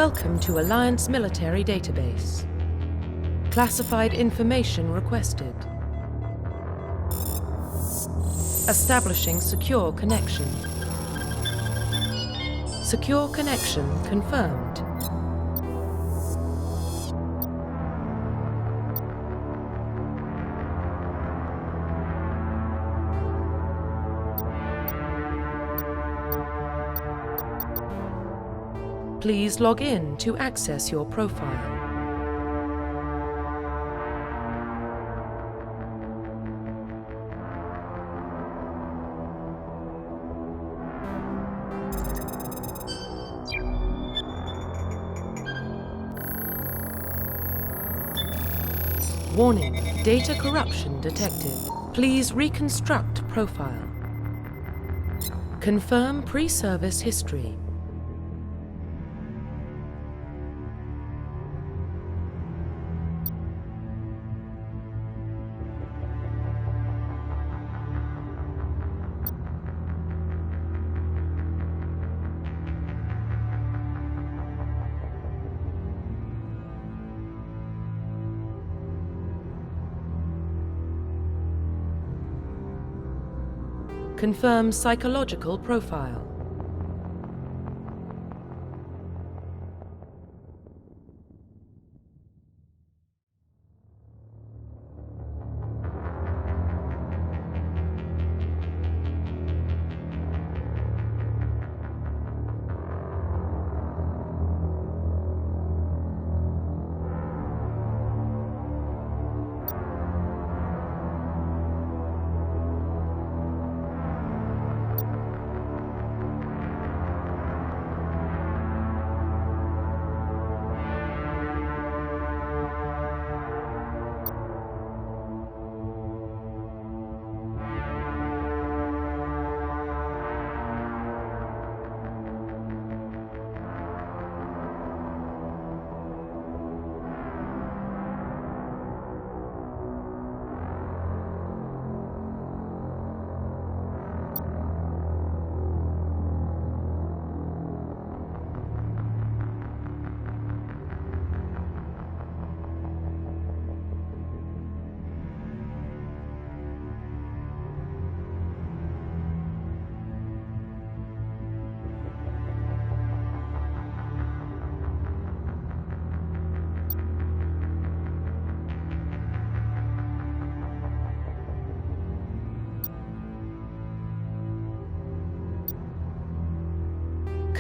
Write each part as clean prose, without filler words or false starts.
Welcome to Alliance Military Database. Classified information requested. Establishing secure connection. Secure connection confirmed. Please log in to access your profile. Warning, data corruption detected. Please reconstruct profile. Confirm pre-service history. Confirm psychological profile.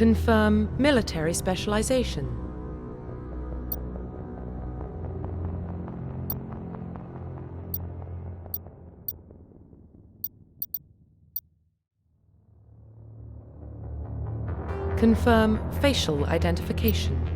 Confirm military specialization. Confirm facial identification.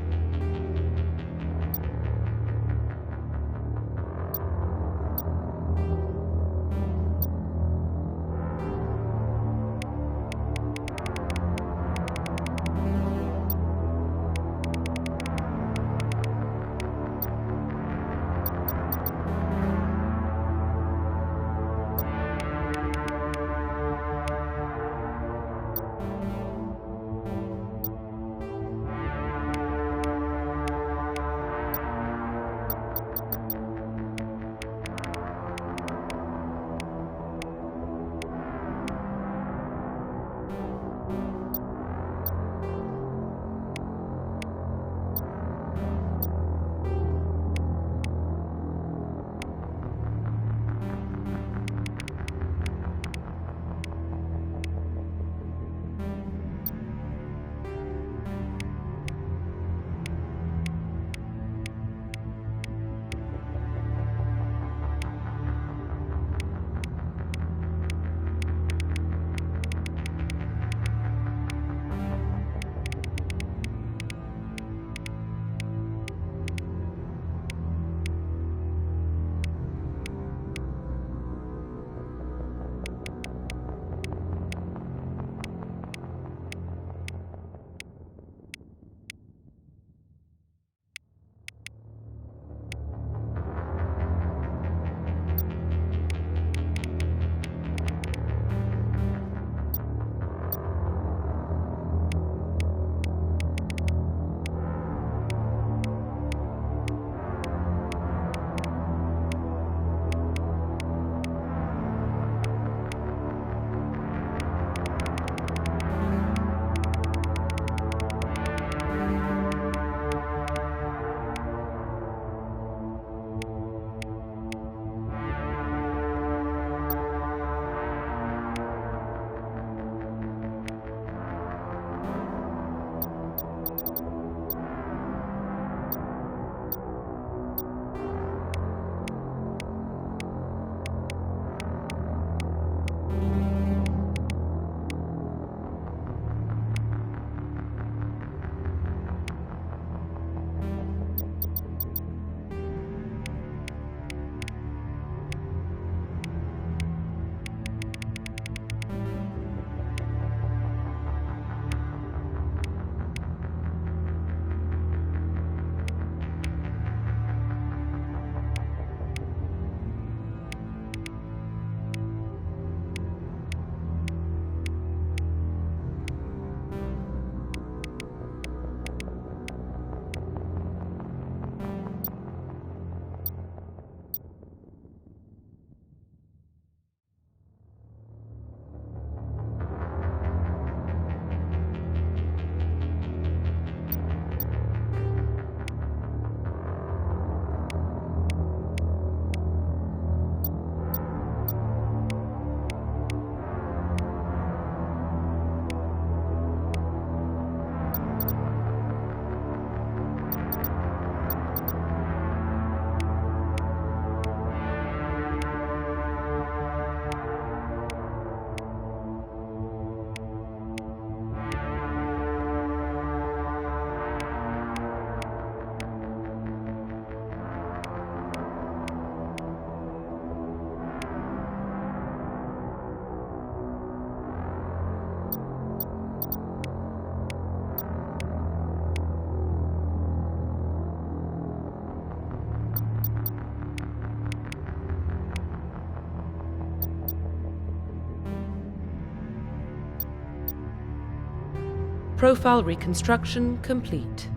Profile reconstruction complete.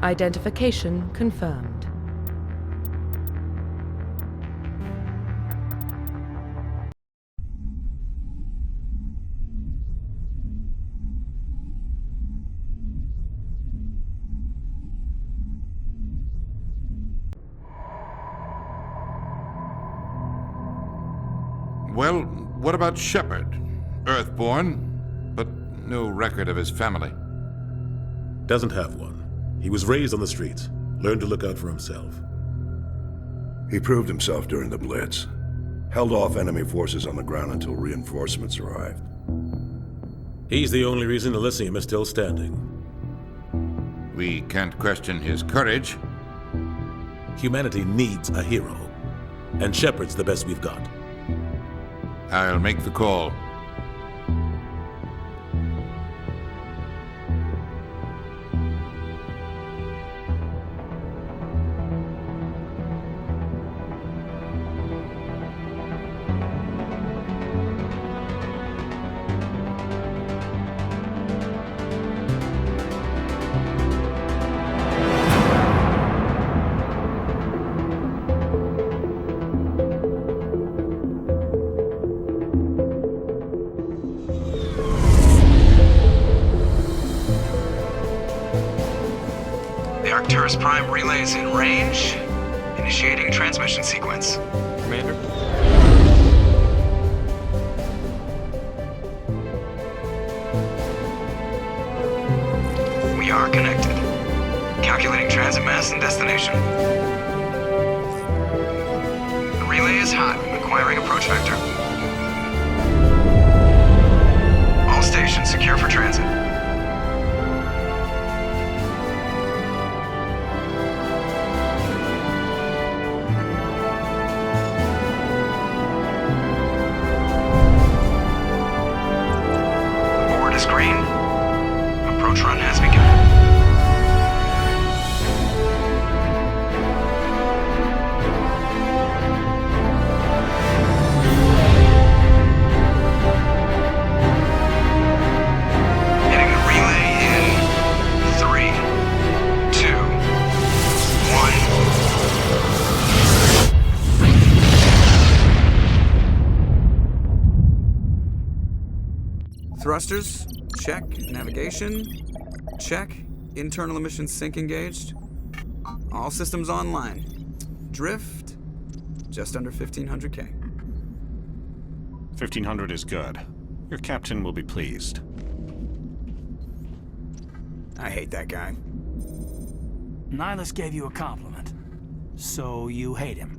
Identification confirmed. Well, what about Shepard? Earthborn, but no record of his family. Doesn't have one. He was raised on the streets, learned to look out for himself. He proved himself during the Blitz. Held off enemy forces on the ground until reinforcements arrived. He's the only reason Elysium is still standing. We can't question his courage. Humanity needs a hero, and Shepard's the best we've got. I'll make the call. Arcturus Prime relays in range. Initiating transmission sequence. Commander? We are connected. Calculating transit mass and destination. The relay is hot, acquiring approach vector. All stations secure for transit. Green. Approach run has begun. Hitting the relay in 3, 2, 1. Thrusters? Check. Navigation? Check. Internal emissions sync engaged. All systems online. Drift? Just under 1500K. 1500 is good. Your captain will be pleased. I hate that guy. Nihilus gave you a compliment. So you hate him.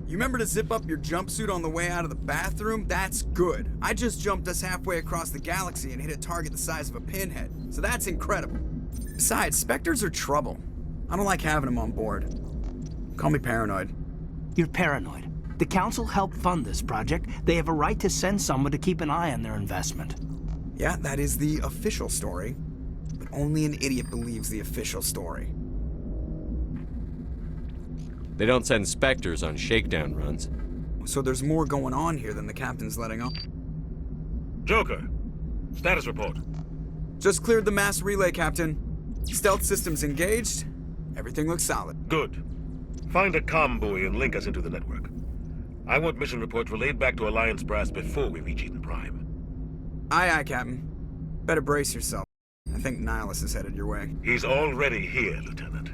You remember to zip up your jumpsuit on the way out of the bathroom? That's good. I just jumped us halfway across the galaxy and hit a target the size of a pinhead, so that's incredible. Besides, Spectres are trouble. I don't like having them on board. Call me paranoid. You're paranoid. The Council helped fund this project. They have a right to send someone to keep an eye on their investment. Yeah, that is the official story. But only an idiot believes the official story. They don't send Spectres on shakedown runs. So there's more going on here than the captain's letting on. Joker, status report. Just cleared the mass relay, Captain. Stealth systems engaged. Everything looks solid. Good. Find a comm buoy and link us into the network. I want mission reports relayed back to Alliance Brass before we reach Eden Prime. Aye, aye, Captain. Better brace yourself. I think Nihilus is headed your way. He's already here, Lieutenant.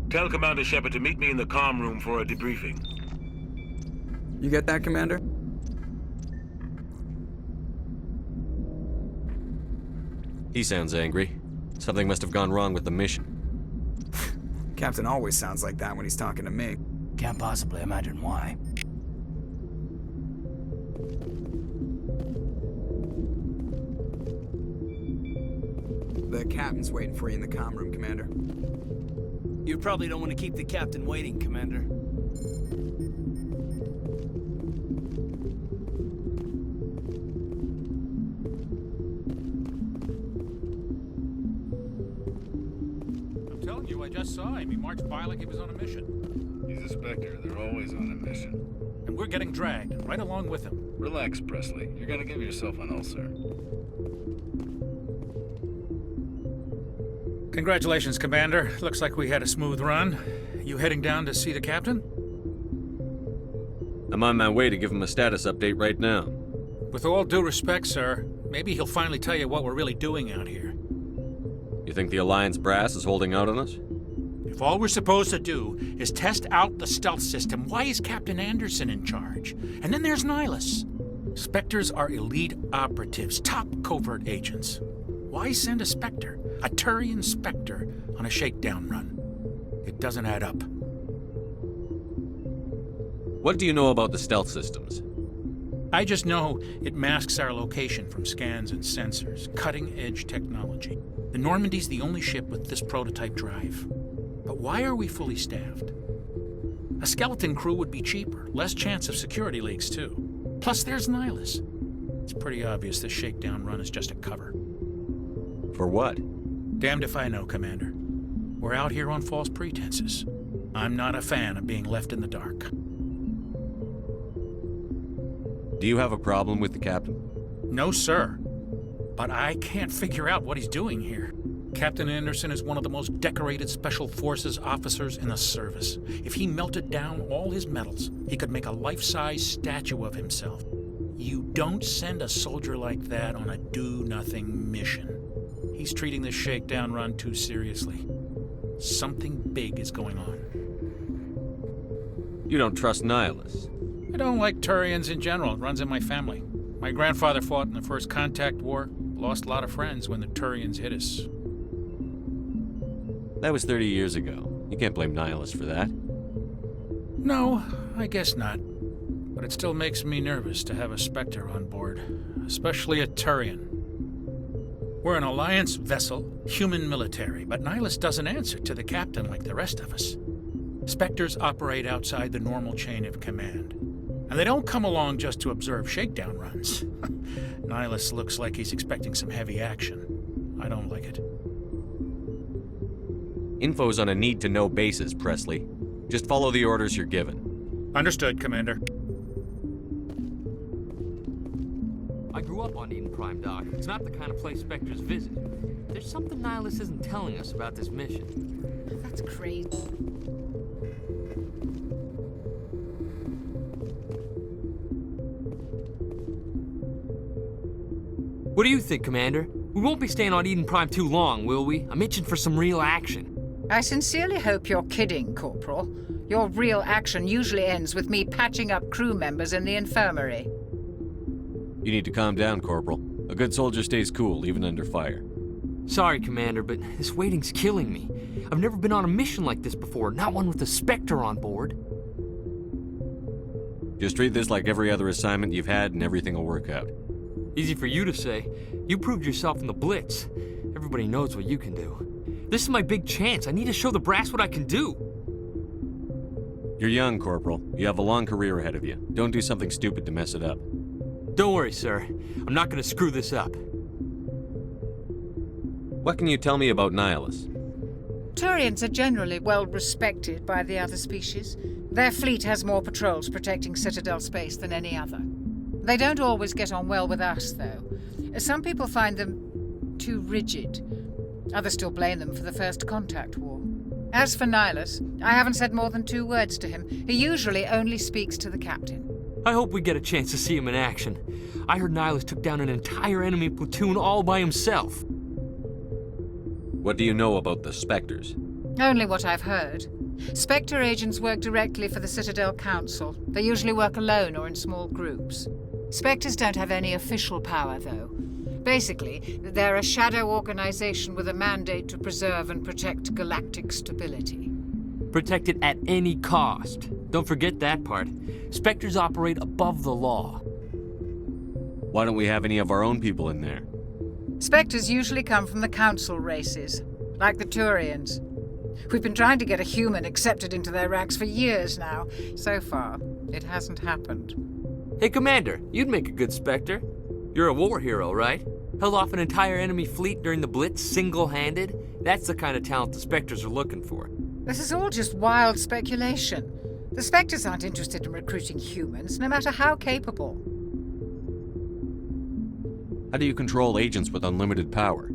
Tell Commander Shepard to meet me in the comm room for a debriefing. You get that, Commander? He sounds angry. Something must have gone wrong with the mission. Captain always sounds like that when he's talking to me. Can't possibly imagine why. The captain's waiting for you in the comm room, Commander. You probably don't want to keep the captain waiting, Commander. I'm telling you, I just saw him. He marched by like he was on a mission. He's a Spectre. They're always on a mission. And we're getting dragged, right along with him. Relax, Presley. You're gonna give yourself an ulcer. Congratulations, Commander. Looks like we had a smooth run. You heading down to see the captain? I'm on my way to give him a status update right now. With all due respect, sir, maybe he'll finally tell you what we're really doing out here. You think the Alliance Brass is holding out on us? If all we're supposed to do is test out the stealth system, why is Captain Anderson in charge? And then there's Nihilus. Spectres are elite operatives, top covert agents. Why send a Spectre, a Turian Spectre, on a shakedown run? It doesn't add up. What do you know about the stealth systems? I just know it masks our location from scans and sensors, cutting-edge technology. The Normandy's the only ship with this prototype drive. But why are we fully staffed? A skeleton crew would be cheaper, less chance of security leaks too. Plus there's Nihilus. It's pretty obvious this shakedown run is just a cover. For what? Damned if I know, Commander. We're out here on false pretenses. I'm not a fan of being left in the dark. Do you have a problem with the captain? No, sir. But I can't figure out what he's doing here. Captain Anderson is one of the most decorated Special Forces officers in the service. If he melted down all his medals, he could make a life-size statue of himself. You don't send a soldier like that on a do-nothing mission. He's treating this shakedown run too seriously. Something big is going on. You don't trust Nihilus? I don't like Turians in general. It runs in my family. My grandfather fought in the First Contact War, lost a lot of friends when the Turians hit us. That was 30 years ago. You can't blame Nihilus for that. No, I guess not. But it still makes me nervous to have a Spectre on board, especially a Turian. We're an Alliance vessel, human military, but Nihilus doesn't answer to the captain like the rest of us. Spectres operate outside the normal chain of command. And they don't come along just to observe shakedown runs. Nihilus looks like he's expecting some heavy action. I don't like it. Info's on a need-to-know basis, Presley. Just follow the orders you're given. Understood, Commander. I grew up on Eden Prime, Doc. It's not the kind of place Spectres visit. There's something Nihilus isn't telling us about this mission. That's crazy. What do you think, Commander? We won't be staying on Eden Prime too long, will we? I'm itching for some real action. I sincerely hope you're kidding, Corporal. Your real action usually ends with me patching up crew members in the infirmary. You need to calm down, Corporal. A good soldier stays cool, even under fire. Sorry, Commander, but this waiting's killing me. I've never been on a mission like this before, not one with a Spectre on board. Just treat this like every other assignment you've had and everything will work out. Easy for you to say. You proved yourself in the Blitz. Everybody knows what you can do. This is my big chance. I need to show the brass what I can do. You're young, Corporal. You have a long career ahead of you. Don't do something stupid to mess it up. Don't worry, sir. I'm not gonna screw this up. What can you tell me about Nihilus? Turians are generally well respected by the other species. Their fleet has more patrols protecting Citadel space than any other. They don't always get on well with us, though. Some people find them too rigid. Others still blame them for the First Contact War. As for Nihilus, I haven't said more than 2 words to him. He usually only speaks to the captain. I hope we get a chance to see him in action. I heard Nihilus took down an entire enemy platoon all by himself. What do you know about the Spectres? Only what I've heard. Spectre agents work directly for the Citadel Council. They usually work alone or in small groups. Spectres don't have any official power, though. Basically, they're a shadow organization with a mandate to preserve and protect galactic stability. Protect it at any cost. Don't forget that part. Spectres operate above the law. Why don't we have any of our own people in there? Spectres usually come from the Council races, like the Turians. We've been trying to get a human accepted into their ranks for years now. So far, it hasn't happened. Hey, Commander, you'd make a good Spectre. You're a war hero, right? Held off an entire enemy fleet during the Blitz single-handed? That's the kind of talent the Spectres are looking for. This is all just wild speculation. The Spectres aren't interested in recruiting humans, no matter how capable. How do you control agents with unlimited power?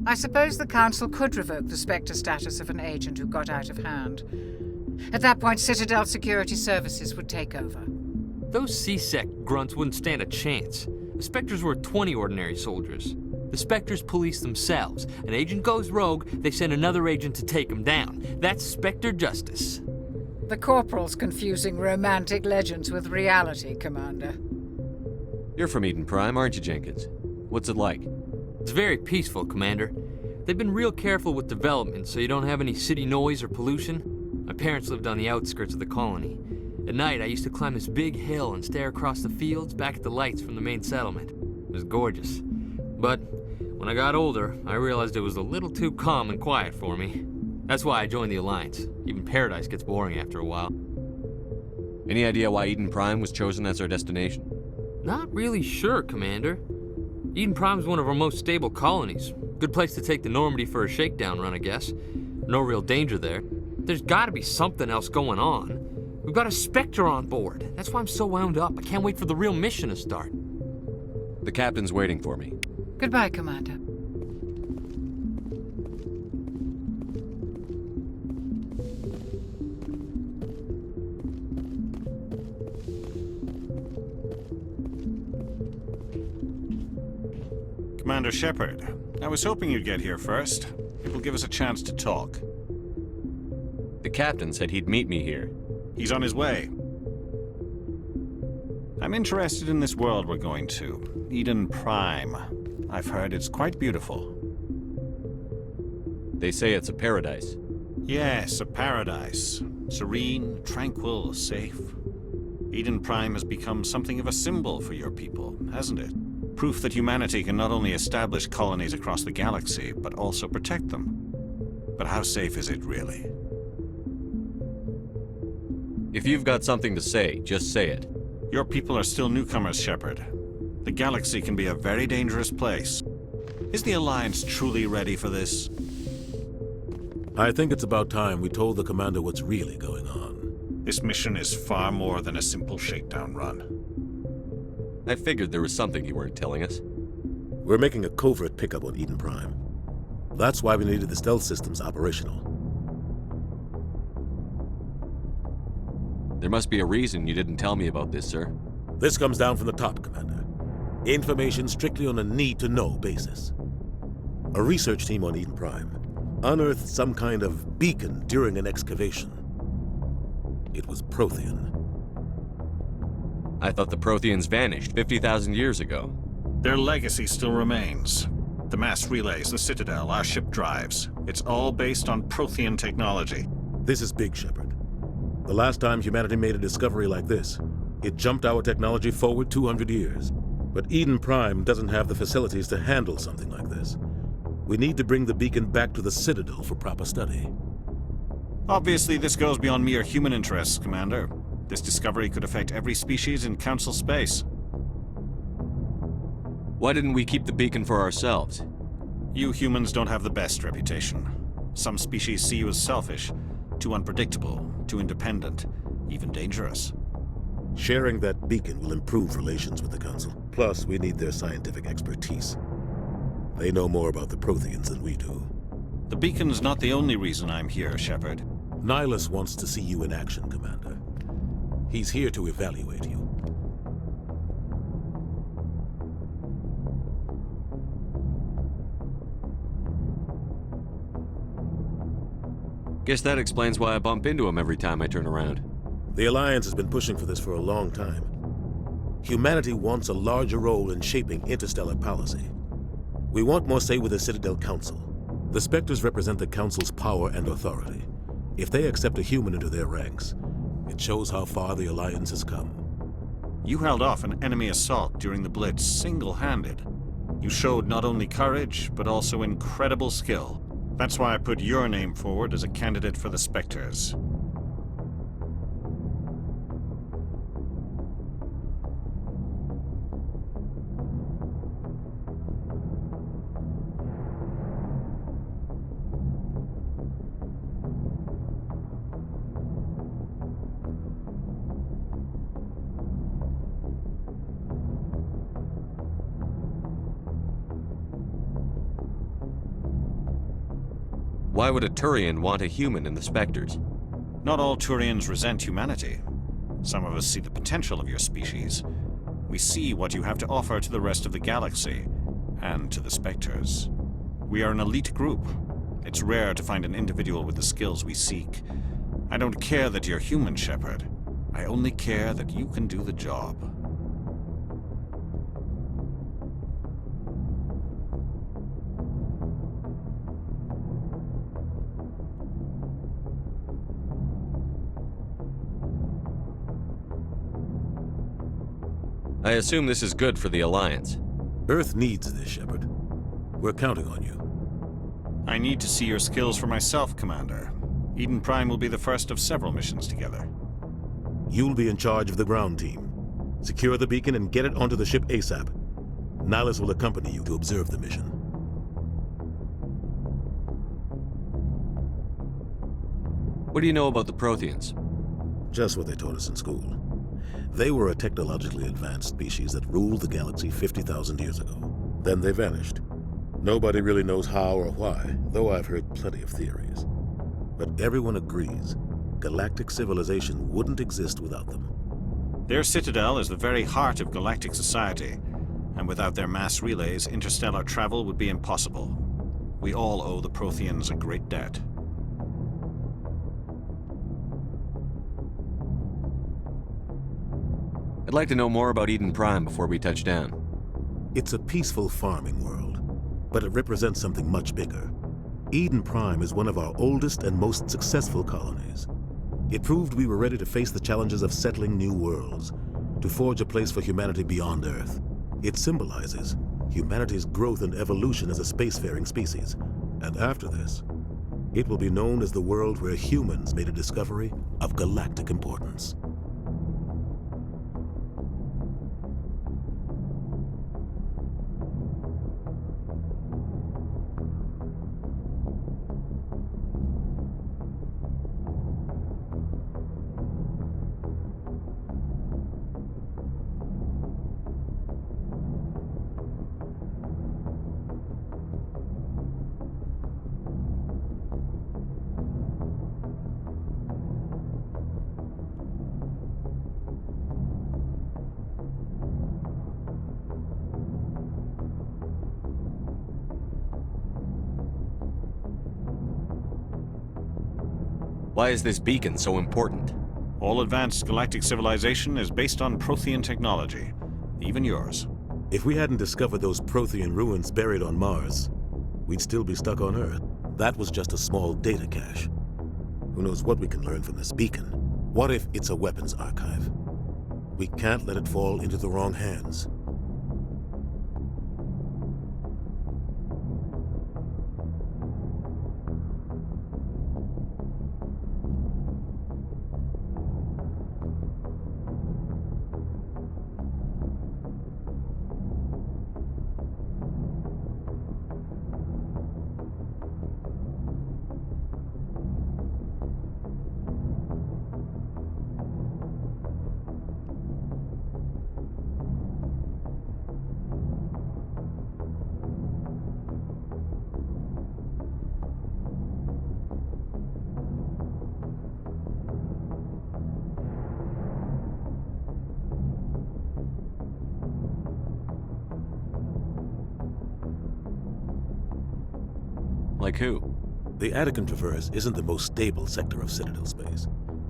I suppose the Council could revoke the Spectre status of an agent who got out of hand. At that point, Citadel Security Services would take over. Those C-Sec grunts wouldn't stand a chance. The Spectres were 20 ordinary soldiers. The Spectres police themselves. An agent goes rogue, they send another agent to take him down. That's Spectre justice. The Corporal's confusing romantic legends with reality, Commander. You're from Eden Prime, aren't you, Jenkins? What's it like? It's very peaceful, Commander. They've been real careful with development so you don't have any city noise or pollution. My parents lived on the outskirts of the colony. At night, I used to climb this big hill and stare across the fields back at the lights from the main settlement. It was gorgeous. But when I got older, I realized it was a little too calm and quiet for me. That's why I joined the Alliance. Even Paradise gets boring after a while. Any idea why Eden Prime was chosen as our destination? Not really sure, Commander. Eden Prime's one of our most stable colonies. Good place to take the Normandy for a shakedown run, I guess. No real danger there. There's gotta be something else going on. We've got a Spectre on board. That's why I'm so wound up. I can't wait for the real mission to start. The captain's waiting for me. Goodbye, Commander. Commander Shepard, I was hoping you'd get here first. It will give us a chance to talk. The captain said he'd meet me here. He's on his way. I'm interested in this world we're going to, Eden Prime. I've heard it's quite beautiful. They say it's a paradise. Yes, a paradise. Serene, tranquil, safe. Eden Prime has become something of a symbol for your people, hasn't it? Proof that humanity can not only establish colonies across the galaxy, but also protect them. But how safe is it really? If you've got something to say, just say it. Your people are still newcomers, Shepard. The galaxy can be a very dangerous place. Is the Alliance truly ready for this? I think it's about time we told the Commander what's really going on. This mission is far more than a simple shakedown run. I figured there was something you weren't telling us. We're making a covert pickup on Eden Prime. That's why we needed the stealth systems operational. There must be a reason you didn't tell me about this, sir. This comes down from the top, Commander. Information strictly on a need-to-know basis. A research team on Eden Prime unearthed some kind of beacon during an excavation. It was Prothean. I thought the Protheans vanished 50,000 years ago. Their legacy still remains. The mass relays, the Citadel, our ship drives. It's all based on Prothean technology. This is big, Shepard. The last time humanity made a discovery like this, it jumped our technology forward 200 years. But Eden Prime doesn't have the facilities to handle something like this. We need to bring the beacon back to the Citadel for proper study. Obviously, this goes beyond mere human interests, Commander. This discovery could affect every species in Council space. Why didn't we keep the beacon for ourselves? You humans don't have the best reputation. Some species see you as selfish, too unpredictable, too independent, even dangerous. Sharing that beacon will improve relations with the Council. Plus, we need their scientific expertise. They know more about the Protheans than we do. The beacon's not the only reason I'm here, Shepard. Nihilus wants to see you in action, Commander. He's here to evaluate you. Guess that explains why I bump into him every time I turn around. The Alliance has been pushing for this for a long time. Humanity wants a larger role in shaping interstellar policy. We want more say with the Citadel Council. The Spectres represent the Council's power and authority. If they accept a human into their ranks, it shows how far the Alliance has come. You held off an enemy assault during the Blitz single-handed. You showed not only courage, but also incredible skill. That's why I put your name forward as a candidate for the Spectres. Why would a Turian want a human in the Spectres? Not all Turians resent humanity. Some of us see the potential of your species. We see what you have to offer to the rest of the galaxy, and to the Spectres. We are an elite group. It's rare to find an individual with the skills we seek. I don't care that you're human, Shepard. I only care that you can do the job. I assume this is good for the Alliance. Earth needs this, Shepard. We're counting on you. I need to see your skills for myself, Commander. Eden Prime will be the first of several missions together. You'll be in charge of the ground team. Secure the beacon and get it onto the ship ASAP. Nihilus will accompany you to observe the mission. What do you know about the Protheans? Just what they taught us in school. They were a technologically advanced species that ruled the galaxy 50,000 years ago. Then they vanished. Nobody really knows how or why, though I've heard plenty of theories. But everyone agrees, galactic civilization wouldn't exist without them. Their citadel is the very heart of galactic society, and without their mass relays, interstellar travel would be impossible. We all owe the Protheans a great debt. I'd like to know more about Eden Prime before we touch down. It's a peaceful farming world, but it represents something much bigger. Eden Prime is one of our oldest and most successful colonies. It proved we were ready to face the challenges of settling new worlds, to forge a place for humanity beyond Earth. It symbolizes humanity's growth and evolution as a spacefaring species. And after this, it will be known as the world where humans made a discovery of galactic importance. Why is this beacon so important? All advanced galactic civilization is based on Prothean technology, even yours. If we hadn't discovered those Prothean ruins buried on Mars, we'd still be stuck on Earth. That was just a small data cache. Who knows what we can learn from this beacon? What if it's a weapons archive? We can't let it fall into the wrong hands. Like who? The Attican Traverse isn't the most stable sector of Citadel space.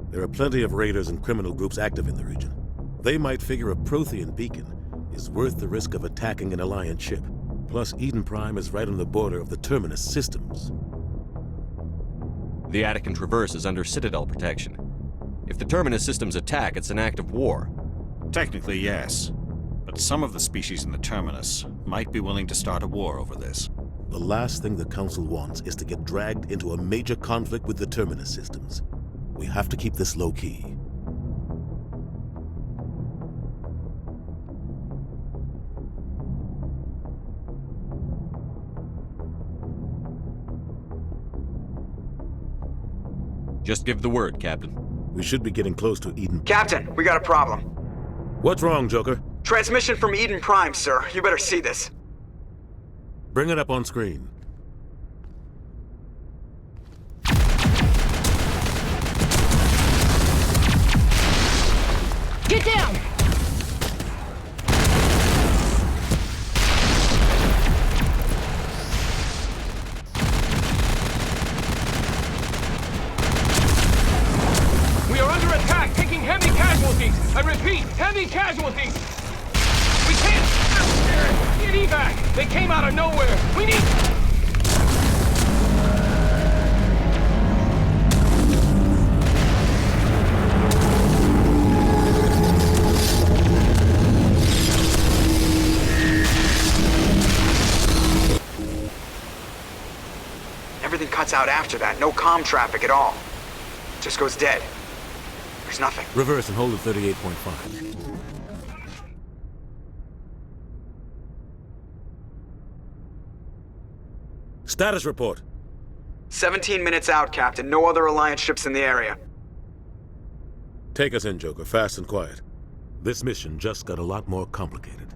There are plenty of raiders and criminal groups active in the region. They might figure a Prothean beacon is worth the risk of attacking an Alliance ship. Plus, Eden Prime is right on the border of the Terminus systems. The Attican Traverse is under Citadel protection. If the Terminus systems attack, it's an act of war. Technically, yes. But some of the species in the Terminus might be willing to start a war over this. The last thing the Council wants is to get dragged into a major conflict with the Terminus systems. We have to keep this low-key. Just give the word, Captain. We should be getting close to Eden. Captain, we got a problem. What's wrong, Joker? Transmission from Eden Prime, sir. You better see this. Bring it up on screen. Get down! We are under attack, taking heavy casualties. I repeat, heavy casualties. We can't get evac. They came out of nowhere. We need... Everything cuts out after that. No comm traffic at all. Just goes dead. There's nothing. Reverse and hold at 38.5. Status report. 17 minutes out, Captain. No other Alliance ships in the area. Take us in, Joker, fast and quiet. This mission just got a lot more complicated.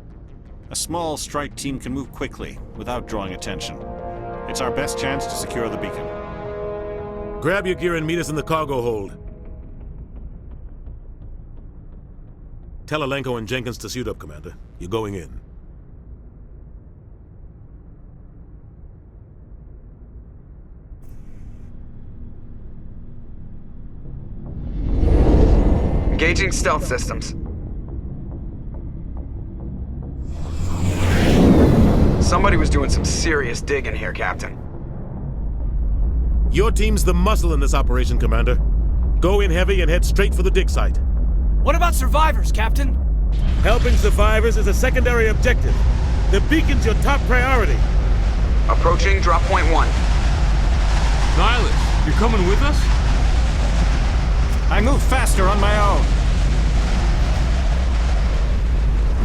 A small strike team can move quickly, without drawing attention. It's our best chance to secure the beacon. Grab your gear and meet us in the cargo hold. Tell Alenko and Jenkins to suit up, Commander. You're going in. Engaging stealth systems. Somebody was doing some serious digging here, Captain. Your team's the muscle in this operation, Commander. Go in heavy and head straight for the dig site. What about survivors, Captain? Helping survivors is a secondary objective. The beacon's your top priority. Approaching drop point 1. Nihilus, you're coming with us? I move faster on my own.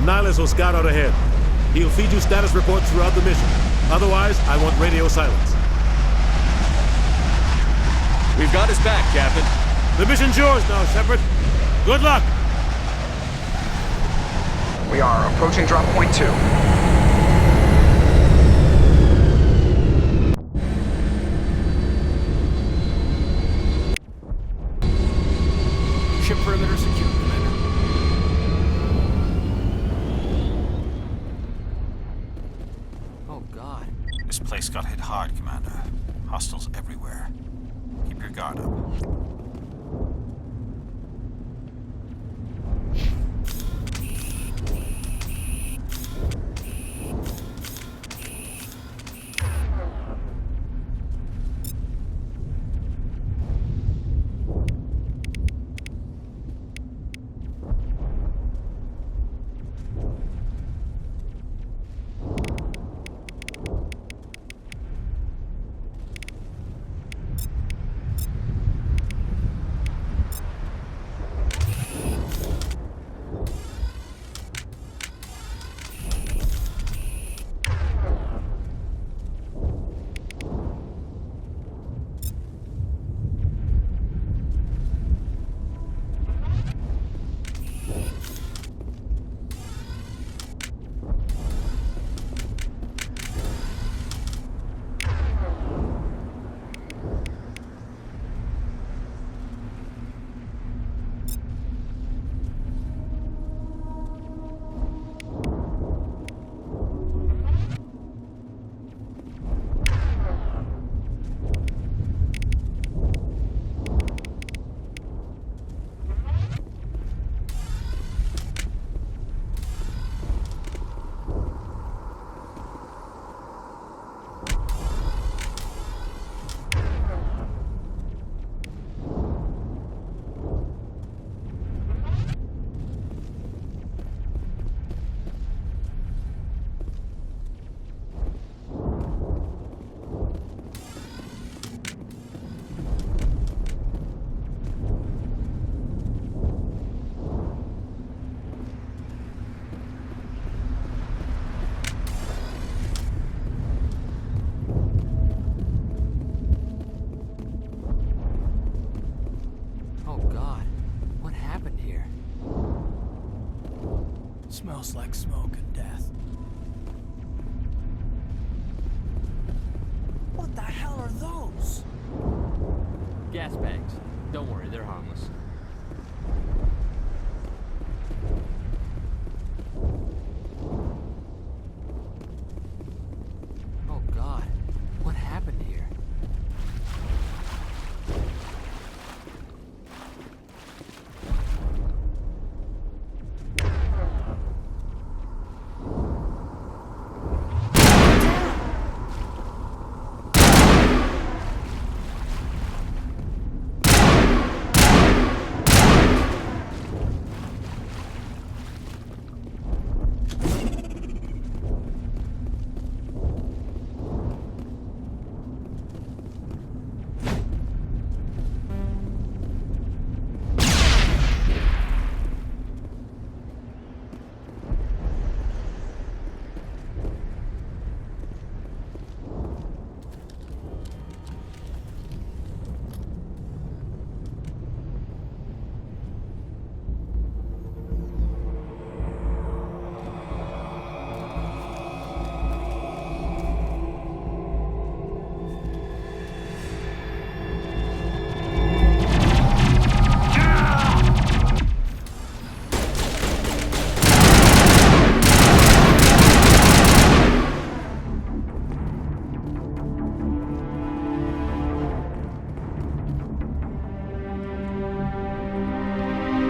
Nihilus will scout out ahead. He'll feed you status reports throughout the mission. Otherwise, I want radio silence. We've got his back, Captain. The mission's yours now, Shepard. Good luck! We are approaching drop point 2. Ship perimeter secure, Commander. Oh, God. This place got hit hard, Commander. Hostiles everywhere. Keep your guard up. Oh God, what happened here? Smells like smoke and death. What the hell are those? Gas bags. Don't worry, they're harmless. Oh God, what happened here?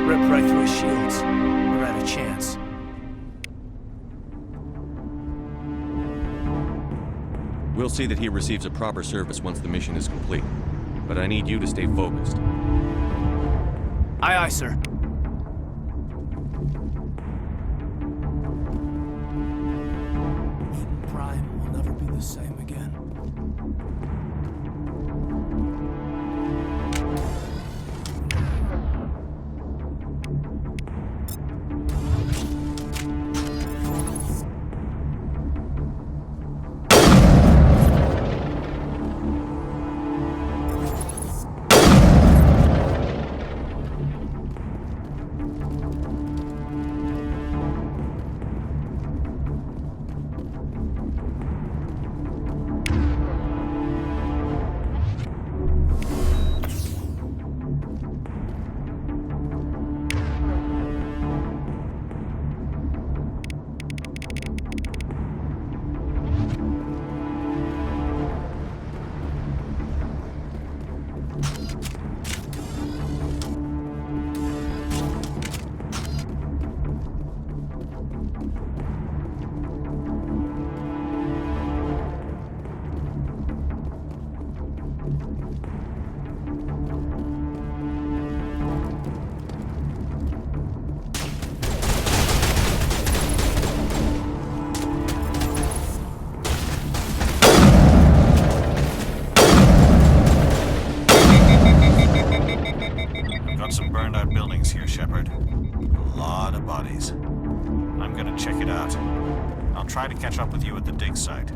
Ripped right through his shields. We're out of chance. We'll see that he receives a proper service once the mission is complete. But I need you to stay focused. Aye, aye, sir. Prime will never be the same again. Got some burned out buildings here, Shepard. A lot of bodies. I'm gonna check it out. I'll try to catch up with you at the dig site.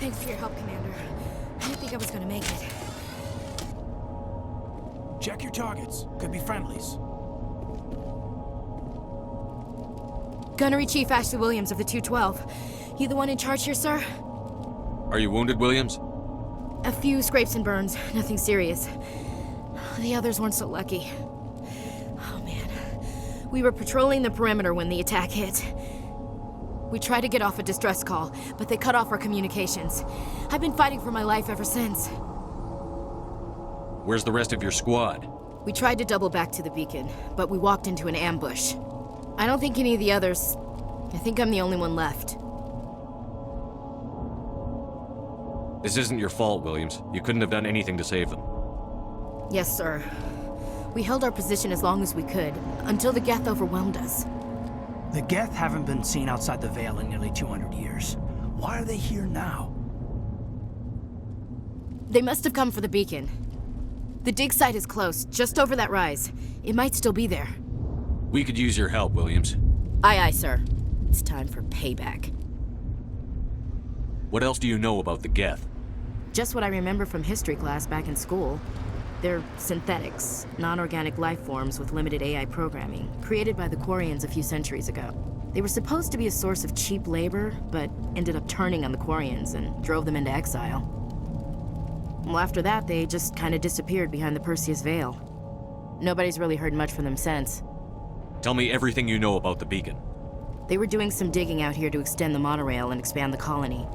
Thanks for your help, Commander. I didn't think I was gonna make it. Check your targets. Could be friendlies. Gunnery Chief Ashley Williams of the 212. You the one in charge here, sir? Are you wounded, Williams? A few scrapes and burns. Nothing serious. The others weren't so lucky. Oh, man. We were patrolling the perimeter when the attack hit. We tried to get off a distress call, but they cut off our communications. I've been fighting for my life ever since. Where's the rest of your squad? We tried to double back to the beacon, but we walked into an ambush. I don't think any of the others... I think I'm the only one left. This isn't your fault, Williams. You couldn't have done anything to save them. Yes, sir. We held our position as long as we could, until the Geth overwhelmed us. The Geth haven't been seen outside the Veil in nearly 200 years. Why are they here now? They must have come for the beacon. The dig site is close, just over that rise. It might still be there. We could use your help, Williams. Aye, aye, sir. It's time for payback. What else do you know about the Geth? Just what I remember from history class back in school. They're synthetics, non-organic life forms with limited AI programming, created by the Quarians a few centuries ago. They were supposed to be a source of cheap labor, but ended up turning on the Quarians and drove them into exile. Well, after that, they just kind of disappeared behind the Perseus Veil. Nobody's really heard much from them since. Tell me everything you know about the beacon. They were doing some digging out here to extend the monorail and expand the colony.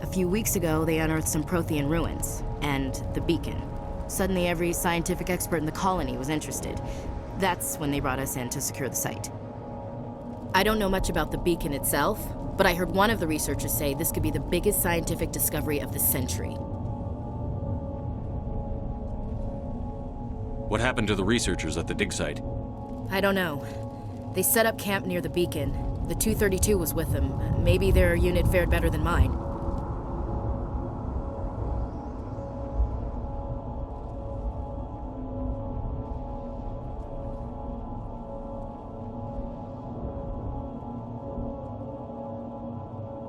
A few weeks ago, they unearthed some Prothean ruins, and the beacon. Suddenly, every scientific expert in the colony was interested. That's when they brought us in to secure the site. I don't know much about the beacon itself, but I heard one of the researchers say this could be the biggest scientific discovery of the century. What happened to the researchers at the dig site? I don't know. They set up camp near the beacon. The 232 was with them. Maybe their unit fared better than mine.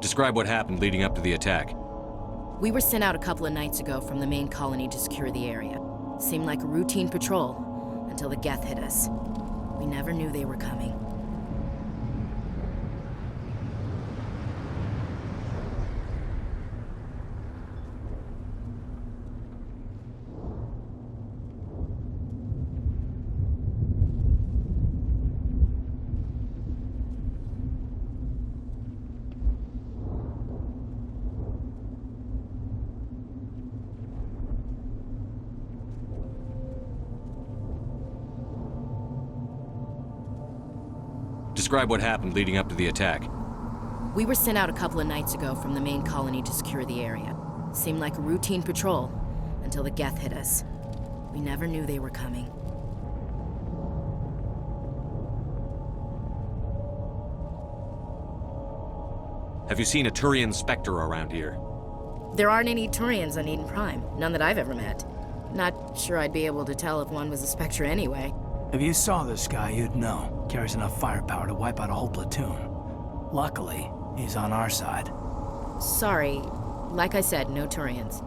Describe what happened leading up to the attack. We were sent out a couple of nights ago from the main colony to secure the area. Seemed like a routine patrol, until the Geth hit us. We never knew they were coming. Describe what happened leading up to the attack. We were sent out a couple of nights ago from the main colony to secure the area. Seemed like a routine patrol, until the Geth hit us. We never knew they were coming. Have you seen a Turian Spectre around here? There aren't any Turians on Eden Prime. None that I've ever met. Not sure I'd be able to tell if one was a Spectre anyway. If you saw this guy, you'd know. Carries enough firepower to wipe out a whole platoon. Luckily, he's on our side. Sorry. Like I said, no Turians.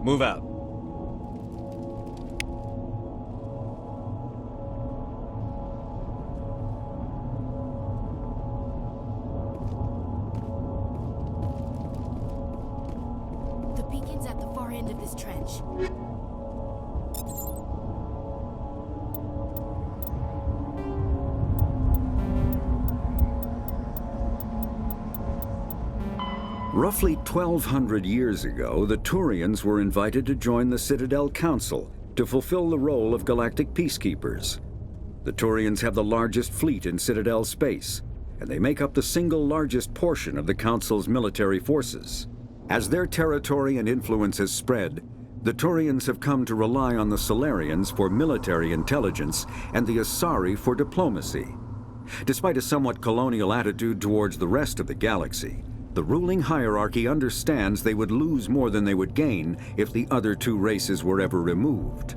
Move out. Trench. Roughly 1,200 years ago, the Turians were invited to join the Citadel Council to fulfill the role of galactic peacekeepers. The Turians have the largest fleet in Citadel space, and they make up the single largest portion of the Council's military forces. As their territory and influence has spread, the Turians have come to rely on the Solarians for military intelligence and the Asari for diplomacy. Despite a somewhat colonial attitude towards the rest of the galaxy, the ruling hierarchy understands they would lose more than they would gain if the other two races were ever removed.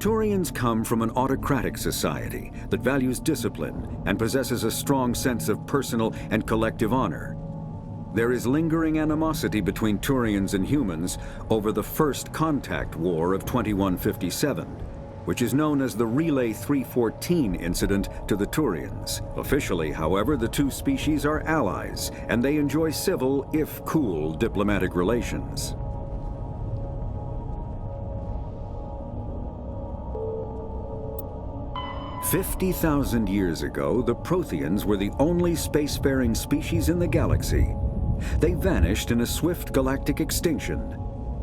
Turians come from an autocratic society that values discipline and possesses a strong sense of personal and collective honor. There is lingering animosity between Turians and humans over the First Contact War of 2157, which is known as the Relay 314 incident to the Turians. Officially, however, the two species are allies, and they enjoy civil, if cool, diplomatic relations. "50,000 years ago, the Protheans were the only spacefaring species in the galaxy. They vanished in a swift galactic extinction.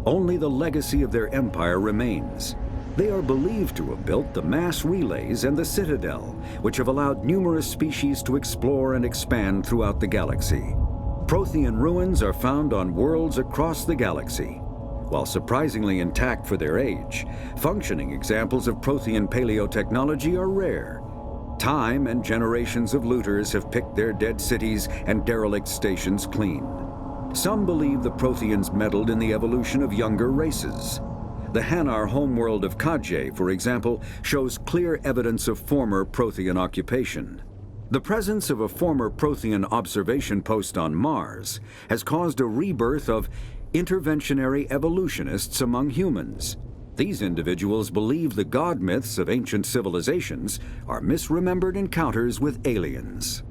Only the legacy of their empire remains. They are believed to have built the mass relays and the Citadel, which have allowed numerous species to explore and expand throughout the galaxy. Prothean ruins are found on worlds across the galaxy. While surprisingly intact for their age, functioning examples of Prothean paleotechnology are rare. Time and generations of looters have picked their dead cities and derelict stations clean. Some believe the Protheans meddled in the evolution of younger races. The Hanar homeworld of Kaj'e, for example, shows clear evidence of former Prothean occupation. The presence of a former Prothean observation post on Mars has caused a rebirth of interventionary evolutionists among humans. These individuals believe the god myths of ancient civilizations are misremembered encounters with aliens.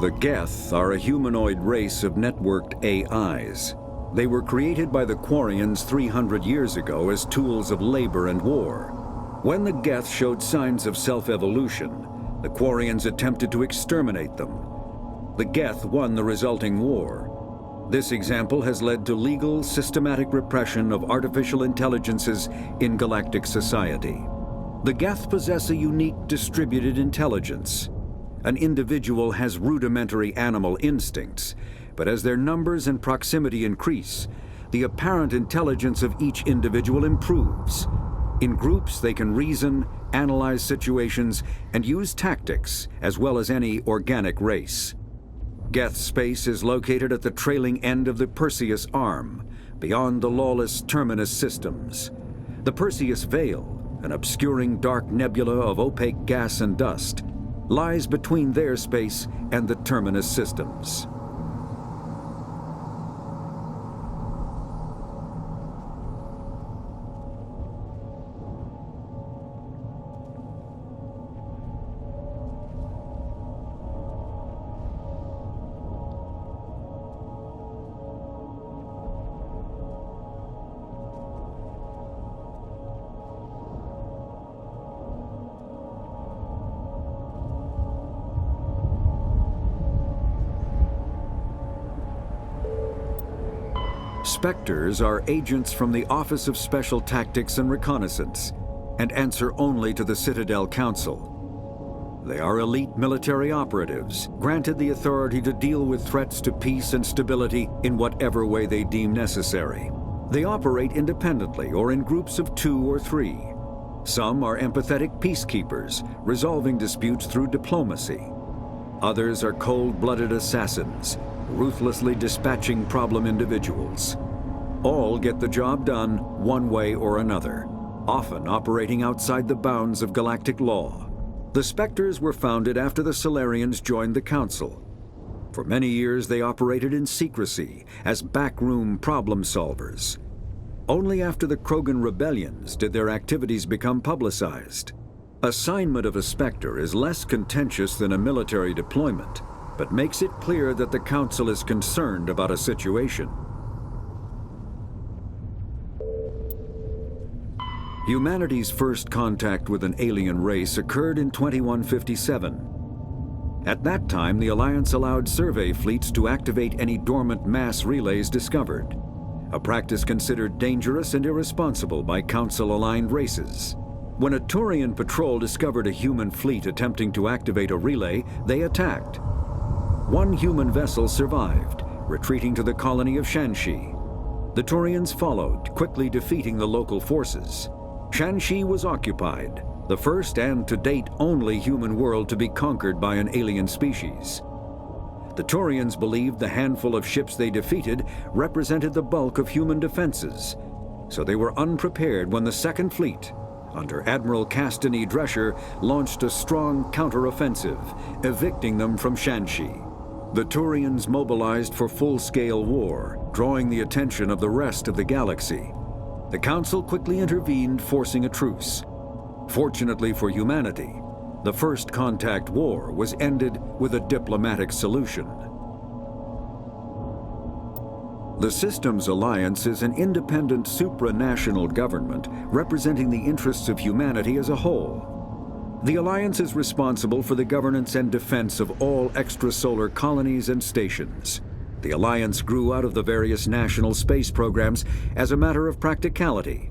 The Geth are a humanoid race of networked AIs. They were created by the Quarians 300 years ago as tools of labor and war. When the Geth showed signs of self-evolution, the Quarians attempted to exterminate them. The Geth won the resulting war. This example has led to legal, systematic repression of artificial intelligences in galactic society. The Geth possess a unique distributed intelligence. An individual has rudimentary animal instincts, but as their numbers and proximity increase, the apparent intelligence of each individual improves. In groups, they can reason, analyze situations, and use tactics, as well as any organic race. Geth space is located at the trailing end of the Perseus Arm, beyond the lawless Terminus systems. The Perseus Veil, an obscuring dark nebula of opaque gas and dust, lies between their space and the Terminus systems. Spectres are agents from the Office of Special Tactics and Reconnaissance, and answer only to the Citadel Council. They are elite military operatives, granted the authority to deal with threats to peace and stability in whatever way they deem necessary. They operate independently or in groups of 2 or 3. Some are empathetic peacekeepers, resolving disputes through diplomacy. Others are cold-blooded assassins, ruthlessly dispatching problem individuals. All get the job done one way or another, often operating outside the bounds of galactic law. The Spectres were founded after the Solarians joined the Council. For many years they operated in secrecy as backroom problem solvers. Only after the Krogan rebellions did their activities become publicized. Assignment of a Spectre is less contentious than a military deployment, but makes it clear that the Council is concerned about a situation. Humanity's first contact with an alien race occurred in 2157. At that time, the Alliance allowed survey fleets to activate any dormant mass relays discovered, a practice considered dangerous and irresponsible by Council-aligned races. When a Turian patrol discovered a human fleet attempting to activate a relay, they attacked. One human vessel survived, retreating to the colony of Shanxi. The Turians followed, quickly defeating the local forces. Shanxi was occupied, the first and to date only human world to be conquered by an alien species. The Turians believed the handful of ships they defeated represented the bulk of human defenses, so they were unprepared when the Second Fleet, under Admiral Castany Drescher, launched a strong counteroffensive, evicting them from Shanxi. The Turians mobilized for full-scale war, drawing the attention of the rest of the galaxy. The Council quickly intervened, forcing a truce. Fortunately for humanity, the First Contact War was ended with a diplomatic solution. The Systems Alliance is an independent supranational government representing the interests of humanity as a whole. The Alliance is responsible for the governance and defense of all extrasolar colonies and stations. The Alliance grew out of the various national space programs as a matter of practicality.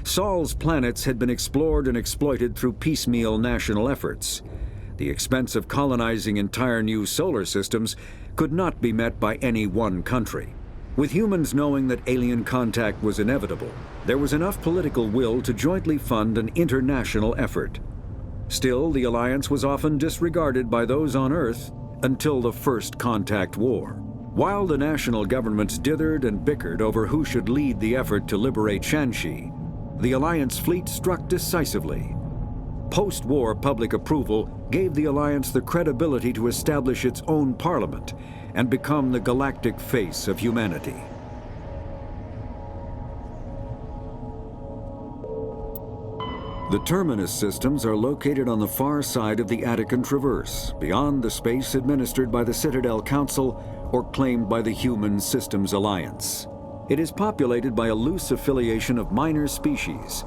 Sol's planets had been explored and exploited through piecemeal national efforts. The expense of colonizing entire new solar systems could not be met by any one country. With humans knowing that alien contact was inevitable, there was enough political will to jointly fund an international effort. Still, the Alliance was often disregarded by those on Earth until the First Contact War. While the national governments dithered and bickered over who should lead the effort to liberate Shanxi, the Alliance fleet struck decisively. Post-war public approval gave the Alliance the credibility to establish its own parliament and become the galactic face of humanity. The Terminus systems are located on the far side of the Attican Traverse, beyond the space administered by the Citadel Council or claimed by the Human Systems Alliance. It is populated by a loose affiliation of minor species,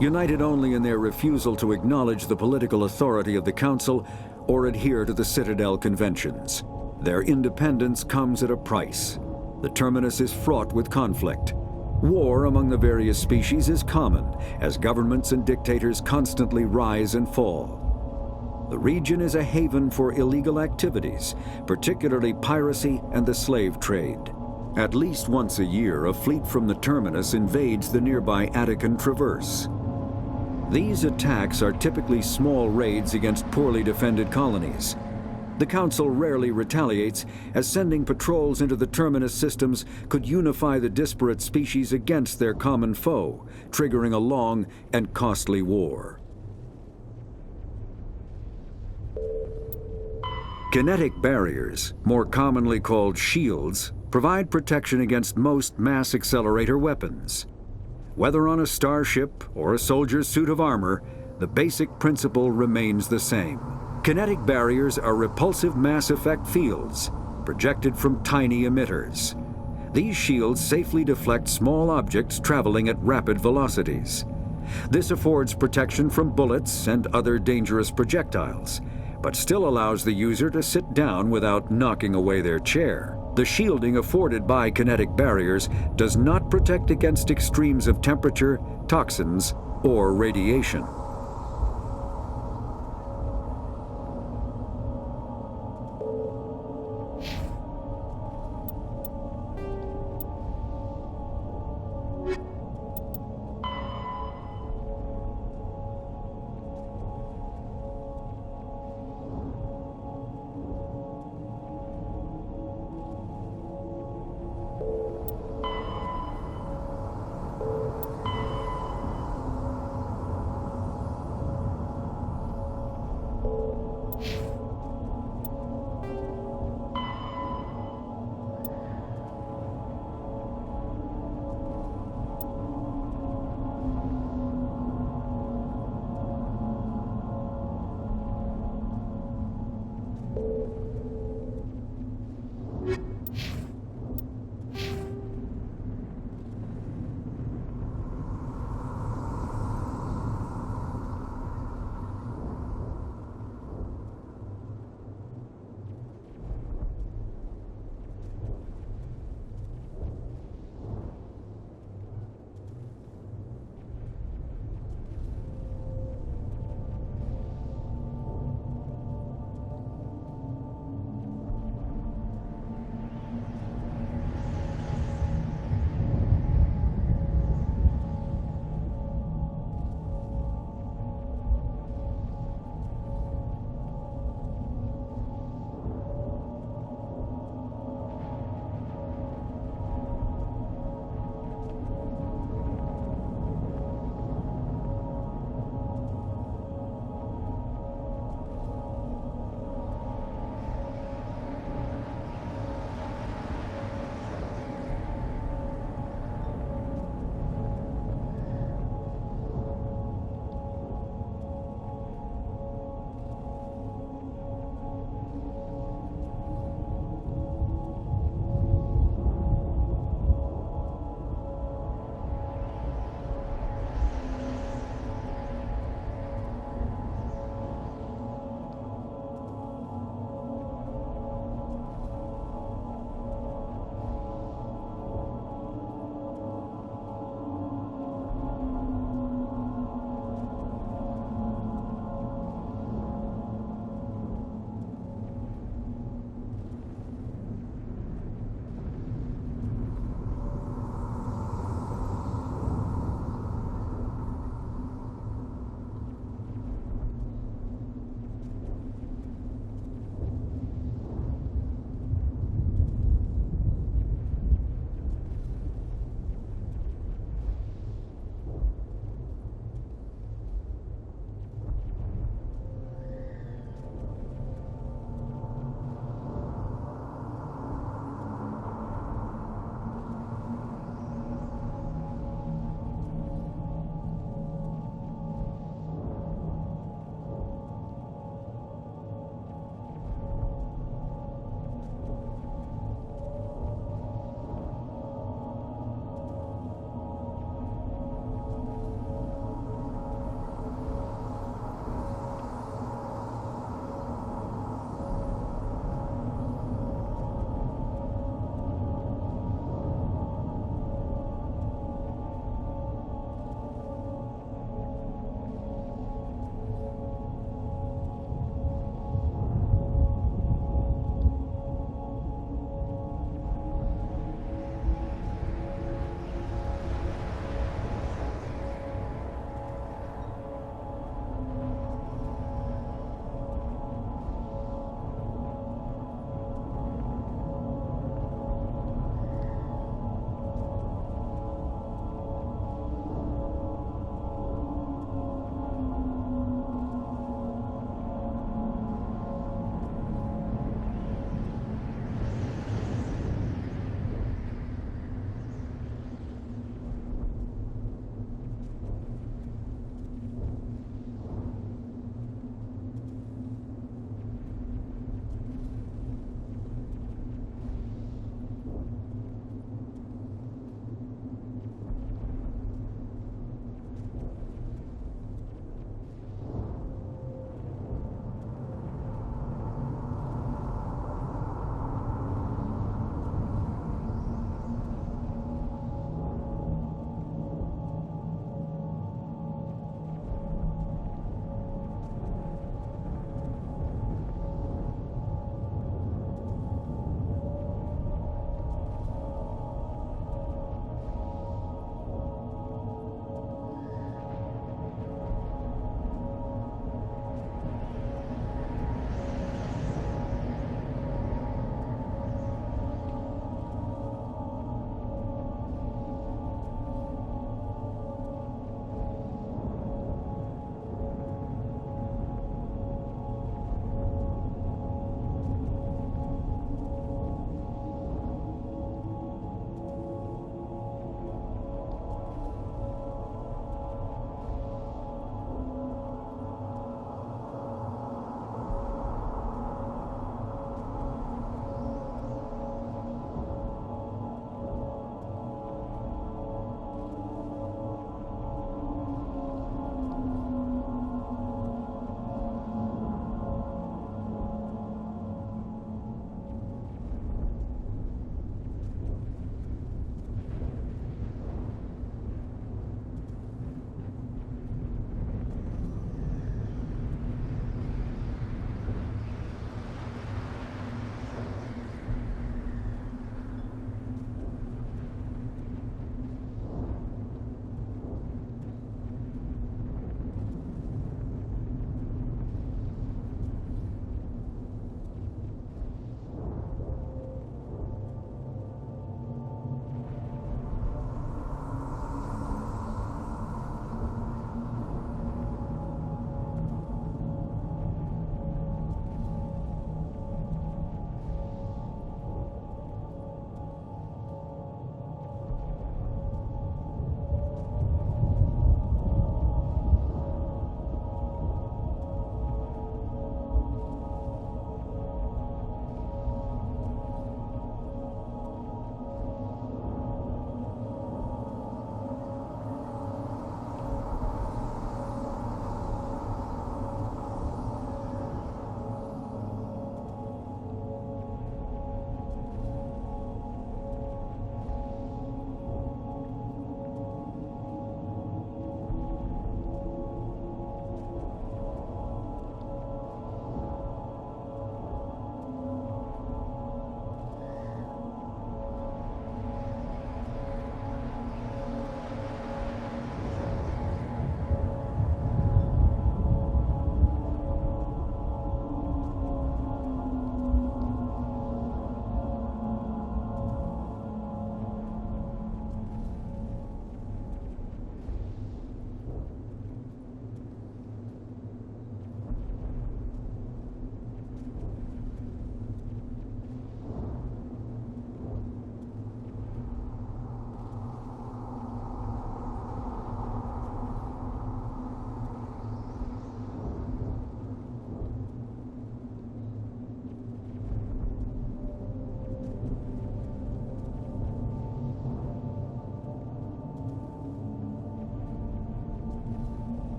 united only in their refusal to acknowledge the political authority of the Council or adhere to the Citadel Conventions. Their independence comes at a price. The Terminus is fraught with conflict. War among the various species is common, as governments and dictators constantly rise and fall. The region is a haven for illegal activities, particularly piracy and the slave trade. At least once a year, a fleet from the Terminus invades the nearby Attican Traverse. These attacks are typically small raids against poorly defended colonies. The Council rarely retaliates, as sending patrols into the Terminus systems could unify the disparate species against their common foe, triggering a long and costly war. Kinetic barriers, more commonly called shields, provide protection against most mass accelerator weapons. Whether on a starship or a soldier's suit of armor, the basic principle remains the same. Kinetic barriers are repulsive mass effect fields, projected from tiny emitters. These shields safely deflect small objects traveling at rapid velocities. This affords protection from bullets and other dangerous projectiles, but still allows the user to sit down without knocking away their chair. The shielding afforded by kinetic barriers does not protect against extremes of temperature, toxins, or radiation.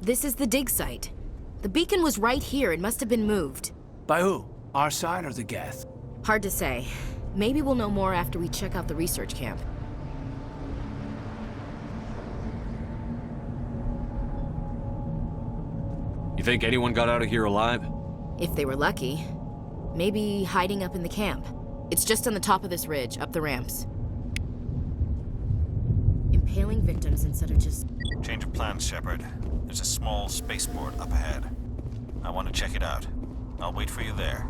This is the dig site. The beacon was right here. It must have been moved. By who? Our side or the Geth? Hard to say. Maybe we'll know more after we check out the research camp. You think anyone got out of here alive? If they were lucky. Maybe hiding up in the camp. It's just on the top of this ridge, up the ramps. Impaling victims instead of just... Change of plans, Shepard. There's a small spaceport up ahead. I want to check it out. I'll wait for you there.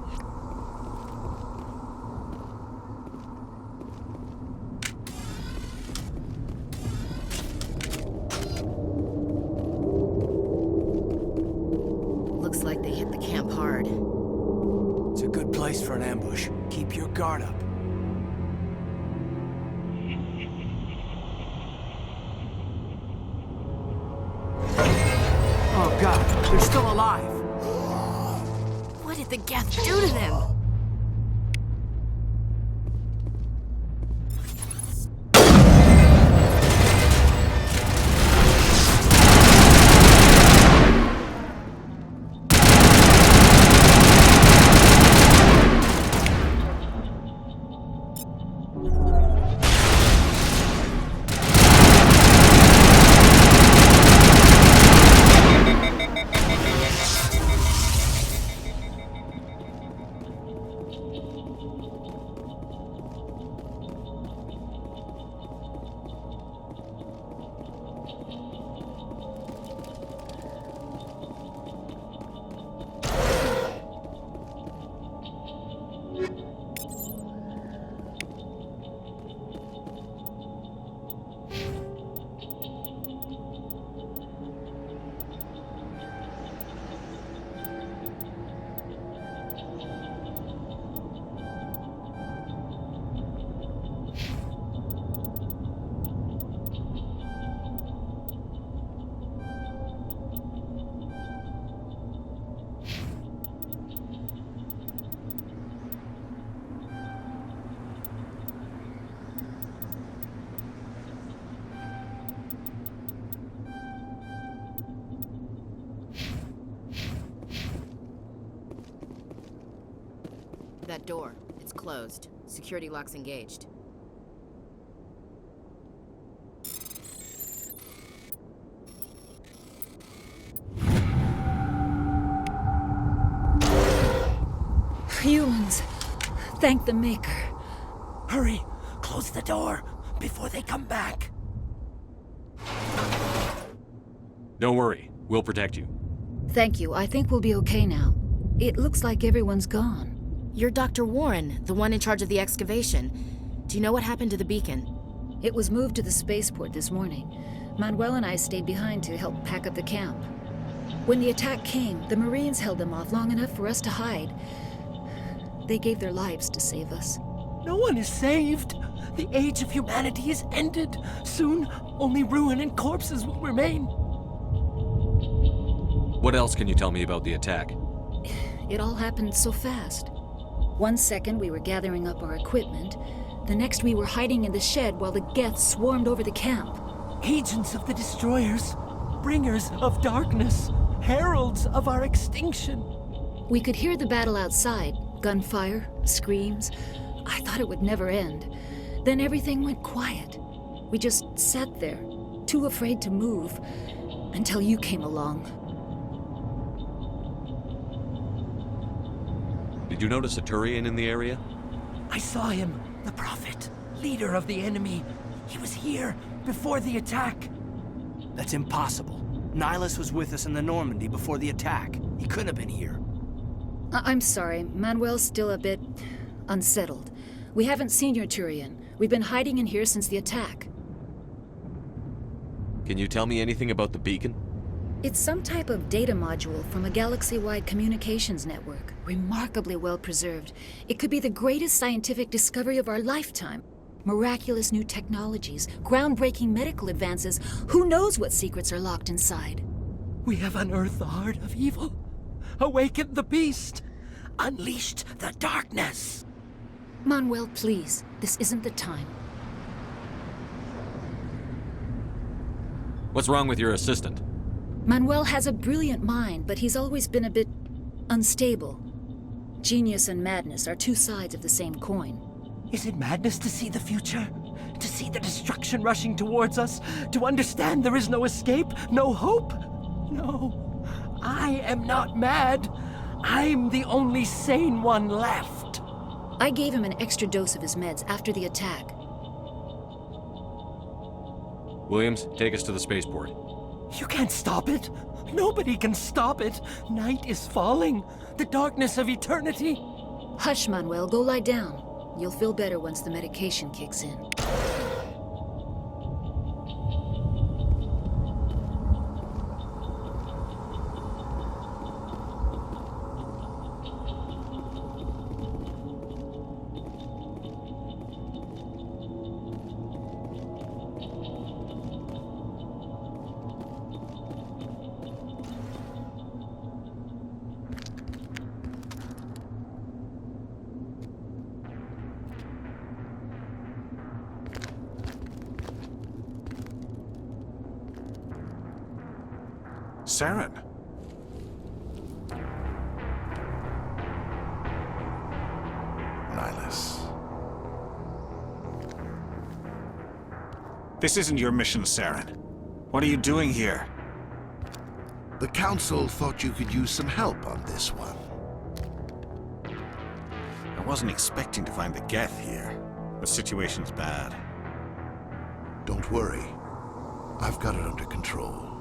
Looks like they hit the camp hard. It's a good place for an ambush. Keep your guard up. Oh God, they're still alive. What did the Geth do to them? That door. It's closed. Security lock's engaged. Humans. Thank the Maker. Hurry! Close the door before they come back. Don't worry. We'll protect you. Thank you. I think we'll be okay now. It looks like everyone's gone. You're Dr. Warren, the one in charge of the excavation. Do you know what happened to the beacon? It was moved to the spaceport this morning. Manuel and I stayed behind to help pack up the camp. When the attack came, the Marines held them off long enough for us to hide. They gave their lives to save us. No one is saved. The age of humanity is ended. Soon, only ruin and corpses will remain. What else can you tell me about the attack? It all happened so fast. 1 second we were gathering up our equipment. The next we were hiding in the shed while the Geth swarmed over the camp. Agents of the Destroyers. Bringers of darkness. Heralds of our extinction. We could hear the battle outside. Gunfire, screams. I thought it would never end. Then everything went quiet. We just sat there, too afraid to move, until you came along. Did you notice a Turian in the area? I saw him, the Prophet, leader of the enemy. He was here before the attack. That's impossible. Nihilus was with us in the Normandy before the attack. He couldn't have been here. I'm sorry. Manuel's still a bit unsettled. We haven't seen your Turian. We've been hiding in here since the attack. Can you tell me anything about the beacon? It's some type of data module from a galaxy-wide communications network. Remarkably well preserved. It could be the greatest scientific discovery of our lifetime. Miraculous new technologies, groundbreaking medical advances. Who knows what secrets are locked inside? We have unearthed the heart of evil, awakened the beast, unleashed the darkness. Manuel, please. This isn't the time. What's wrong with your assistant? Manuel has a brilliant mind, but he's always been a bit unstable. Genius and madness are two sides of the same coin. Is it madness to see the future? To see the destruction rushing towards us? To understand there is no escape? No hope? No. I am not mad. I'm the only sane one left. I gave him an extra dose of his meds after the attack. Williams, take us to the spaceport. You can't stop it. Nobody can stop it. Night is falling. The darkness of eternity. Hush, Manuel. Go lie down. You'll feel better once the medication kicks in. Saren. Nihilus. This isn't your mission, Saren. What are you doing here? The Council thought you could use some help on this one. I wasn't expecting to find the Geth here. The situation's bad. Don't worry. I've got it under control.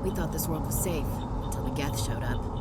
We thought this world was safe until the Geth showed up.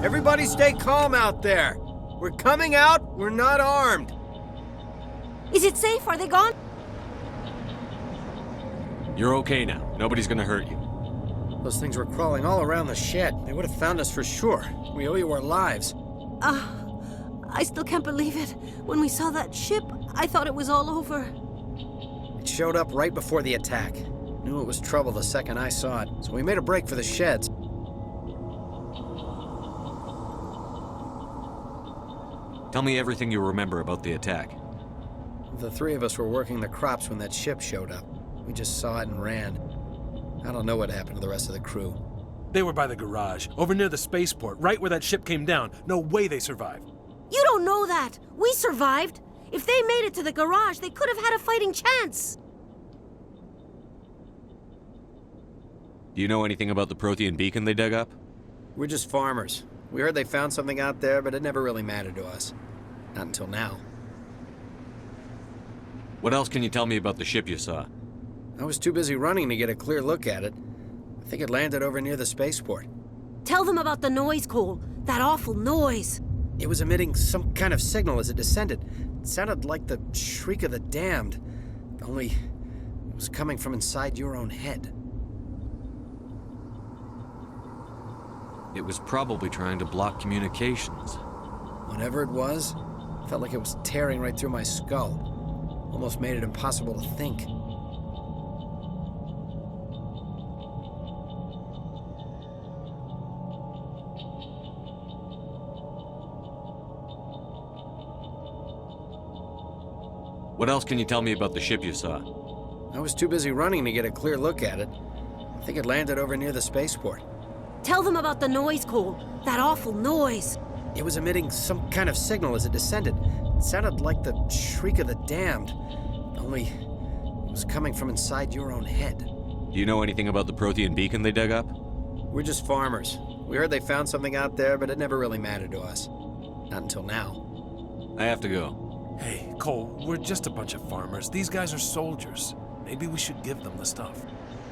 Everybody stay calm out there. We're coming out, we're not armed. Is it safe? Are they gone? You're okay now. Nobody's gonna hurt you. Those things were crawling all around the shed. They would have found us for sure. We owe you our lives. I still can't believe it. When we saw that ship, I thought it was all over. It showed up right before the attack. Knew it was trouble the second I saw it, so we made a break for the sheds. Tell me everything you remember about the attack. The three of us were working the crops when that ship showed up. We just saw it and ran. I don't know what happened to the rest of the crew. They were by the garage, over near the spaceport, right where that ship came down. No way they survived. You don't know that. We survived. If they made it to the garage, they could have had a fighting chance. Do you know anything about the Prothean beacon they dug up? We're just farmers. We heard they found something out there, but it never really mattered to us. Not until now. What else can you tell me about the ship you saw? I was too busy running to get a clear look at it. I think it landed over near the spaceport. Tell them about the noise, Cole. That awful noise. It was emitting some kind of signal as it descended. It sounded like the shriek of the damned. Only it was coming from inside your own head. It was probably trying to block communications. Whatever it was, felt like it was tearing right through my skull. Almost made it impossible to think. What else can you tell me about the ship you saw? I was too busy running to get a clear look at it. I think it landed over near the spaceport. Tell them about the noise, Cole. That awful noise. It was emitting some kind of signal as it descended. It sounded like the shriek of the damned. Only it was coming from inside your own head. Do you know anything about the Prothean beacon they dug up? We're just farmers. We heard they found something out there, but it never really mattered to us. Not until now. I have to go. Hey, Cole, we're just a bunch of farmers. These guys are soldiers. Maybe we should give them the stuff.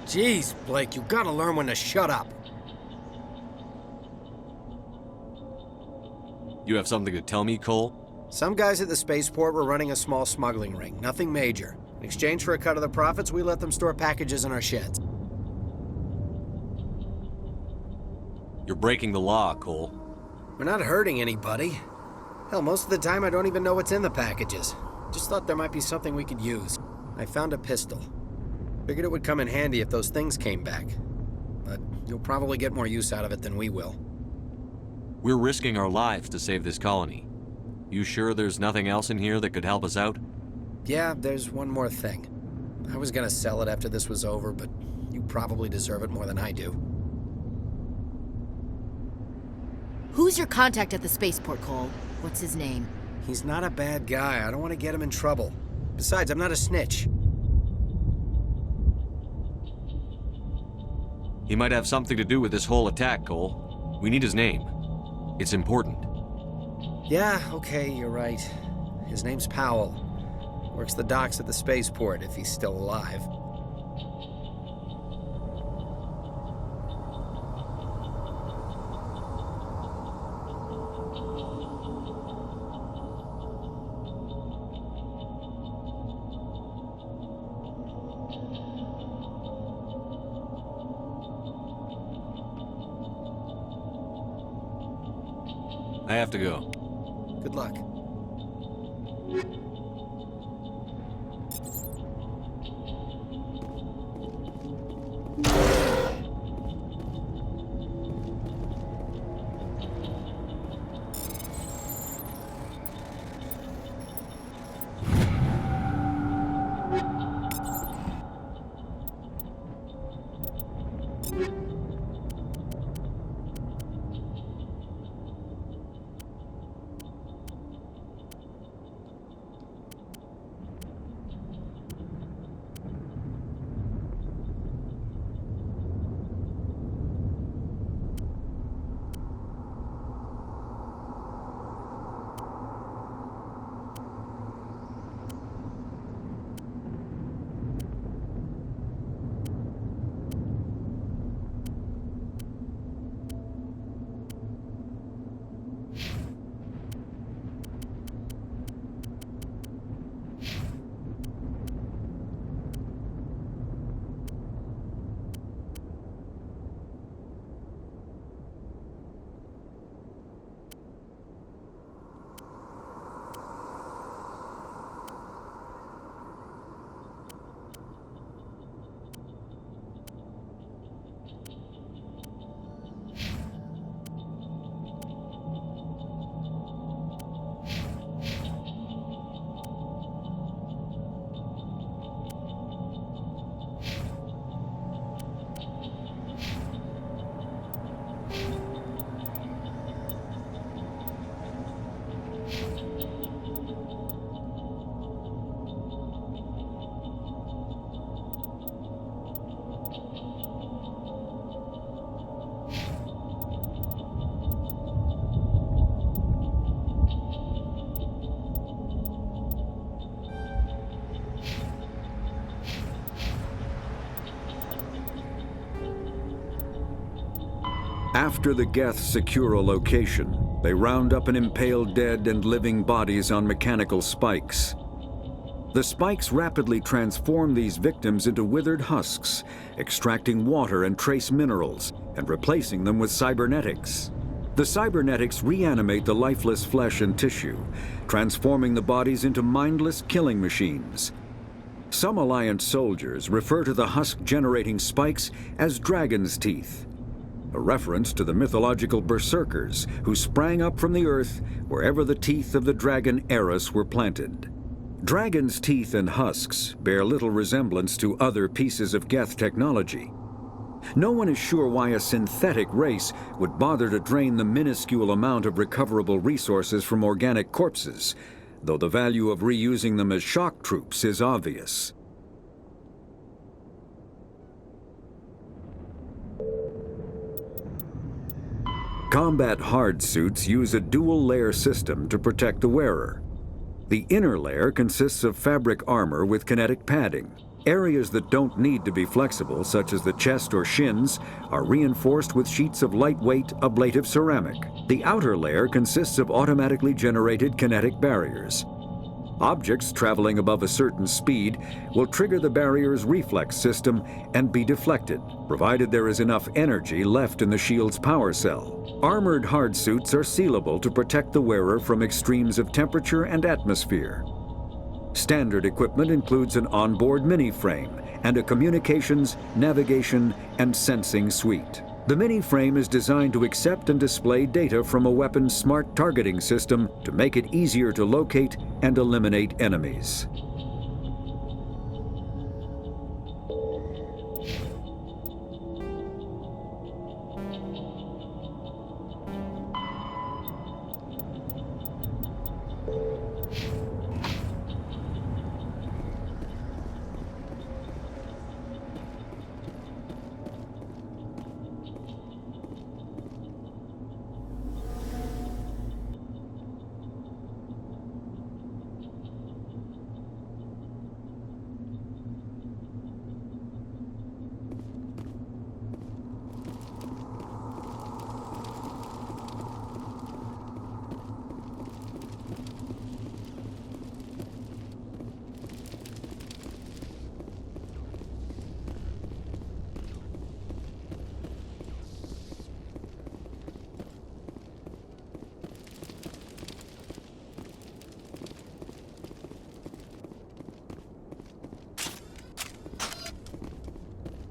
Jeez, Blake, you gotta learn when to shut up. You have something to tell me, Cole? Some guys at the spaceport were running a small smuggling ring, nothing major. In exchange for a cut of the profits, we let them store packages in our sheds. You're breaking the law, Cole. We're not hurting anybody. Hell, most of the time I don't even know what's in the packages. Just thought there might be something we could use. I found a pistol. Figured it would come in handy if those things came back. But you'll probably get more use out of it than we will. We're risking our lives to save this colony. You sure there's nothing else in here that could help us out? Yeah, there's one more thing. I was gonna sell it after this was over, but you probably deserve it more than I do. Who's your contact at the spaceport, Cole? What's his name? He's not a bad guy. I don't want to get him in trouble. Besides, I'm not a snitch. He might have something to do with this whole attack, Cole. We need his name. It's important. Yeah, okay, you're right. His name's Powell. Works the docks at the spaceport, if he's still alive. I have to go. Good luck. After the Geth secure a location, they round up and impale dead and living bodies on mechanical spikes. The spikes rapidly transform these victims into withered husks, extracting water and trace minerals, and replacing them with cybernetics. The cybernetics reanimate the lifeless flesh and tissue, transforming the bodies into mindless killing machines. Some Alliance soldiers refer to the husk-generating spikes as dragon's teeth, a reference to the mythological berserkers who sprang up from the earth wherever the teeth of the dragon Eris were planted. Dragon's teeth and husks bear little resemblance to other pieces of Geth technology. No one is sure why a synthetic race would bother to drain the minuscule amount of recoverable resources from organic corpses, though the value of reusing them as shock troops is obvious. Combat hard suits use a dual-layer system to protect the wearer. The inner layer consists of fabric armor with kinetic padding. Areas that don't need to be flexible, such as the chest or shins, are reinforced with sheets of lightweight, ablative ceramic. The outer layer consists of automatically generated kinetic barriers. Objects traveling above a certain speed will trigger the barrier's reflex system and be deflected, provided there is enough energy left in the shield's power cell. Armored hard suits are sealable to protect the wearer from extremes of temperature and atmosphere. Standard equipment includes an onboard mini-frame and a communications, navigation, and sensing suite. The mini-frame is designed to accept and display data from a weapon's smart targeting system to make it easier to locate and eliminate enemies.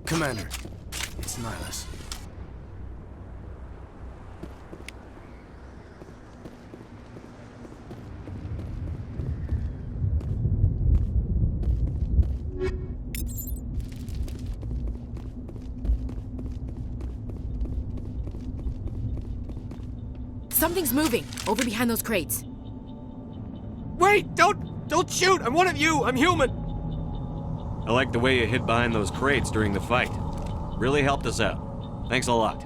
Commander, it's Nihilus. Something's moving, over behind those crates. Wait! Don't shoot! I'm one of you! I'm human! I like the way you hid behind those crates during the fight. Really helped us out. Thanks a lot.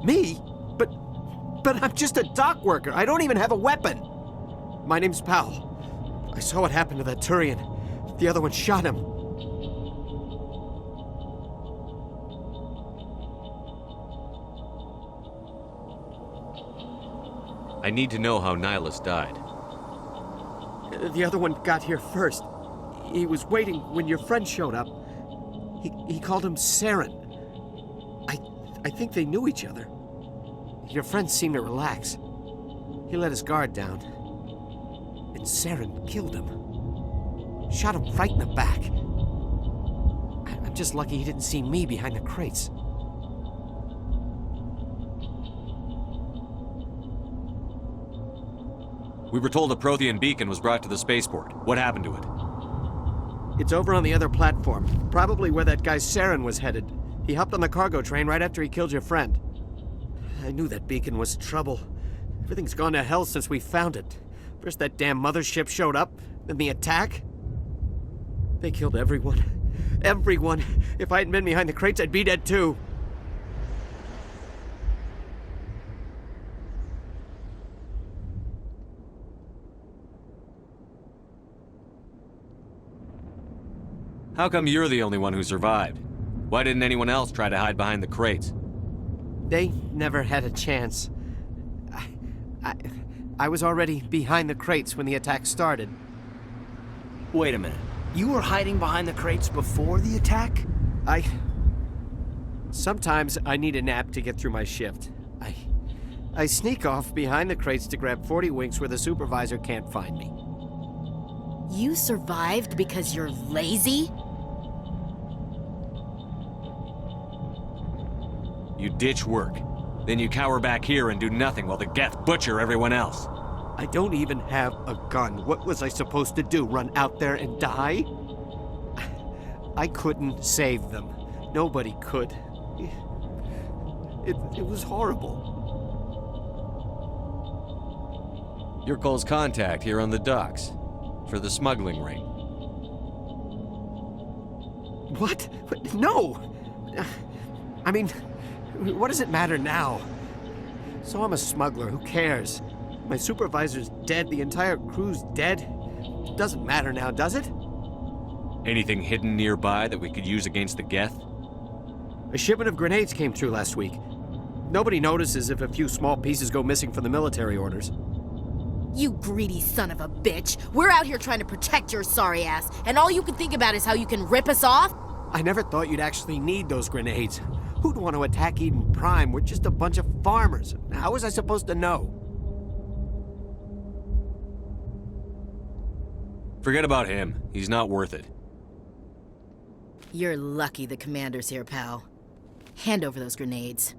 Me? But I'm just a dock worker. I don't even have a weapon. My name's Powell. I saw what happened to that Turian. The other one shot him. I need to know how Nihilus died. The other one got here first. He was waiting when your friend showed up. He called him Saren. I think they knew each other. Your friend seemed to relax. He let his guard down. And Saren killed him. Shot him right in the back. I'm just lucky he didn't see me behind the crates. We were told a Prothean beacon was brought to the spaceport. What happened to it? It's over on the other platform. Probably where that guy Saren was headed. He hopped on the cargo train right after he killed your friend. I knew that beacon was trouble. Everything's gone to hell since we found it. First that damn mothership showed up, then the attack. They killed everyone. Everyone. If I hadn't been behind the crates, I'd be dead too. How come you're the only one who survived? Why didn't anyone else try to hide behind the crates? They never had a chance. I was already behind the crates when the attack started. Wait a minute. You were hiding behind the crates before the attack? Sometimes I need a nap to get through my shift. I sneak off behind the crates to grab 40 winks where the supervisor can't find me. You survived because you're lazy? You ditch work. Then you cower back here and do nothing while the Geth butcher everyone else. I don't even have a gun. What was I supposed to do? Run out there and die? I couldn't save them. Nobody could. It was horrible. You're Cole's contact here on the docks for the smuggling ring. What? No! I mean, what does it matter now? So I'm a smuggler, who cares? My supervisor's dead, the entire crew's dead. It doesn't matter now, does it? Anything hidden nearby that we could use against the Geth? A shipment of grenades came through last week. Nobody notices if a few small pieces go missing from the military orders. You greedy son of a bitch. We're out here trying to protect your sorry ass, and all you can think about is how you can rip us off? I never thought you'd actually need those grenades. Who'd want to attack Eden Prime? We're just a bunch of farmers. How was I supposed to know? Forget about him. He's not worth it. You're lucky the commander's here, pal. Hand over those grenades.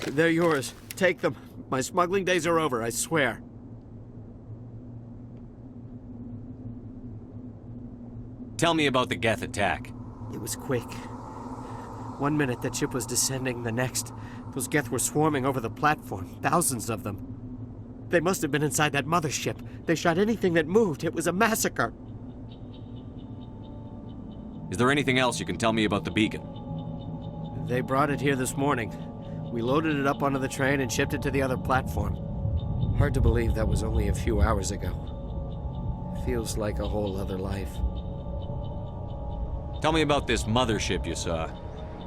They're yours. Take them. My smuggling days are over, I swear. Tell me about the Geth attack. It was quick. 1 minute that ship was descending, the next, those Geth were swarming over the platform, thousands of them. They must have been inside that mothership. They shot anything that moved. It was a massacre. Is there anything else you can tell me about the beacon? They brought it here this morning. We loaded it up onto the train and shipped it to the other platform. Hard to believe that was only a few hours ago. Feels like a whole other life. Tell me about this mothership you saw.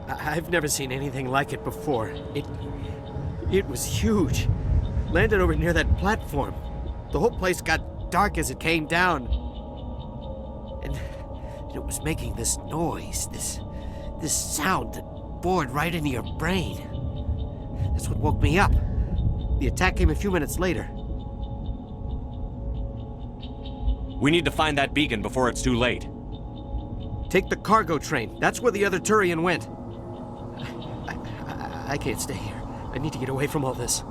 I've never seen anything like it before. It was huge. Landed over near that platform. The whole place got dark as it came down. And it was making this noise, this sound that bored right into your brain. That's what woke me up. The attack came a few minutes later. We need to find that beacon before it's too late. Take the cargo train. That's where the other Turian went. I can't stay here. I need to get away from all this.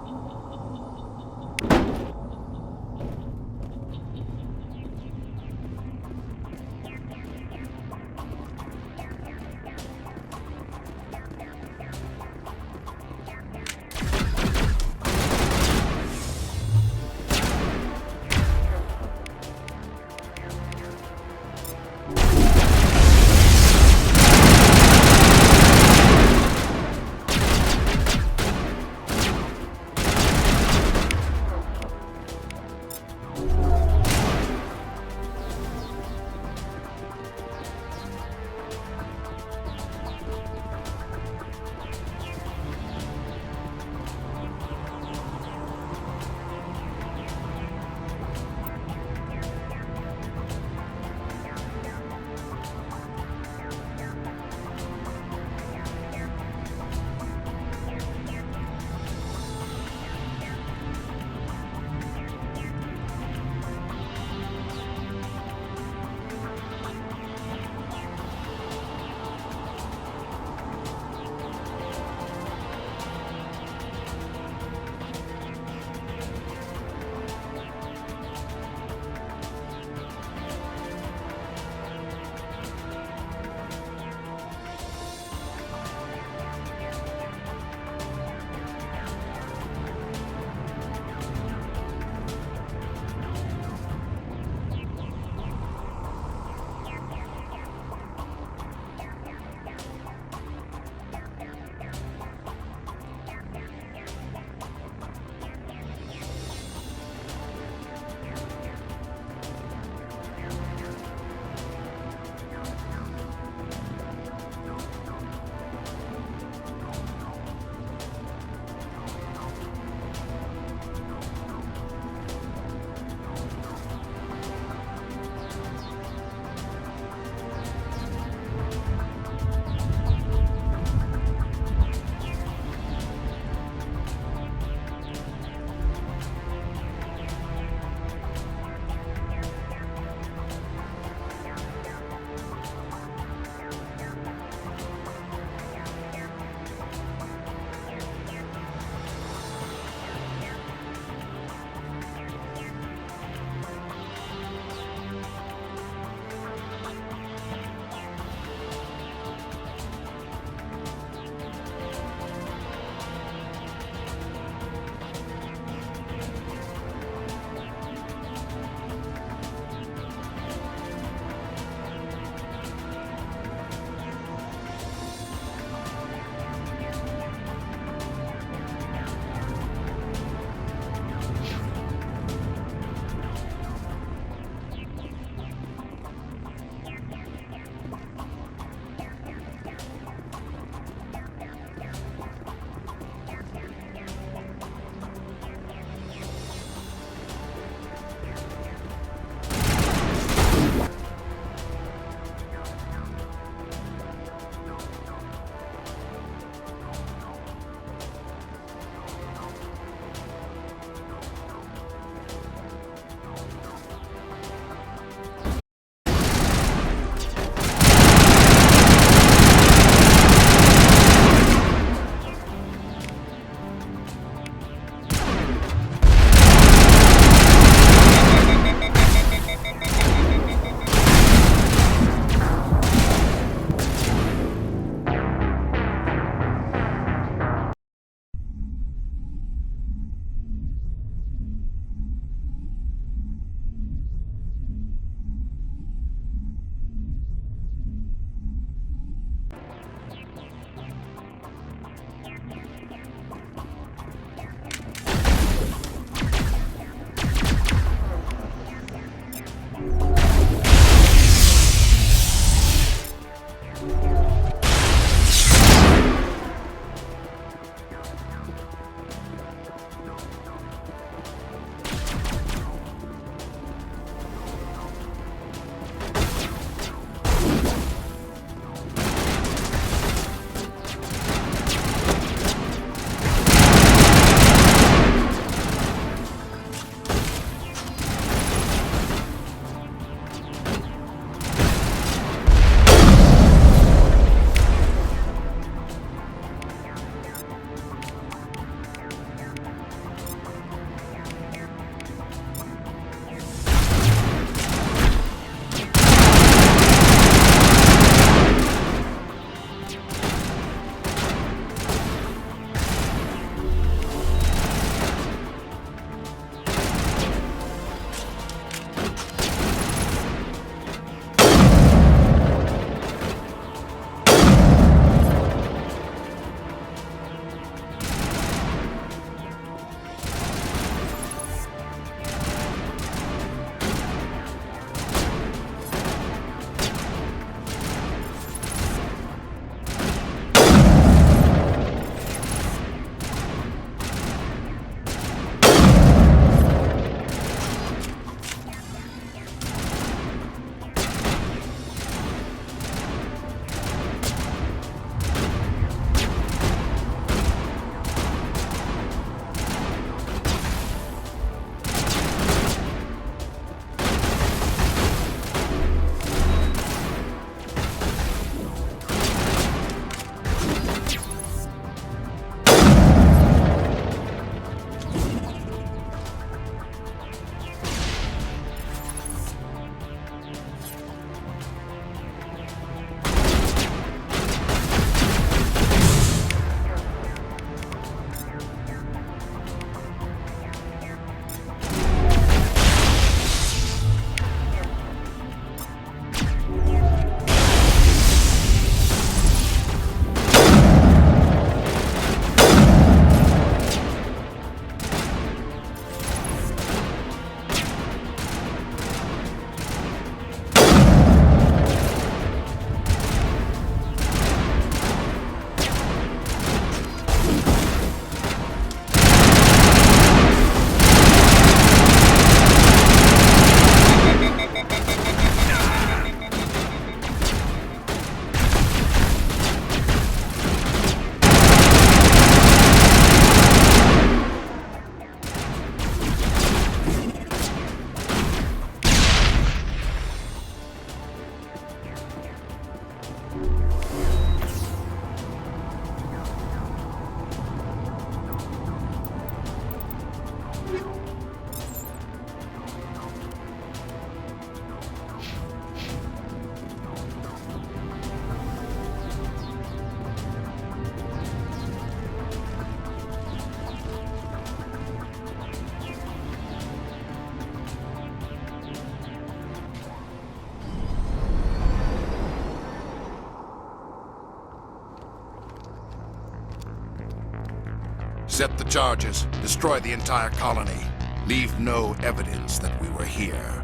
Set the charges. Destroy the entire colony. Leave no evidence that we were here.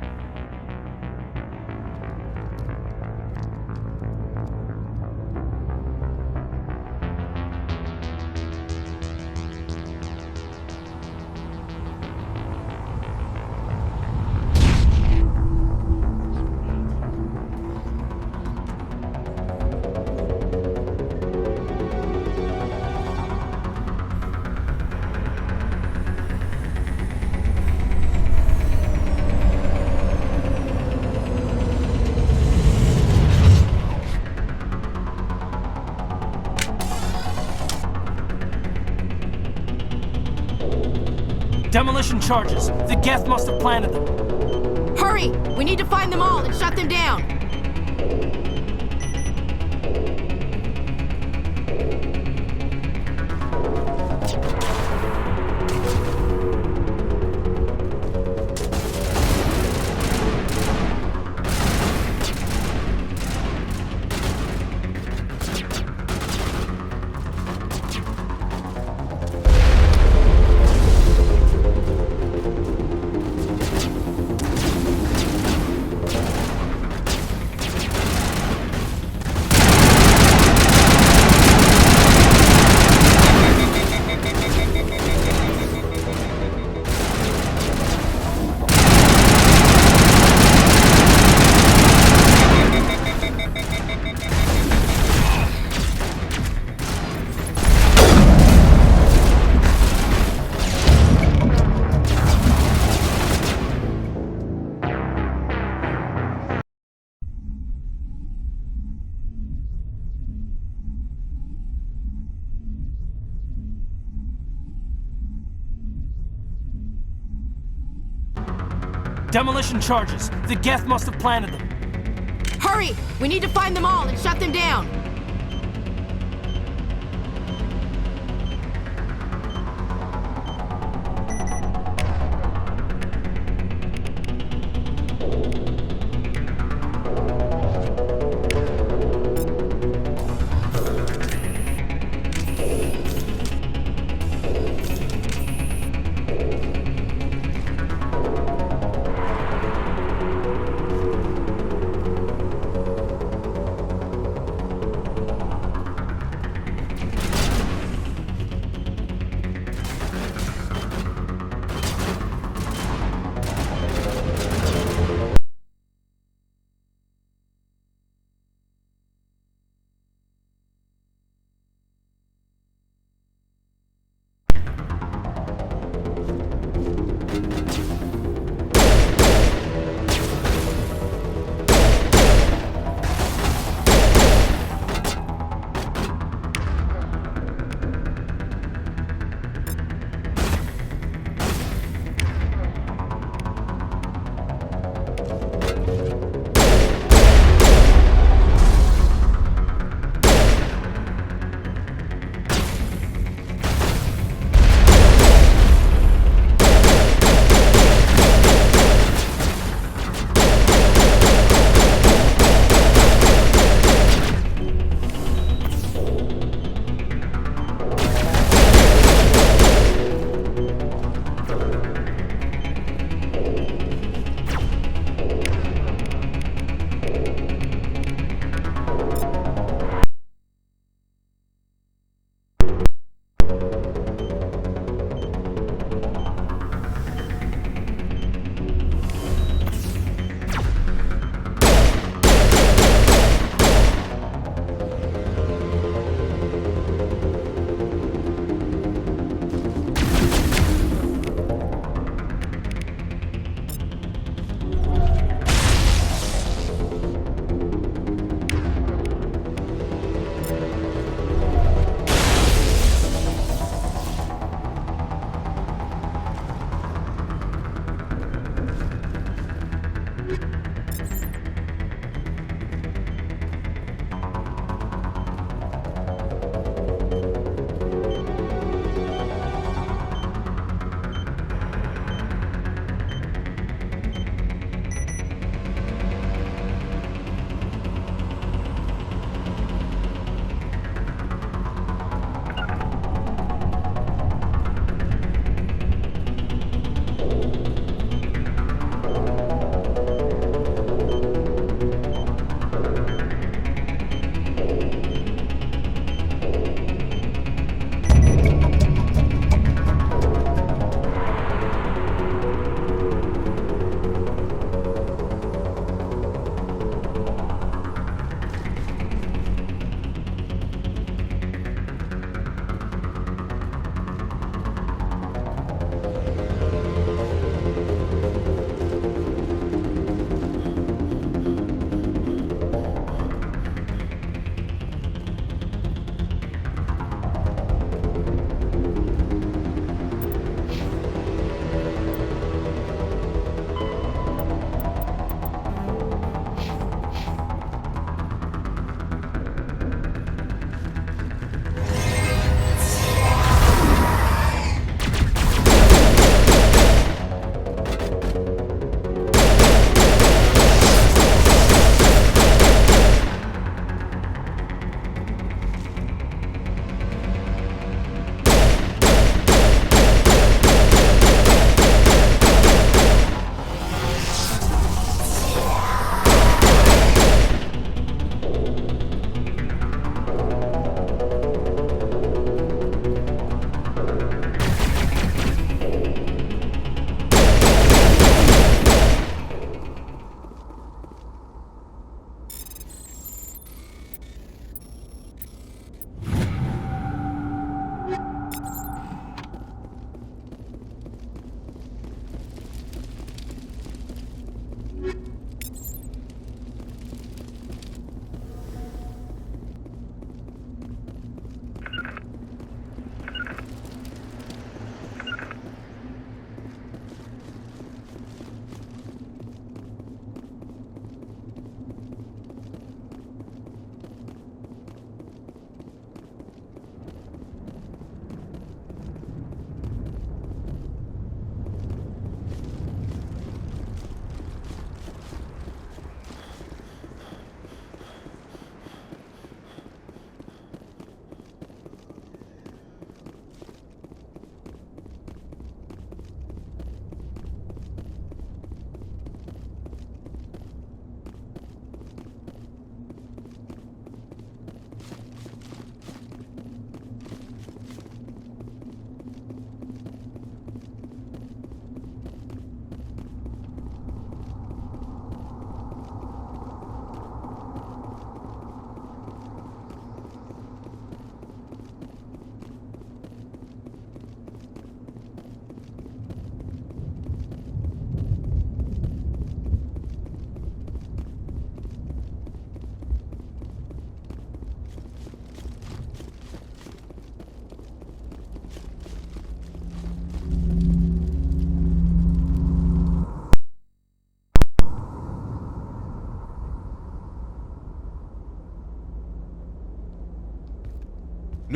Demolition charges. The Geth must have planted them. Hurry! We need to find them all and shut them down! Demolition charges. The Geth must have planted them. Hurry! We need to find them all and shut them down!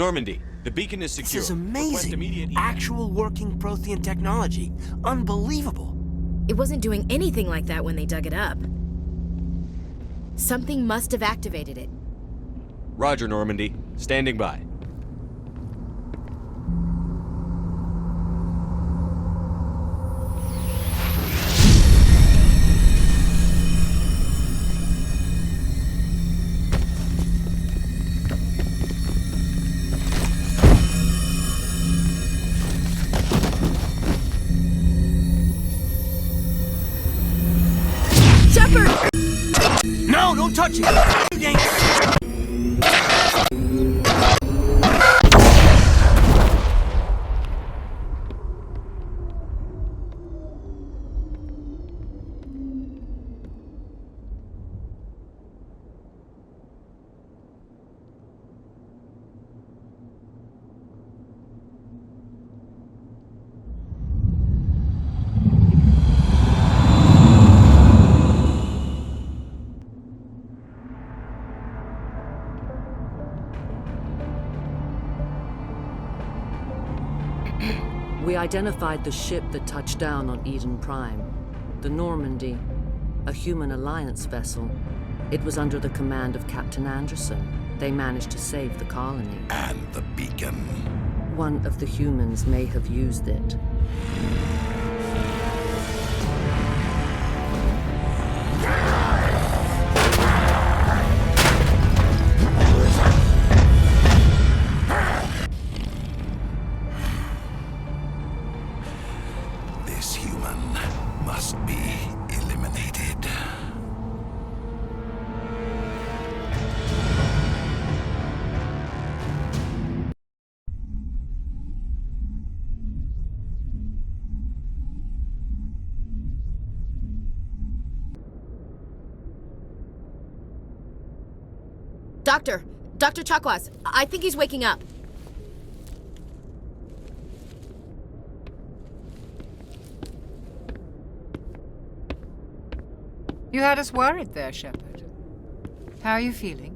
Normandy, the beacon is secure. This is Request amazing. immediate Actual working Prothean technology. Unbelievable. It wasn't doing anything like that when they dug it up. Something must have activated it. Roger, Normandy. Standing by. No, don't touch it! We identified the ship that touched down on Eden Prime. The Normandy, a human alliance vessel. It was under the command of Captain Anderson. They managed to save the colony. And the beacon. One of the humans may have used it. This human must be eliminated. Dr. Chakwas, I think he's waking up. You had us worried there, Shepard. How are you feeling?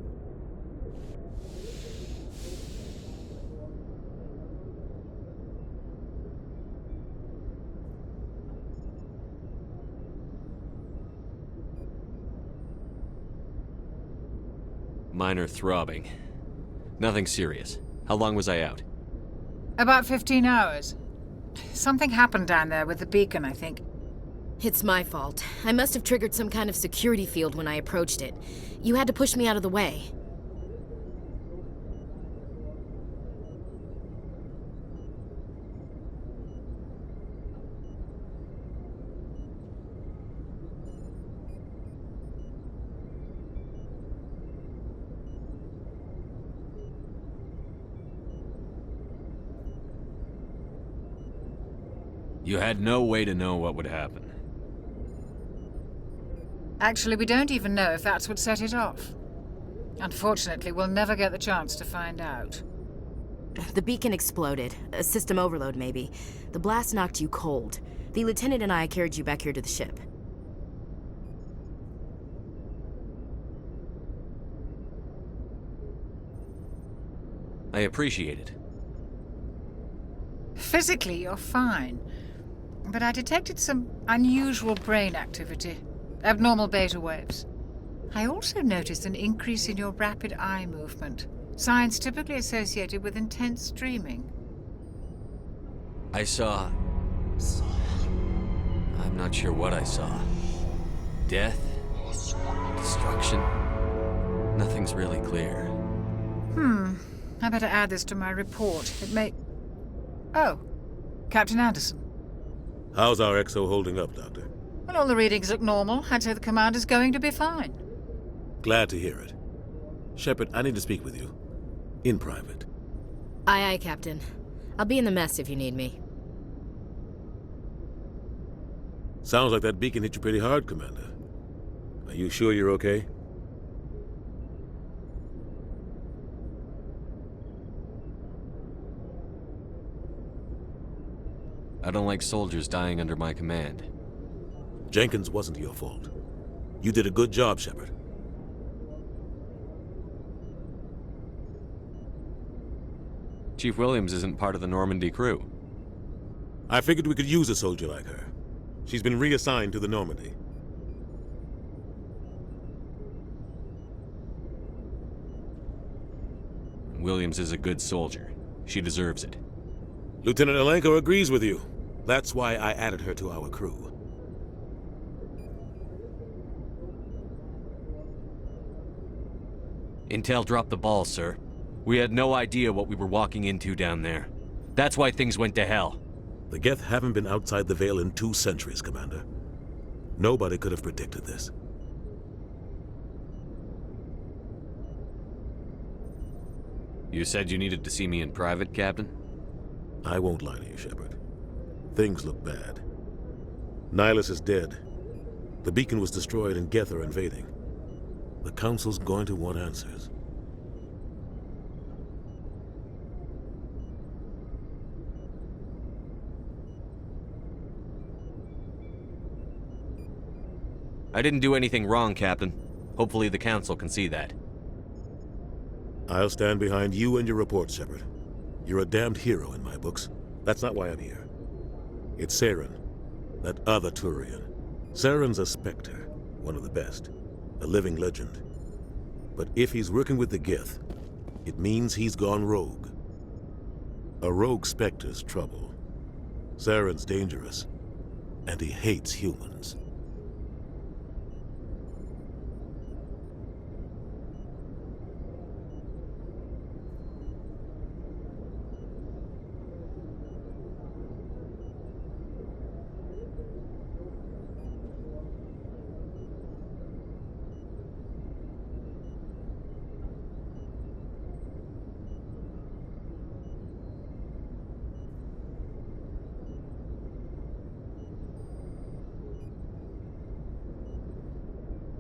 Minor throbbing. Nothing serious. How long was I out? About 15 hours. Something happened down there with the beacon, I think. It's my fault. I must have triggered some kind of security field when I approached it. You had to push me out of the way. You had no way to know what would happen. Actually, we don't even know if that's what set it off. Unfortunately, we'll never get the chance to find out. The beacon exploded. A system overload, maybe. The blast knocked you cold. The lieutenant and I carried you back here to the ship. I appreciate it. Physically, you're fine. But I detected some unusual brain activity. Abnormal beta waves. I also noticed an increase in your rapid eye movement. Signs typically associated with intense dreaming. I saw... I'm not sure what I saw. Death? Destruction? Nothing's really clear. I better add this to my report. It may... Oh, Captain Anderson. How's our XO holding up, Doctor? Well, all the readings look normal. I'd say the commander's going to be fine. Glad to hear it. Shepard, I need to speak with you. In private. Aye, aye, Captain. I'll be in the mess if you need me. Sounds like that beacon hit you pretty hard, Commander. Are you sure you're okay? I don't like soldiers dying under my command. Jenkins wasn't your fault. You did a good job, Shepard. Chief Williams isn't part of the Normandy crew. I figured we could use a soldier like her. She's been reassigned to the Normandy. Williams is a good soldier. She deserves it. Lieutenant Alenko agrees with you. That's why I added her to our crew. Intel dropped the ball, sir. We had no idea what we were walking into down there. That's why things went to hell. The Geth haven't been outside the Veil in 2 centuries, Commander. Nobody could have predicted this. You said you needed to see me in private, Captain? I won't lie to you, Shepard. Things look bad. Nihilus is dead. The beacon was destroyed and Geth are invading. The Council's going to want answers. I didn't do anything wrong, Captain. Hopefully the Council can see that. I'll stand behind you and your report, Shepard. You're a damned hero in my books. That's not why I'm here. It's Saren, that other Turian. Saren's a Spectre, one of the best, a living legend. But if he's working with the Geth, it means he's gone rogue. A rogue Spectre's trouble. Saren's dangerous, and he hates humans.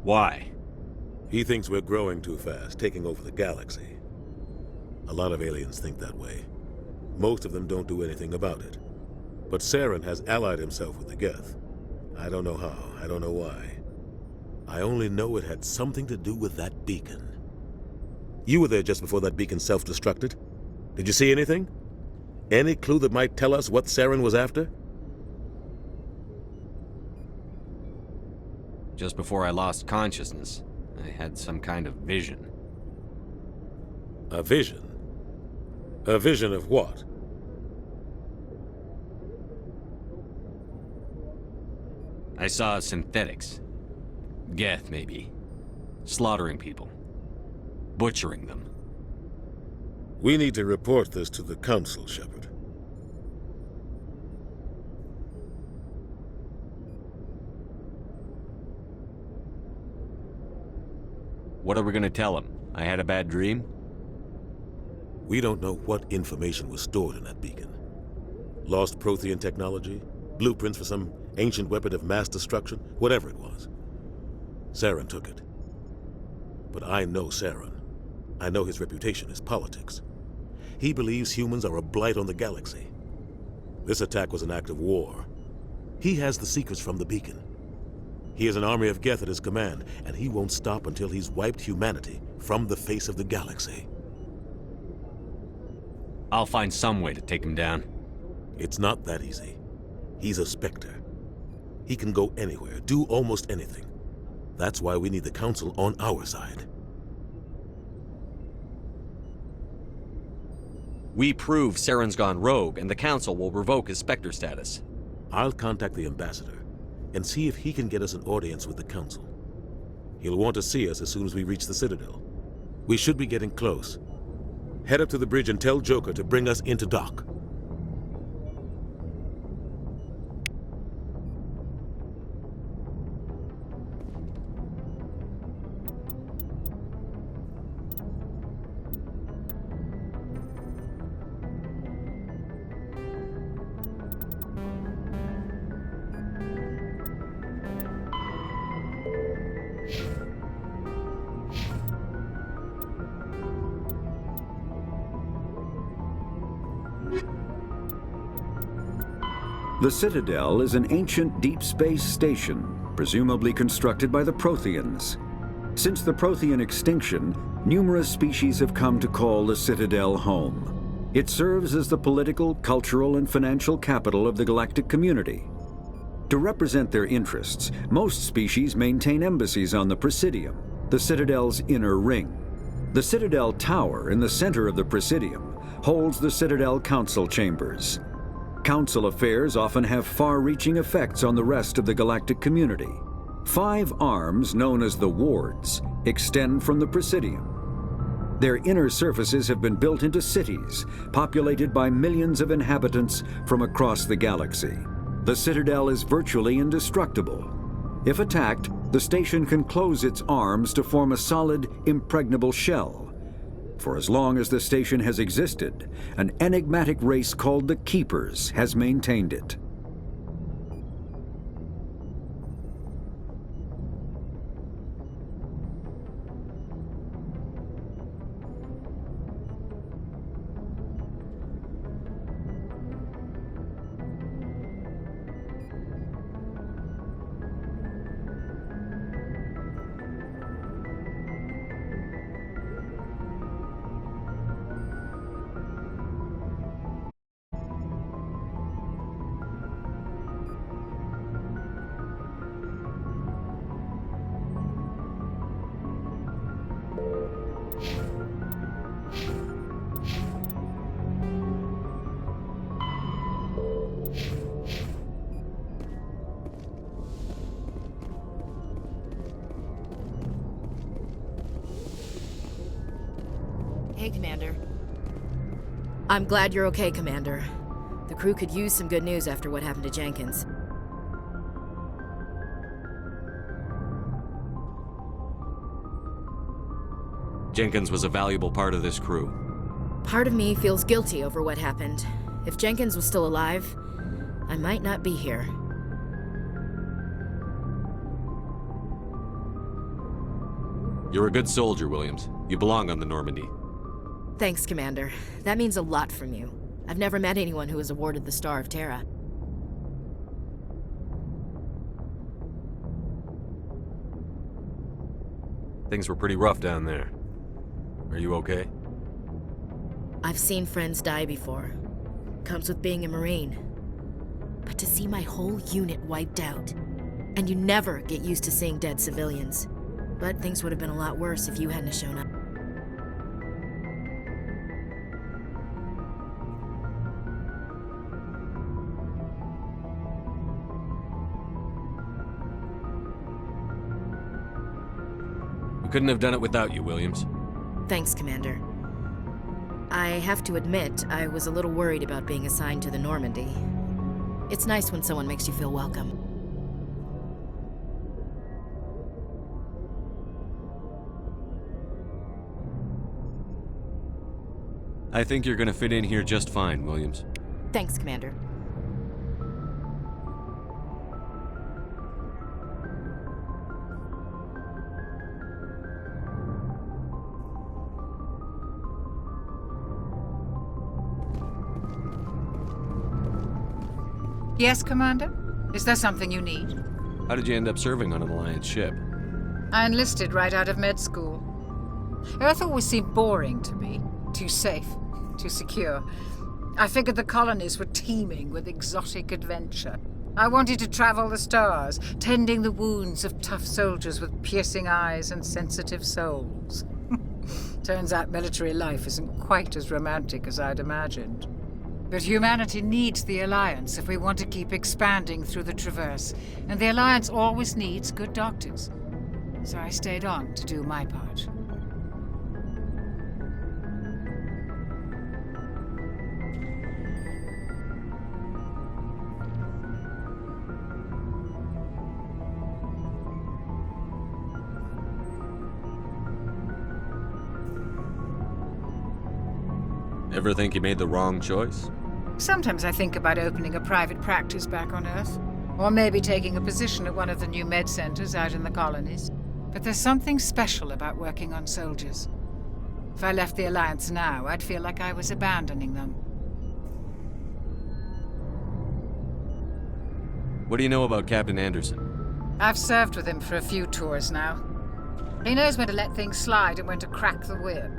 Why? He thinks we're growing too fast, taking over the galaxy. A lot of aliens think that way. Most of them don't do anything about it. But Saren has allied himself with the Geth. I don't know how, I don't know why. I only know it had something to do with that beacon. You were there just before that beacon self-destructed. Did you see anything? Any clue that might tell us what Saren was after? Just before I lost consciousness, I had some kind of vision. A vision? A vision of what? I saw synthetics. Geth, maybe. Slaughtering people. Butchering them. We need to report this to the Council, Shepard. What are we gonna tell him? I had a bad dream? We don't know what information was stored in that beacon. Lost Prothean technology? Blueprints for some ancient weapon of mass destruction? Whatever it was. Saren took it. But I know Saren. I know his reputation is politics. He believes humans are a blight on the galaxy. This attack was an act of war. He has the secrets from the beacon. He has an army of Geth at his command, and he won't stop until he's wiped humanity from the face of the galaxy. I'll find some way to take him down. It's not that easy. He's a Spectre. He can go anywhere, do almost anything. That's why we need the Council on our side. We prove Saren's gone rogue, and the Council will revoke his Spectre status. I'll contact the Ambassador and see if he can get us an audience with the Council. He'll want to see us as soon as we reach the Citadel. We should be getting close. Head up to the bridge and tell Joker to bring us into dock. The Citadel is an ancient deep space station, presumably constructed by the Protheans. Since the Prothean extinction, numerous species have come to call the Citadel home. It serves as the political, cultural, and financial capital of the galactic community. To represent their interests, most species maintain embassies on the Presidium, the Citadel's inner ring. The Citadel Tower in the center of the Presidium holds the Citadel Council chambers. Council affairs often have far-reaching effects on the rest of the galactic community. 5 arms, known as the Wards, extend from the Presidium. Their inner surfaces have been built into cities, populated by millions of inhabitants from across the galaxy. The Citadel is virtually indestructible. If attacked, the station can close its arms to form a solid, impregnable shell. For as long as the station has existed, an enigmatic race called the Keepers has maintained it. Hey, Commander. I'm glad you're okay, Commander. The crew could use some good news after what happened to Jenkins. Jenkins was a valuable part of this crew. Part of me feels guilty over what happened. If Jenkins was still alive, I might not be here. You're a good soldier, Williams. You belong on the Normandy. Thanks, Commander. That means a lot from you. I've never met anyone who was awarded the Star of Terra. Things were pretty rough down there. Are you okay? I've seen friends die before. Comes with being a Marine. But to see my whole unit wiped out, and you never get used to seeing dead civilians. But things would have been a lot worse if you hadn't shown up. We couldn't have done it without you, Williams. Thanks, Commander. I have to admit, I was a little worried about being assigned to the Normandy. It's nice when someone makes you feel welcome. I think you're gonna fit in here just fine, Williams. Thanks, Commander. Yes, Commander? Is there something you need? How did you end up serving on an Alliance ship? I enlisted right out of med school. Earth always seemed boring to me. Too safe, too secure. I figured the colonies were teeming with exotic adventure. I wanted to travel the stars, tending the wounds of tough soldiers with piercing eyes and sensitive souls. Turns out military life isn't quite as romantic as I'd imagined. But humanity needs the Alliance if we want to keep expanding through the Traverse, and the Alliance always needs good doctors. So I stayed on to do my part. Ever think you made the wrong choice? Sometimes I think about opening a private practice back on Earth. Or maybe taking a position at one of the new med centers out in the colonies. But there's something special about working on soldiers. If I left the Alliance now, I'd feel like I was abandoning them. What do you know about Captain Anderson? I've served with him for a few tours now. He knows when to let things slide and when to crack the whip.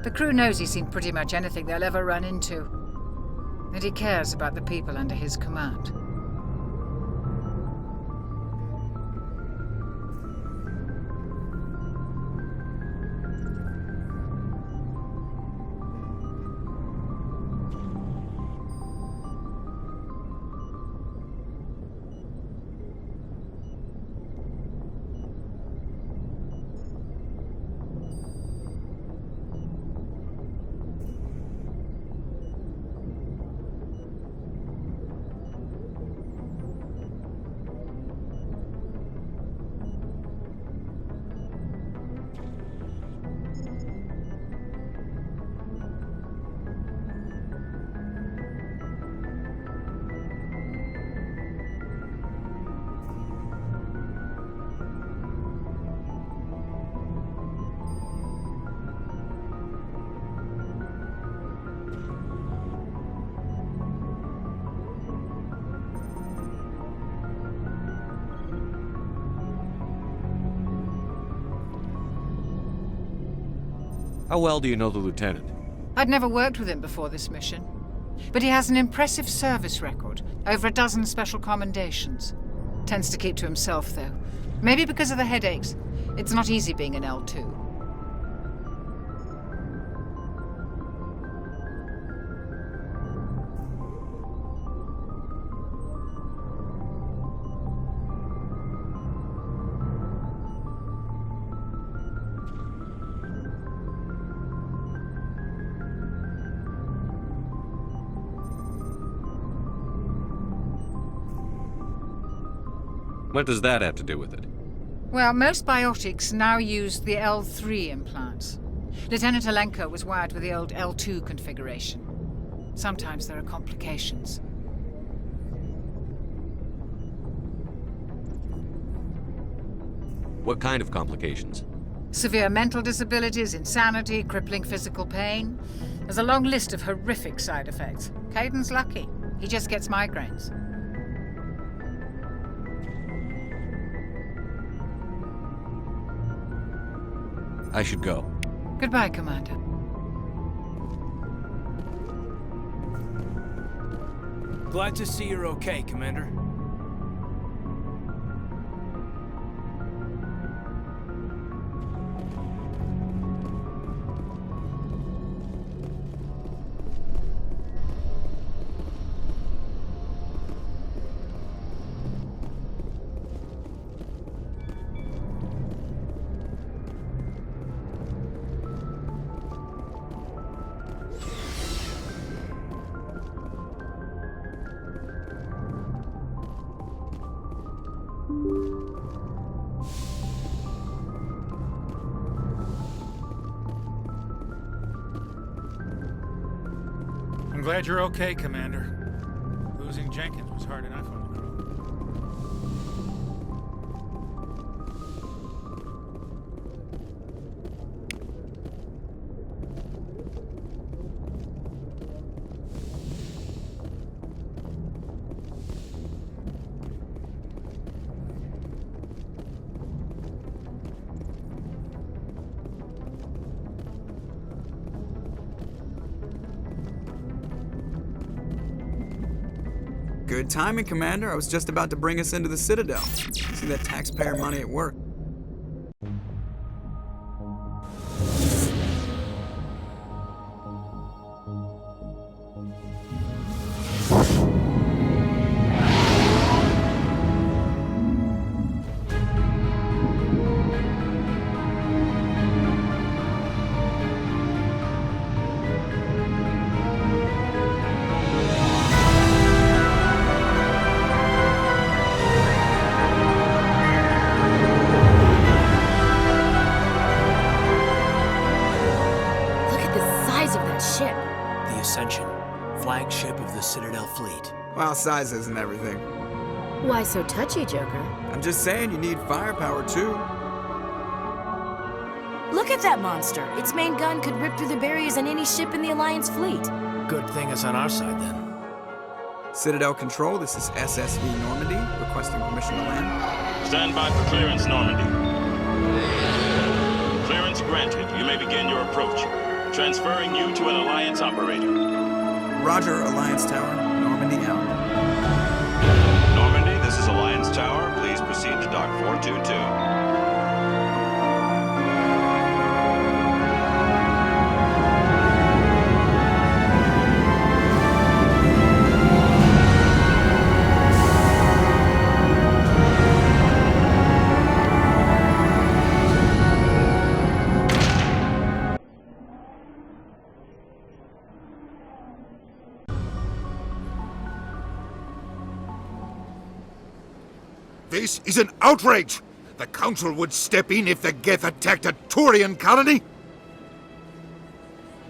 The crew knows he's seen pretty much anything they'll ever run into. And he cares about the people under his command. How well do you know the lieutenant? I'd never worked with him before this mission. But he has an impressive service record, over a dozen special commendations. Tends to keep to himself, though. Maybe because of the headaches. It's not easy being an L2. What does that have to do with it? Well, most biotics now use the L3 implants. Lieutenant Alenko was wired with the old L2 configuration. Sometimes there are complications. What kind of complications? Severe mental disabilities, insanity, crippling physical pain. There's a long list of horrific side effects. Caden's lucky. He just gets migraines. I should go. Goodbye, Commander. Glad to see you're okay, Commander. I'm glad you're okay, Commander. Losing Jenkins was hard enough on the crew. Good timing, Commander. I was just about to bring us into the Citadel. See that taxpayer money at work. Flagship of the Citadel fleet. Well, size isn't everything. Why so touchy, Joker? I'm just saying you need firepower, too. Look at that monster. Its main gun could rip through the barriers in any ship in the Alliance fleet. Good thing it's on our side, then. Citadel Control, this is SSV Normandy, requesting permission to land. Stand by for clearance, Normandy. Clearance granted. You may begin your approach. Transferring you to an Alliance operator. Roger, Alliance Tower. Normandy out. Normandy, this is Alliance Tower. Please proceed to Dock 422. This is an outrage! The Council would step in if the Geth attacked a Turian colony?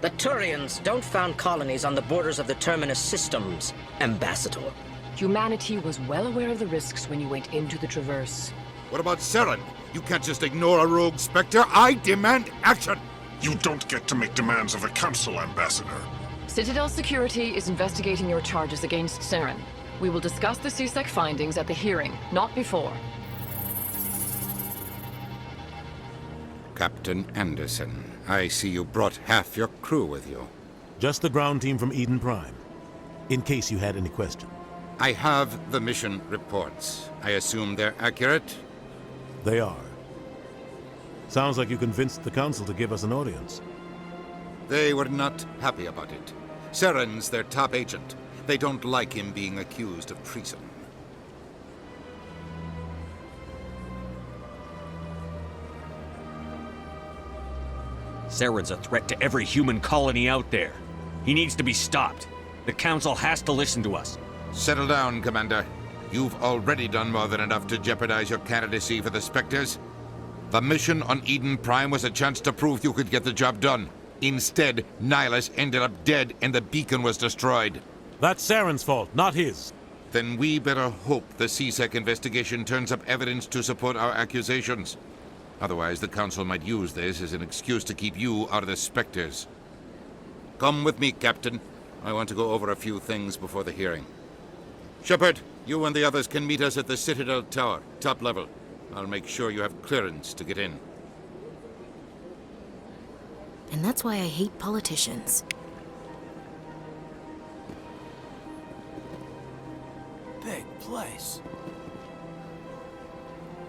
The Turians don't found colonies on the borders of the Terminus systems, Ambassador. Humanity was well aware of the risks when you went into the Traverse. What about Saren? You can't just ignore a rogue Spectre. I demand action! You don't get to make demands of the Council, Ambassador. Citadel Security is investigating your charges against Saren. We will discuss the CSEC findings at the hearing, not before. Captain Anderson, I see you brought half your crew with you. Just the ground team from Eden Prime, in case you had any question. I have the mission reports. I assume they're accurate? They are. Sounds like you convinced the Council to give us an audience. They were not happy about it. Saren's their top agent. They don't like him being accused of treason. Saren's a threat to every human colony out there. He needs to be stopped. The Council has to listen to us. Settle down, Commander. You've already done more than enough to jeopardize your candidacy for the Spectres. The mission on Eden Prime was a chance to prove you could get the job done. Instead, Nihilus ended up dead and the beacon was destroyed. That's Saren's fault, not his. Then we better hope the CSEC investigation turns up evidence to support our accusations. Otherwise, the Council might use this as an excuse to keep you out of the Spectres. Come with me, Captain. I want to go over a few things before the hearing. Shepard, you and the others can meet us at the Citadel Tower, top level. I'll make sure you have clearance to get in. And that's why I hate politicians. Big place.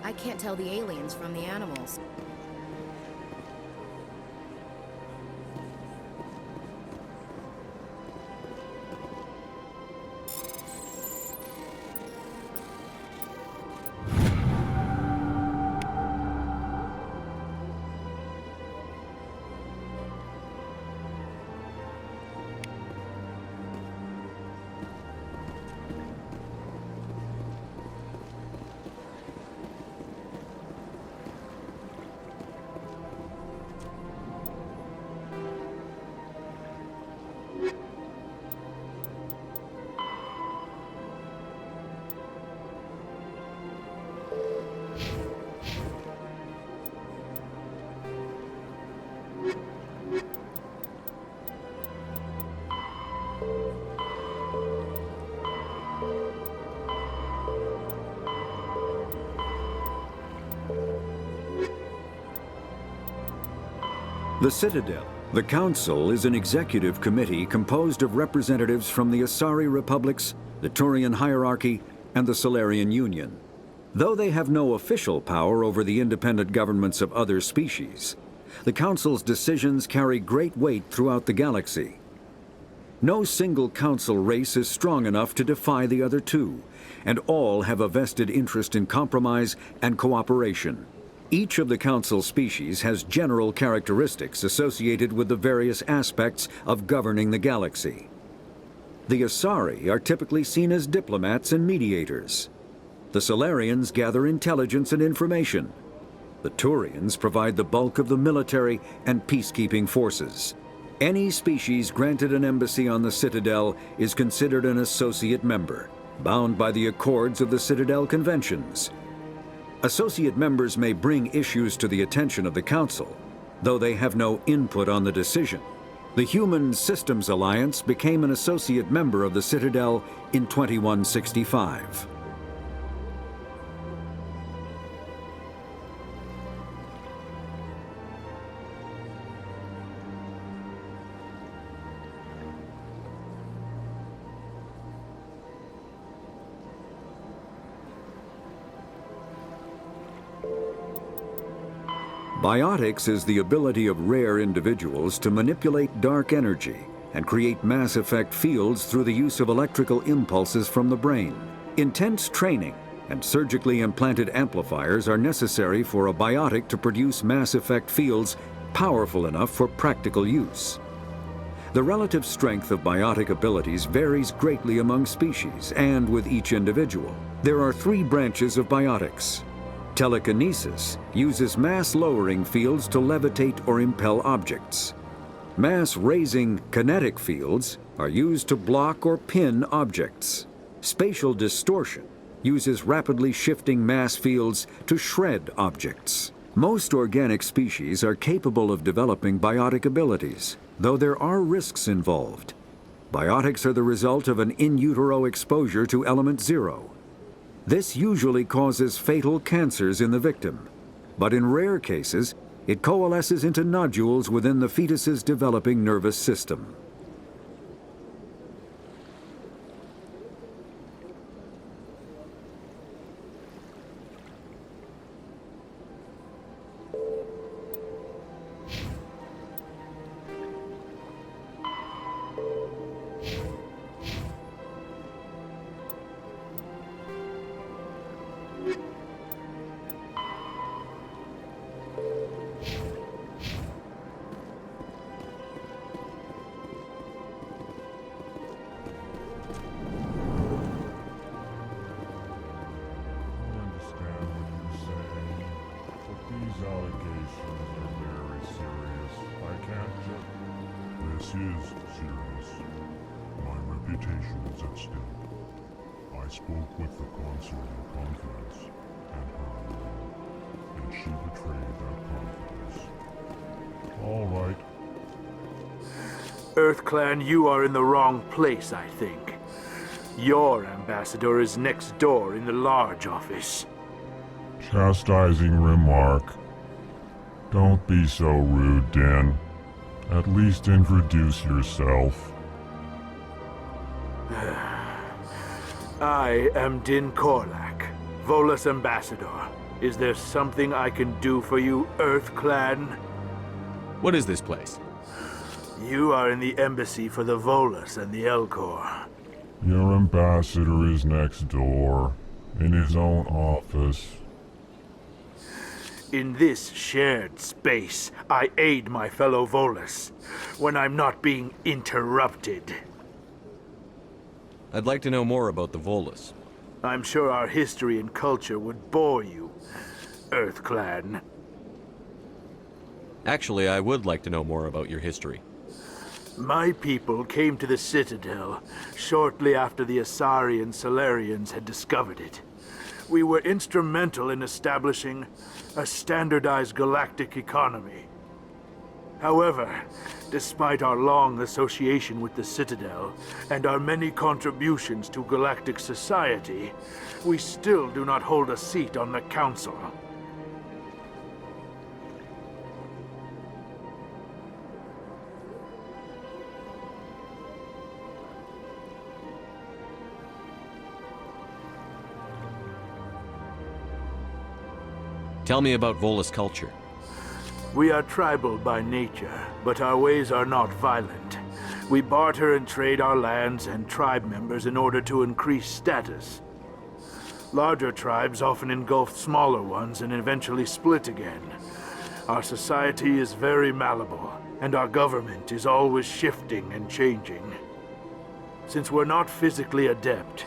I can't tell the aliens from the animals. The Citadel. The Council is an executive committee composed of representatives from the Asari Republics, the Turian Hierarchy, and the Solarian Union. Though they have no official power over the independent governments of other species, the Council's decisions carry great weight throughout the galaxy. No single Council race is strong enough to defy the other two, and all have a vested interest in compromise and cooperation. Each of the Council species has general characteristics associated with the various aspects of governing the galaxy. The Asari are typically seen as diplomats and mediators. The Solarians gather intelligence and information. The Turians provide the bulk of the military and peacekeeping forces. Any species granted an embassy on the Citadel is considered an associate member, bound by the accords of the Citadel Conventions. Associate members may bring issues to the attention of the Council, though they have no input on the decision. The Human Systems Alliance became an associate member of the Citadel in 2165. Biotics is the ability of rare individuals to manipulate dark energy and create mass effect fields through the use of electrical impulses from the brain. Intense training and surgically implanted amplifiers are necessary for a biotic to produce mass effect fields powerful enough for practical use. The relative strength of biotic abilities varies greatly among species and with each individual. There are 3 branches of biotics. Telekinesis uses mass-lowering fields to levitate or impel objects. Mass-raising kinetic fields are used to block or pin objects. Spatial distortion uses rapidly shifting mass fields to shred objects. Most organic species are capable of developing biotic abilities, though there are risks involved. Biotics are the result of an in utero exposure to element 0. This usually causes fatal cancers in the victim, but in rare cases, it coalesces into nodules within the fetus's developing nervous system. This is serious. My reputation is at stake. I spoke with the consul in confidence, and her alone, and she betrayed that confidence. All right. EarthClan, you are in the wrong place, I think. Your ambassador is next door in the large office. Chastising remark. Don't be so rude, Din. At least introduce yourself. I am Din Korlak, Volus ambassador. Is there something I can do for you, EarthClan? What is this place? You are in the embassy for the Volus and the Elcor. Your ambassador is next door, in his own office. In this shared space, I aid my fellow Volus when I'm not being interrupted. I'd like to know more about the Volus. I'm sure our history and culture would bore you, EarthClan. Actually, I would like to know more about your history. My people came to the Citadel shortly after the Asari Solarians had discovered it. We were instrumental in establishing a standardized galactic economy. However, despite our long association with the Citadel and our many contributions to galactic society, we still do not hold a seat on the Council. Tell me about Volus culture. We are tribal by nature, but our ways are not violent. We barter and trade our lands and tribe members in order to increase status. Larger tribes often engulf smaller ones and eventually split again. Our society is very malleable, and our government is always shifting and changing. Since we're not physically adept,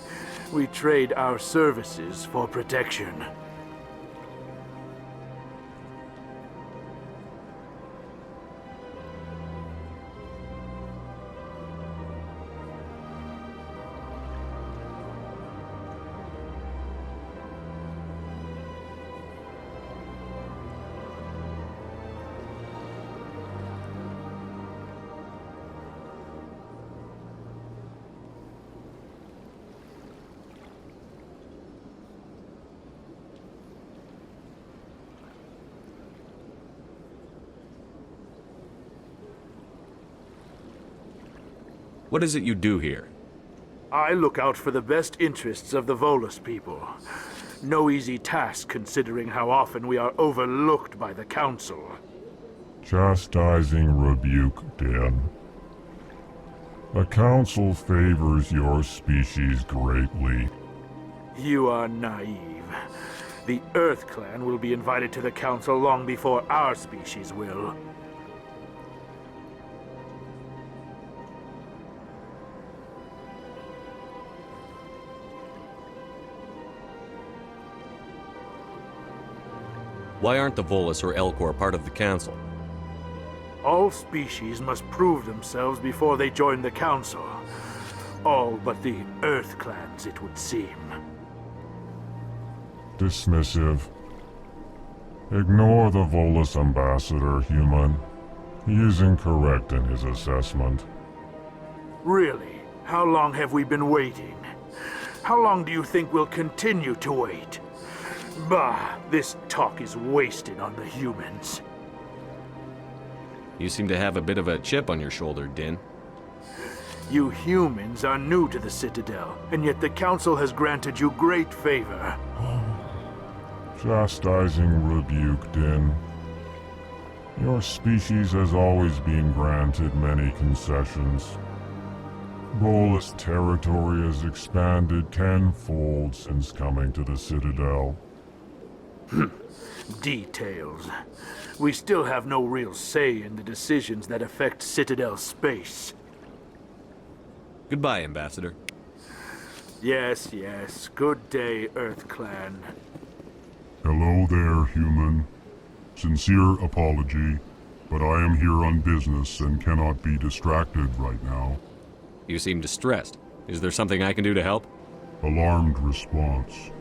we trade our services for protection. What is it you do here? I look out for the best interests of the Volus people. No easy task considering how often we are overlooked by the Council. Chastising rebuke, Dan. The Council favors your species greatly. You are naive. The Earth Clan will be invited to the Council long before our species will. Why aren't the Volus or Elcor part of the Council? All species must prove themselves before they join the Council. All but the Earth Clans, it would seem. Dismissive. Ignore the Volus ambassador, human. He is incorrect in his assessment. Really? How long have we been waiting? How long do you think we'll continue to wait? Bah, this talk is wasted on the humans. You seem to have a bit of a chip on your shoulder, Din. You humans are new to the Citadel, and yet the Council has granted you great favor. Chastising rebuke, Din. Your species has always been granted many concessions. Volus territory has expanded tenfold since coming to the Citadel. Details. We still have no real say in the decisions that affect Citadel space. Goodbye, Ambassador. Yes, yes. Good day, Earth Clan. Hello there, human. Sincere apology, but I am here on business and cannot be distracted right now. You seem distressed. Is there something I can do to help? Alarmed response.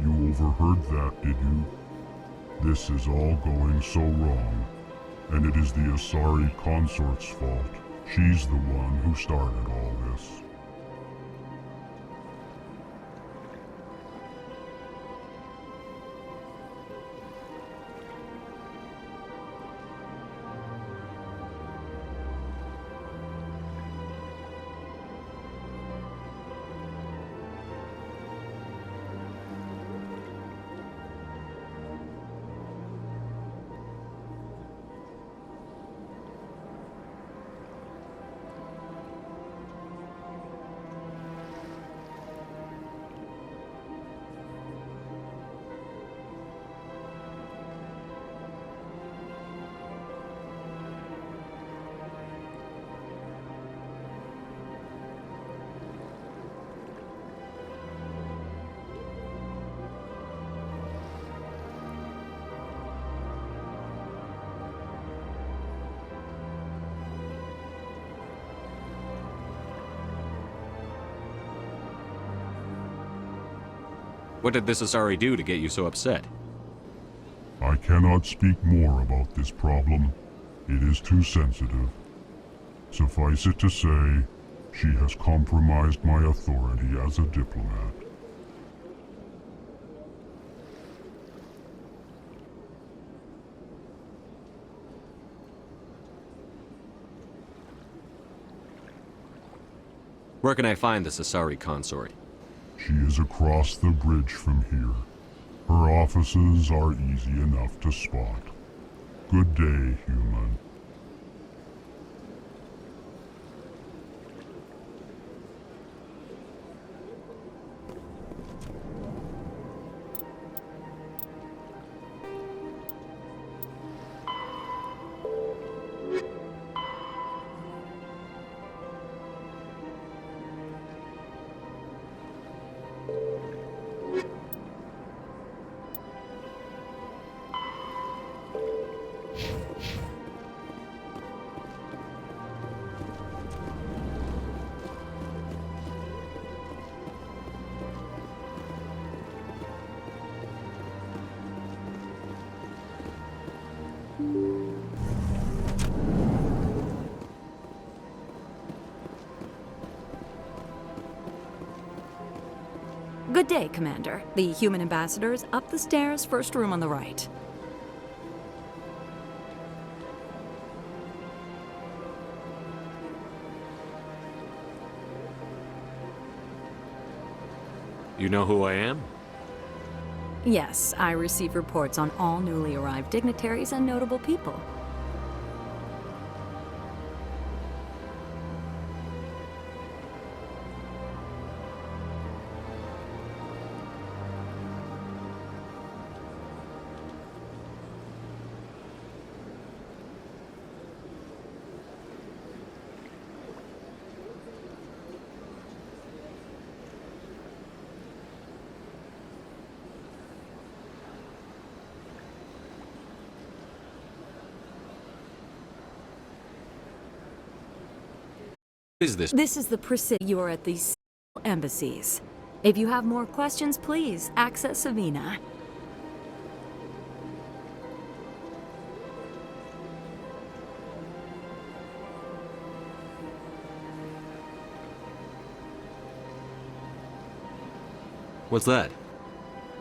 You overheard that, did you? This is all going so wrong, and it is the Asari consort's fault. She's the one who started all this. What did this Asari do to get you so upset? I cannot speak more about this problem. It is too sensitive. Suffice it to say, she has compromised my authority as a diplomat. Where can I find this Asari consort? She is across the bridge from here. Her offices are easy enough to spot. Good day, human. Good day, Commander. The human ambassador is up the stairs, first room on the right. You know who I am? Yes, I receive reports on all newly arrived dignitaries and notable people. Is this? This is the Presidio. You are at the embassies. If you have more questions, please access Savina. What's that?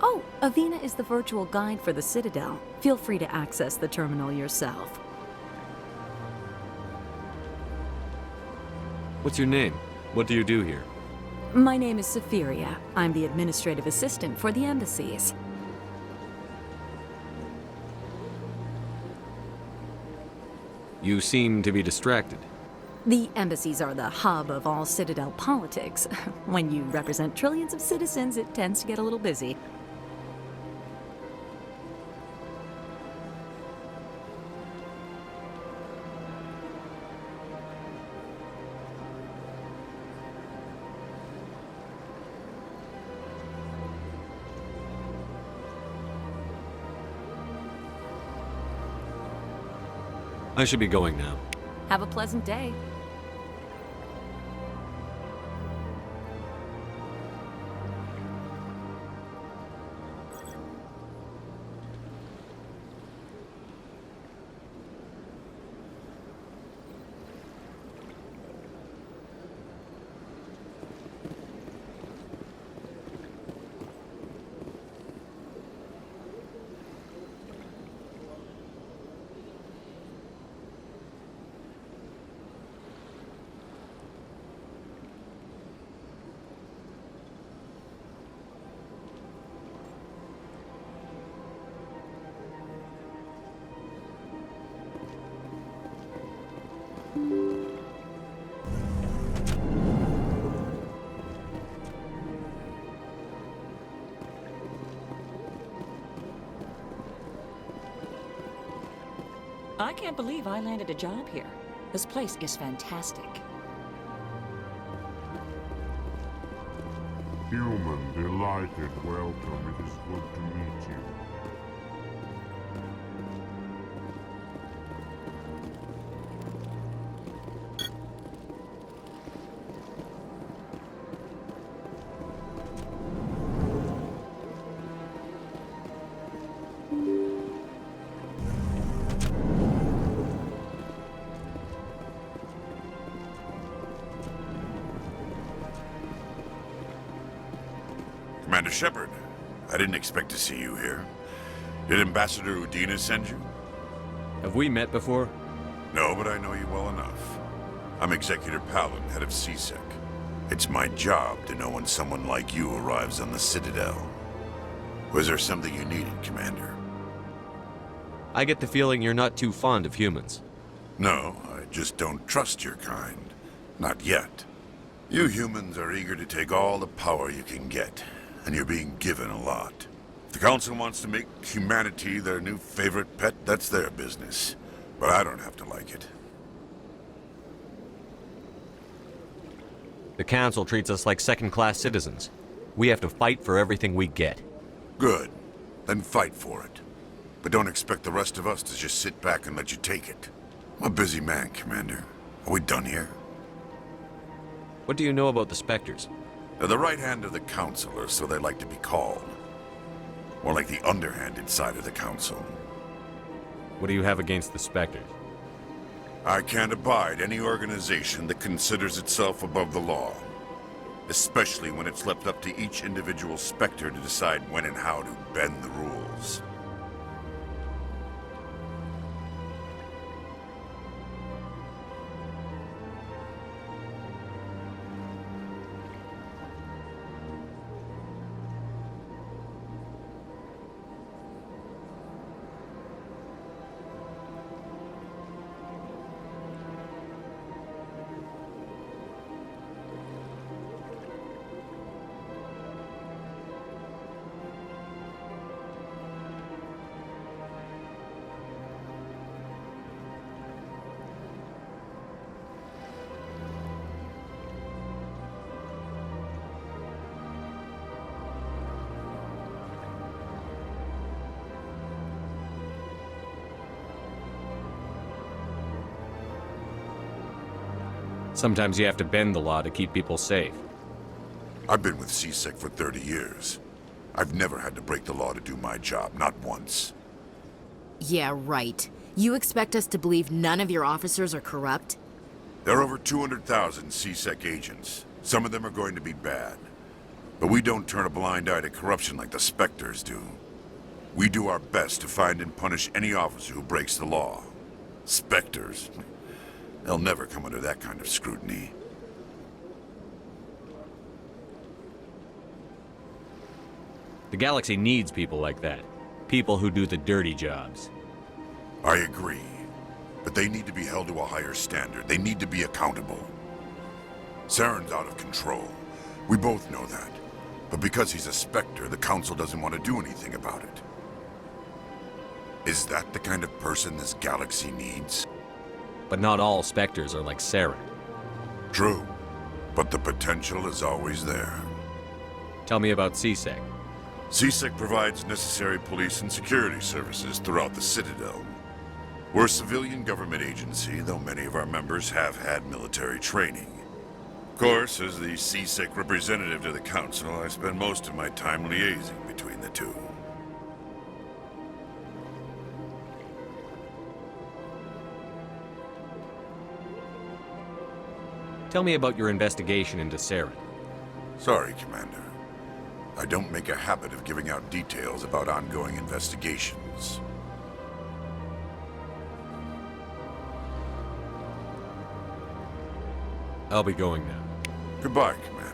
Oh, Avina is the virtual guide for the Citadel. Feel free to access the terminal yourself. What's your name? What do you do here? My name is Safiria. I'm the administrative assistant for the embassies. You seem to be distracted. The embassies are the hub of all Citadel politics. When you represent trillions of citizens, it tends to get a little busy. I should be going now. Have a pleasant day. I can't believe I landed a job here. This place is fantastic. Human, delighted, welcome. It is good to meet you. Commander Shepard, I didn't expect to see you here. Did Ambassador Udina send you? Have we met before? No, but I know you well enough. I'm Executor Palin, head of CSEC. It's my job to know when someone like you arrives on the Citadel. Was there something you needed, Commander? I get the feeling you're not too fond of humans. No, I just don't trust your kind. Not yet. You humans are eager to take all the power you can get, and you're being given a lot. If the Council wants to make humanity their new favorite pet, that's their business. But I don't have to like it. The Council treats us like second-class citizens. We have to fight for everything we get. Good. Then fight for it. But don't expect the rest of us to just sit back and let you take it. I'm a busy man, Commander. Are we done here? What do you know about the Spectres? They're the right hand of the Council, or so they like to be called. More like the underhanded side of the Council. What do you have against the Spectres? I can't abide any organization that considers itself above the law. Especially when it's left up to each individual Spectre to decide when and how to bend the rules. Sometimes you have to bend the law to keep people safe. I've been with CSEC for 30 years. I've never had to break the law to do my job, not once. Yeah, right. You expect us to believe none of your officers are corrupt? There are over 200,000 CSEC agents. Some of them are going to be bad. But we don't turn a blind eye to corruption like the Spectres do. We do our best to find and punish any officer who breaks the law. Spectres? They'll never come under that kind of scrutiny. The Galaxy needs people like that. People who do the dirty jobs. I agree. But they need to be held to a higher standard. They need to be accountable. Saren's out of control. We both know that. But because he's a Spectre, the Council doesn't want to do anything about it. Is that the kind of person this galaxy needs? But not all Spectres are like Saren. True. But the potential is always there. Tell me about CSEC. CSEC provides necessary police and security services throughout the Citadel. We're a civilian government agency, though many of our members have had military training. Of course, as the CSEC representative to the Council, I spend most of my time liaising between the two. Tell me about your investigation into Saren. Sorry, Commander. I don't make a habit of giving out details about ongoing investigations. I'll be going now. Goodbye, Commander.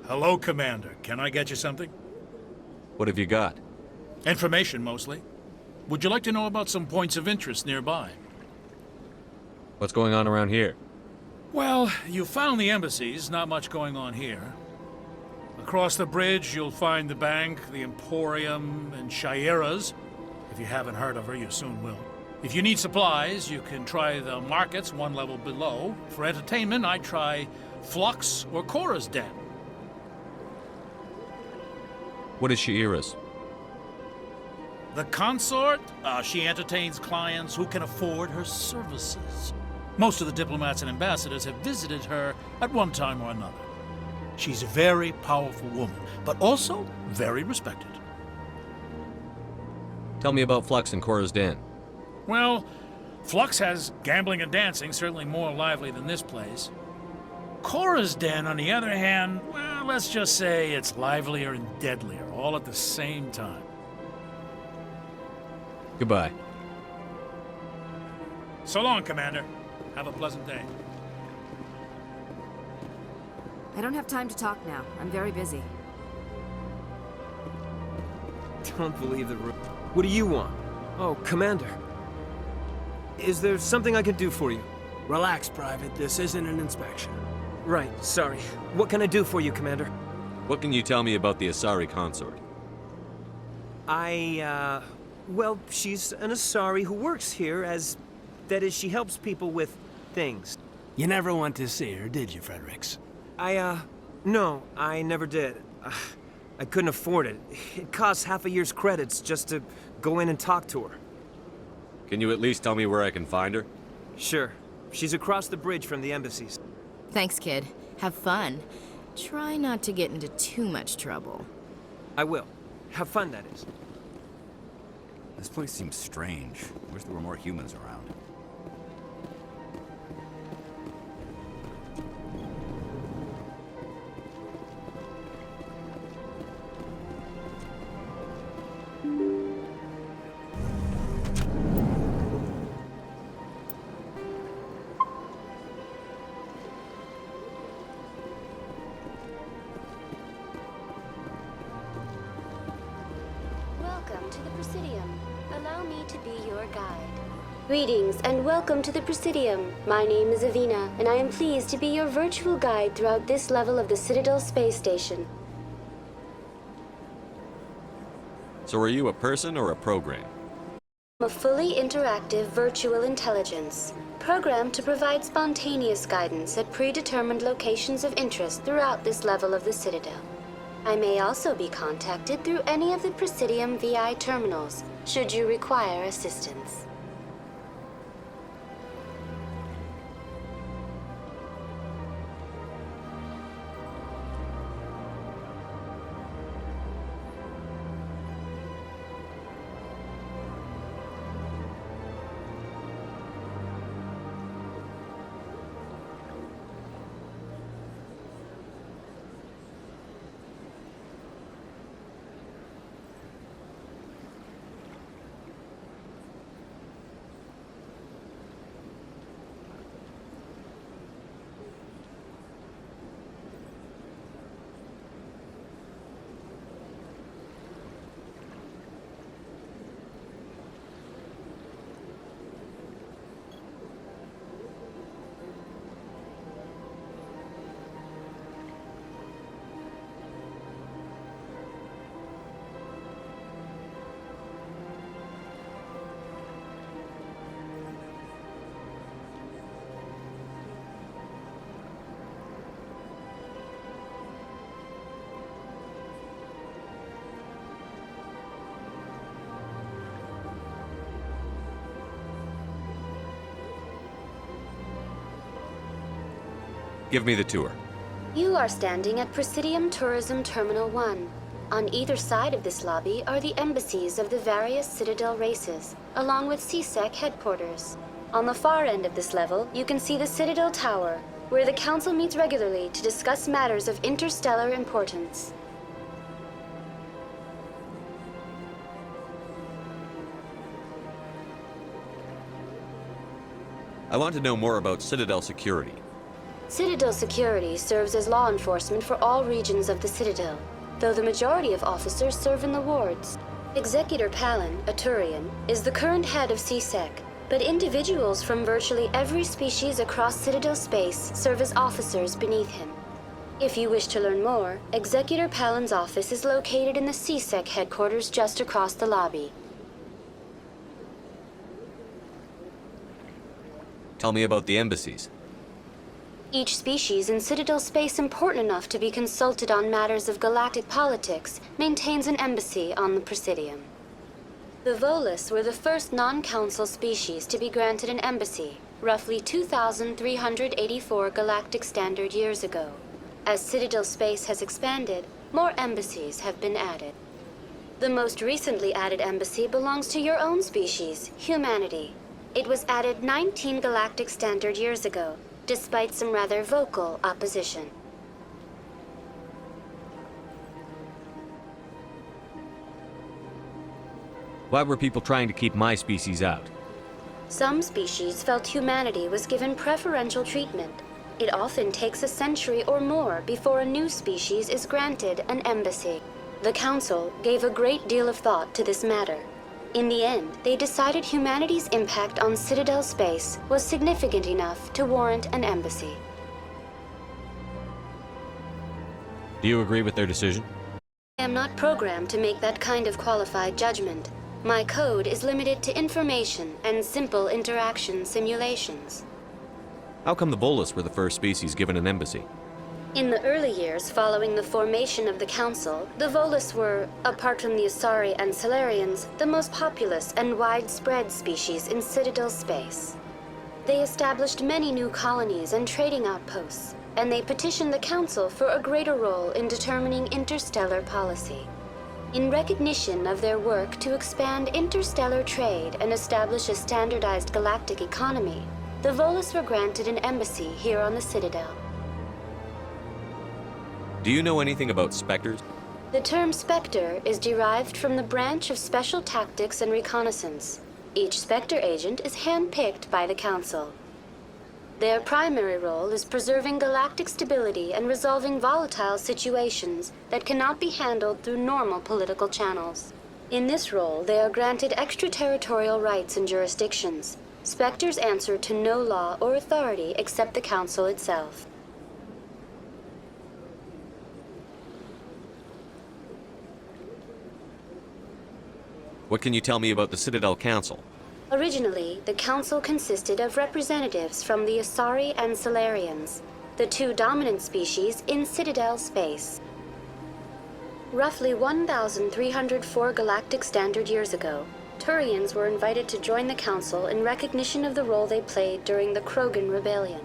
Hello, Commander. Can I get you something? What have you got? Information, mostly. Would you like to know about some points of interest nearby? What's going on around here? Well, you found the embassies, not much going on here. Across the bridge, you'll find the bank, the Emporium, and Shayera's. If you haven't heard of her, you soon will. If you need supplies, you can try the markets one level below. For entertainment, I'd try Flux or Cora's Den. What is Shayera's? The consort? She entertains clients who can afford her services. Most of the diplomats and ambassadors have visited her at one time or another. She's a very powerful woman, but also very respected. Tell me about Flux and Cora's Den. Well, Flux has gambling and dancing, certainly more lively than this place. Cora's Den, on the other hand, well, let's just say it's livelier and deadlier, all at the same time. Goodbye. So long, Commander. Have a pleasant day. I don't have time to talk now. I'm very busy. Don't believe the room. What do you want? Oh, Commander. Is there something I can do for you? Relax, Private. This isn't an inspection. Right, sorry. What can I do for you, Commander? What can you tell me about the Asari consort? Well, she's an Asari who works here as... That is, she helps people with things. You never went to see her, did you, Fredericks? No, I never did. I couldn't afford it. It costs half a year's credits just to go in and talk to her. Can you at least tell me where I can find her? Sure. She's across the bridge from the embassies. Thanks, kid. Have fun. Try not to get into too much trouble. I will. Have fun, that is. This place seems strange. Wish there were more humans around. Welcome to the Presidium. be your guide. Greetings and welcome to the Presidium. My name is Avina, and I am pleased to be your virtual guide throughout this level of the Citadel Space Station. So are you a person or a program? I'm a fully interactive virtual intelligence, programmed to provide spontaneous guidance at predetermined locations of interest throughout this level of the Citadel. I may also be contacted through any of the Presidium VI terminals, should you require assistance. Give me the tour. You are standing at Presidium Tourism Terminal 1. On either side of this lobby are the embassies of the various Citadel races, along with CSEC headquarters. On the far end of this level, you can see the Citadel Tower, where the Council meets regularly to discuss matters of interstellar importance. I want to know more about Citadel security. Citadel security serves as law enforcement for all regions of the Citadel, though the majority of officers serve in the wards. Executor Palin, a Turian, is the current head of CSEC, but individuals from virtually every species across Citadel space serve as officers beneath him. If you wish to learn more, Executor Palin's office is located in the CSEC headquarters just across the lobby. Tell me about the embassies. Each species in Citadel space important enough to be consulted on matters of galactic politics maintains an embassy on the Presidium. The Volus were the first non-council species to be granted an embassy, roughly 2,384 galactic standard years ago. As Citadel space has expanded, more embassies have been added. The most recently added embassy belongs to your own species, humanity. It was added 19 galactic standard years ago, despite some rather vocal opposition. Why were people trying to keep my species out? Some species felt humanity was given preferential treatment. It often takes a century or more before a new species is granted an embassy. The Council gave a great deal of thought to this matter. In the end, they decided humanity's impact on Citadel space was significant enough to warrant an embassy. Do you agree with their decision? I am not programmed to make that kind of qualified judgment. My code is limited to information and simple interaction simulations. How come the Volus were the first species given an embassy? In the early years following the formation of the Council, the Volus were, apart from the Asari and Salarians, the most populous and widespread species in Citadel space. They established many new colonies and trading outposts, and they petitioned the Council for a greater role in determining interstellar policy. In recognition of their work to expand interstellar trade and establish a standardized galactic economy, the Volus were granted an embassy here on the Citadel. Do you know anything about Spectres? The term Spectre is derived from the branch of Special Tactics and Reconnaissance. Each Spectre agent is hand-picked by the Council. Their primary role is preserving galactic stability and resolving volatile situations that cannot be handled through normal political channels. In this role, they are granted extraterritorial rights and jurisdictions. Spectres answer to no law or authority except the Council itself. What can you tell me about the Citadel Council? Originally, the Council consisted of representatives from the Asari and Solarians, the two dominant species in Citadel space. Roughly 1,304 galactic standard years ago, Turians were invited to join the Council in recognition of the role they played during the Krogan Rebellion.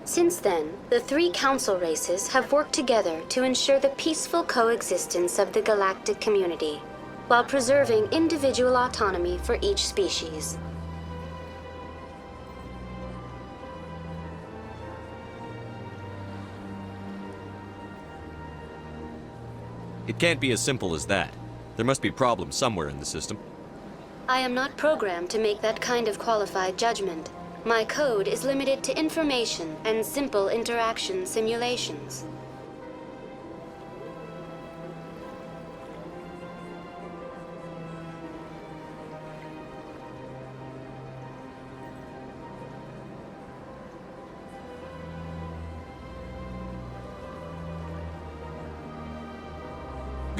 Since then, the three Council races have worked together to ensure the peaceful coexistence of the galactic community, while preserving individual autonomy for each species. It can't be as simple as that. There must be problems somewhere in the system. I am not programmed to make that kind of qualified judgment. My code is limited to information and simple interaction simulations.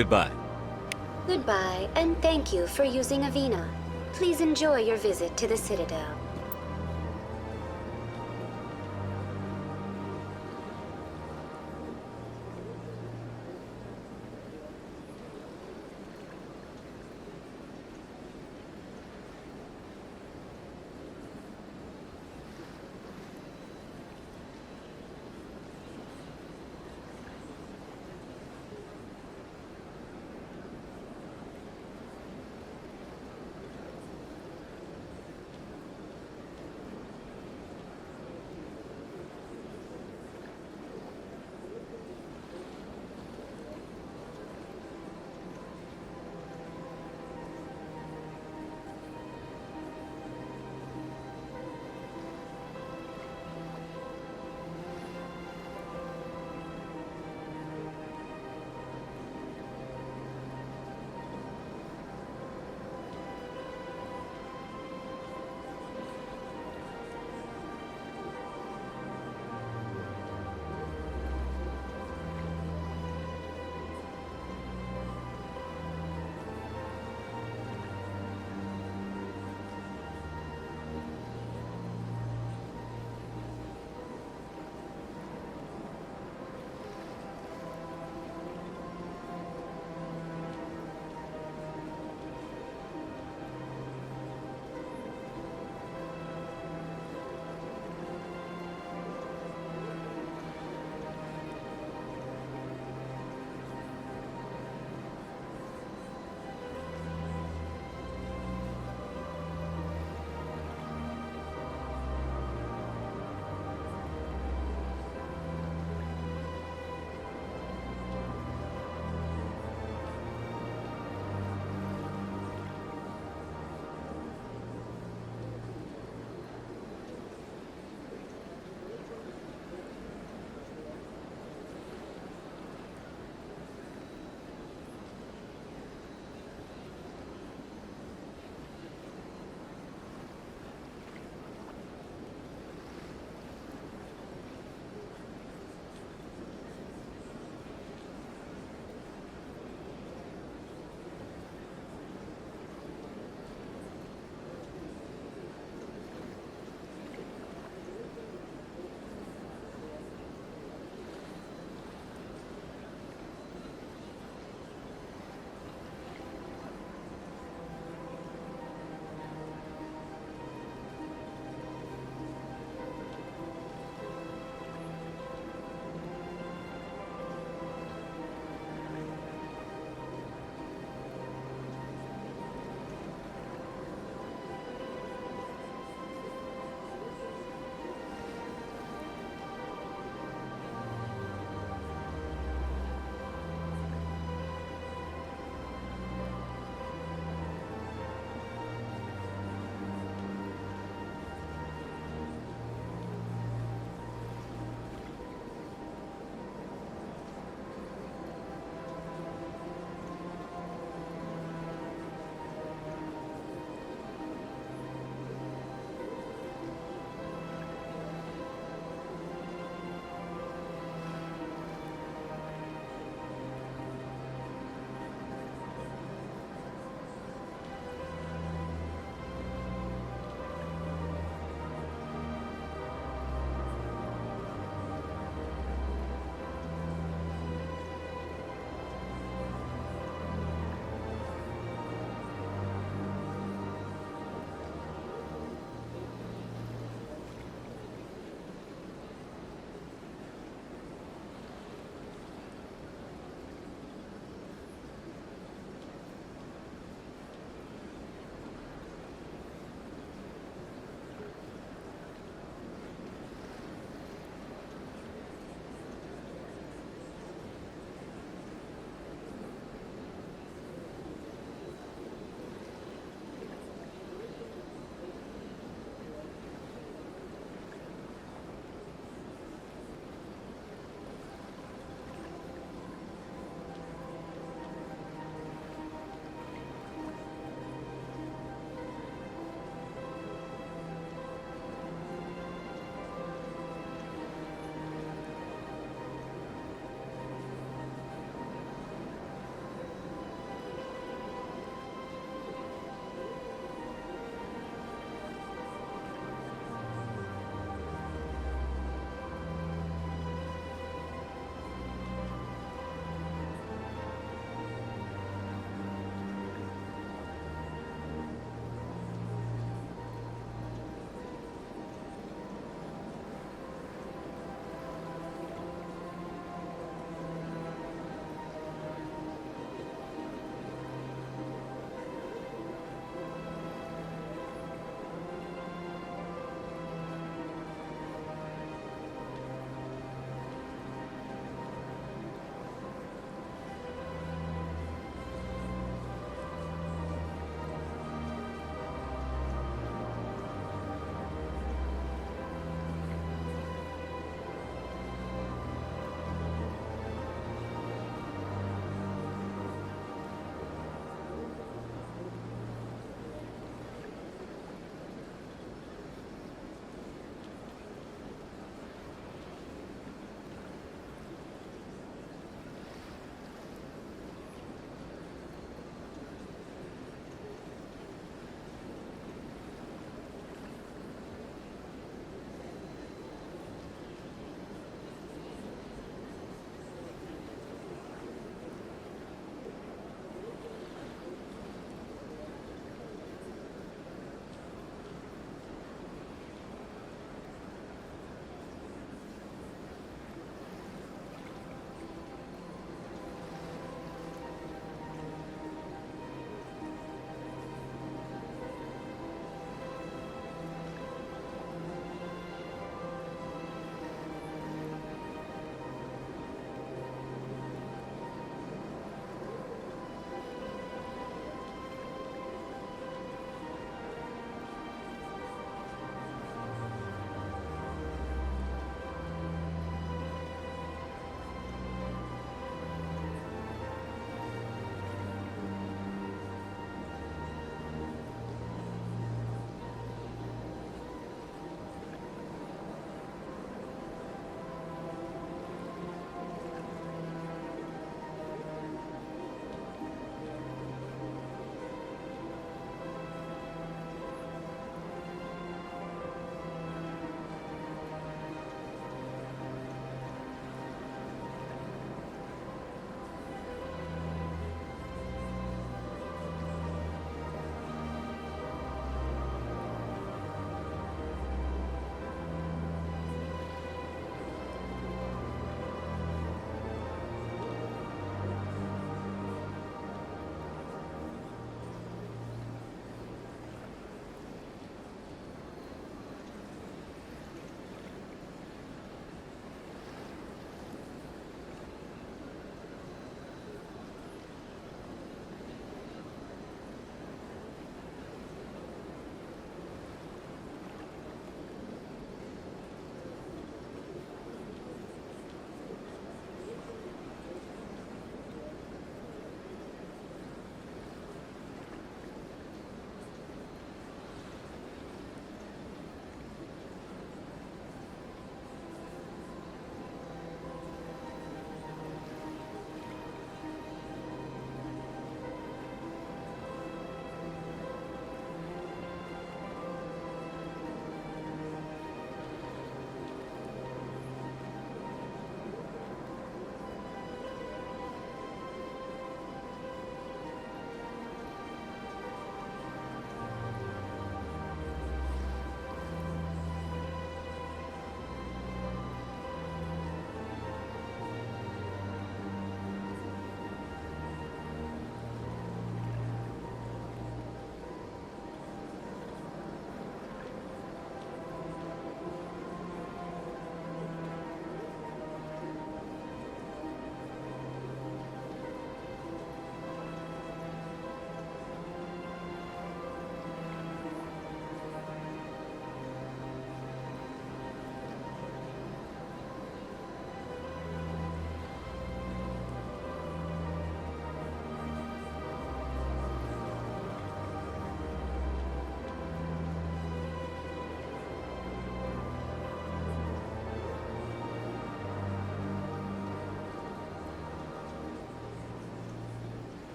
Goodbye. Goodbye, and thank you for using Avina. Please enjoy your visit to the Citadel.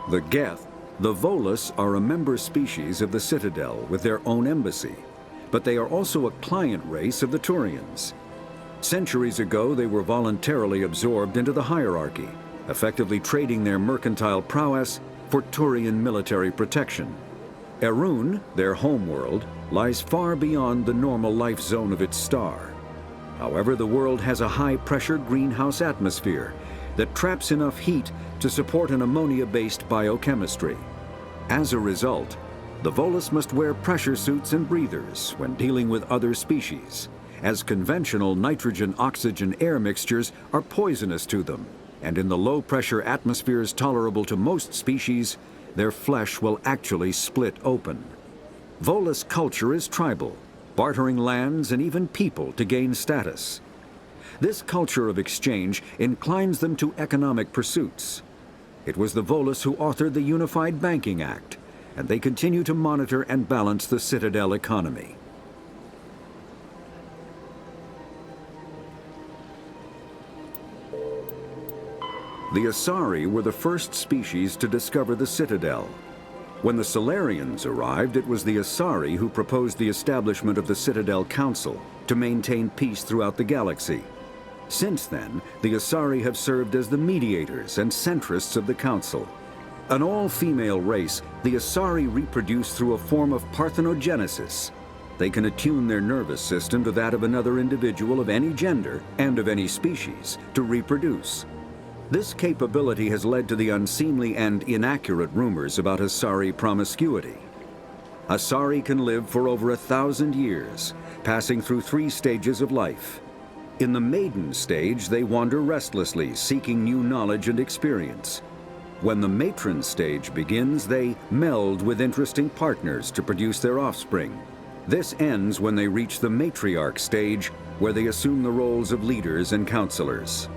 The Geth, the Volus, are a member species of the Citadel with their own embassy, but they are also a client race of the Turians. Centuries ago, they were voluntarily absorbed into the hierarchy, effectively trading their mercantile prowess for Turian military protection. Erun, their homeworld, lies far beyond the normal life zone of its star. However, the world has a high-pressure greenhouse atmosphere that traps enough heat to support an ammonia-based biochemistry. As a result, the Volus must wear pressure suits and breathers when dealing with other species, as conventional nitrogen-oxygen air mixtures are poisonous to them, and in the low-pressure atmospheres tolerable to most species, their flesh will actually split open. Volus culture is tribal, bartering lands and even people to gain status. This culture of exchange inclines them to economic pursuits. It was the Volus who authored the Unified Banking Act, and they continue to monitor and balance the Citadel economy. The Asari were the first species to discover the Citadel. When the Solarians arrived, it was the Asari who proposed the establishment of the Citadel Council to maintain peace throughout the galaxy. Since then, the Asari have served as the mediators and centrists of the Council. An all-female race, the Asari reproduce through a form of parthenogenesis. They can attune their nervous system to that of another individual of any gender and of any species to reproduce. This capability has led to the unseemly and inaccurate rumors about Asari promiscuity. Asari can live for over 1,000 years, passing through 3 stages of life. In the maiden stage, they wander restlessly, seeking new knowledge and experience. When the matron stage begins, they meld with interesting partners to produce their offspring. This ends when they reach the matriarch stage, where they assume the roles of leaders and counselors.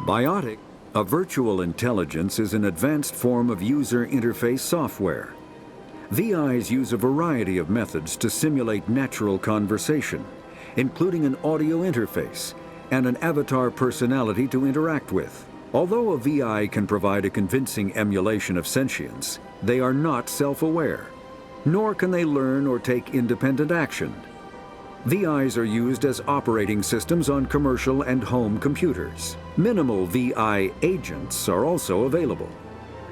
Biotic, a virtual intelligence, is an advanced form of user interface software. VIs use a variety of methods to simulate natural conversation, including an audio interface and an avatar personality to interact with. Although a VI can provide a convincing emulation of sentience, they are not self-aware, nor can they learn or take independent action. VIs are used as operating systems on commercial and home computers. Minimal VI agents are also available.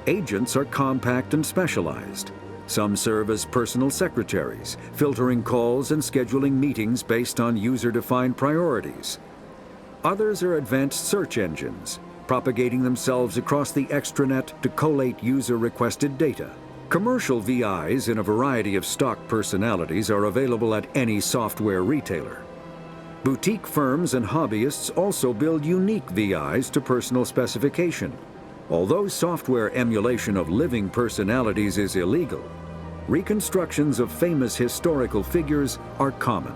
Agents are compact and specialized. Some serve as personal secretaries, filtering calls and scheduling meetings based on user-defined priorities. Others are advanced search engines, propagating themselves across the extranet to collate user-requested data. Commercial VIs in a variety of stock personalities are available at any software retailer. Boutique firms and hobbyists also build unique VIs to personal specification. Although software emulation of living personalities is illegal, reconstructions of famous historical figures are common.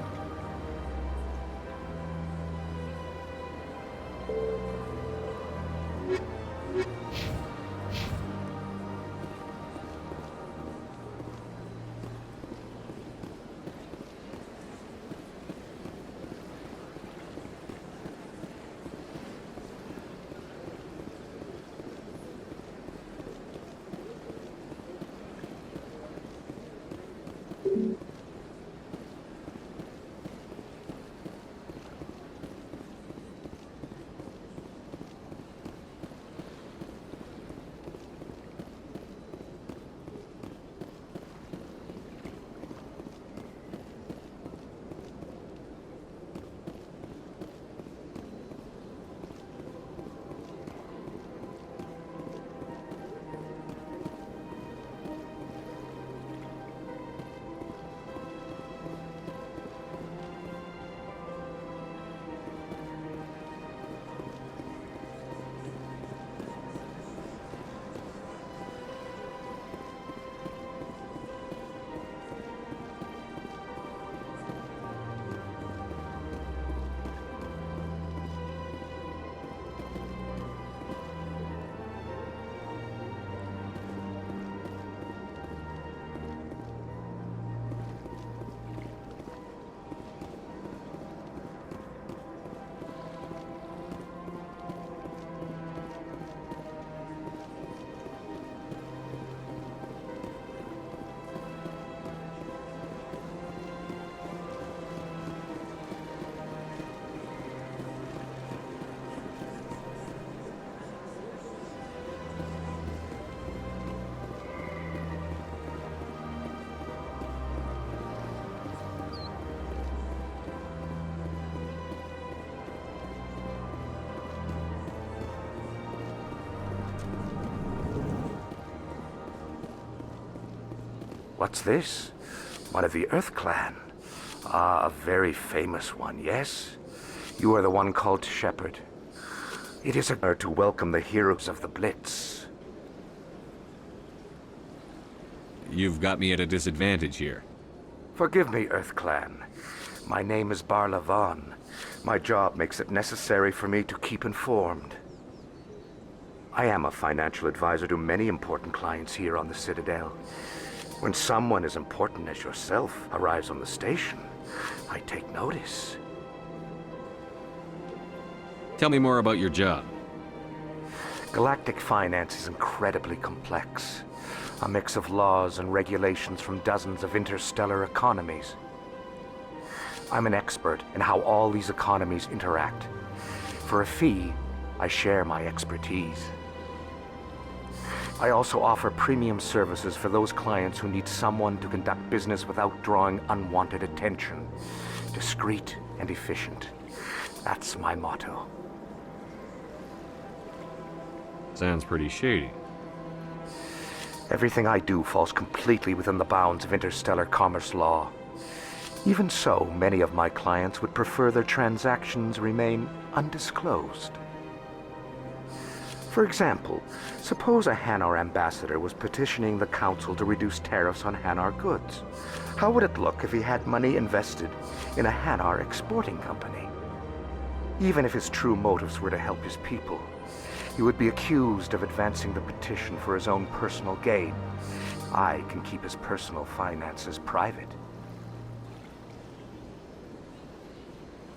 What's this? One of the Earth Clan. Ah, a very famous one, yes? You are the one called Shepard. It is an honor to welcome the heroes of the Blitz. You've got me at a disadvantage here. Forgive me, Earth Clan. My name is Barla Vaughn. My job makes it necessary for me to keep informed. I am a financial advisor to many important clients here on the Citadel. When someone as important as yourself arrives on the station, I take notice. Tell me more about your job. Galactic finance is incredibly complex. A mix of laws and regulations from dozens of interstellar economies. I'm an expert in how all these economies interact. For a fee, I share my expertise. I also offer premium services for those clients who need someone to conduct business without drawing unwanted attention. Discreet and efficient. That's my motto. Sounds pretty shady. Everything I do falls completely within the bounds of interstellar commerce law. Even so, many of my clients would prefer their transactions remain undisclosed. For example, suppose a Hanar ambassador was petitioning the Council to reduce tariffs on Hanar goods. How would it look if he had money invested in a Hanar exporting company? Even if his true motives were to help his people, he would be accused of advancing the petition for his own personal gain. I can keep his personal finances private.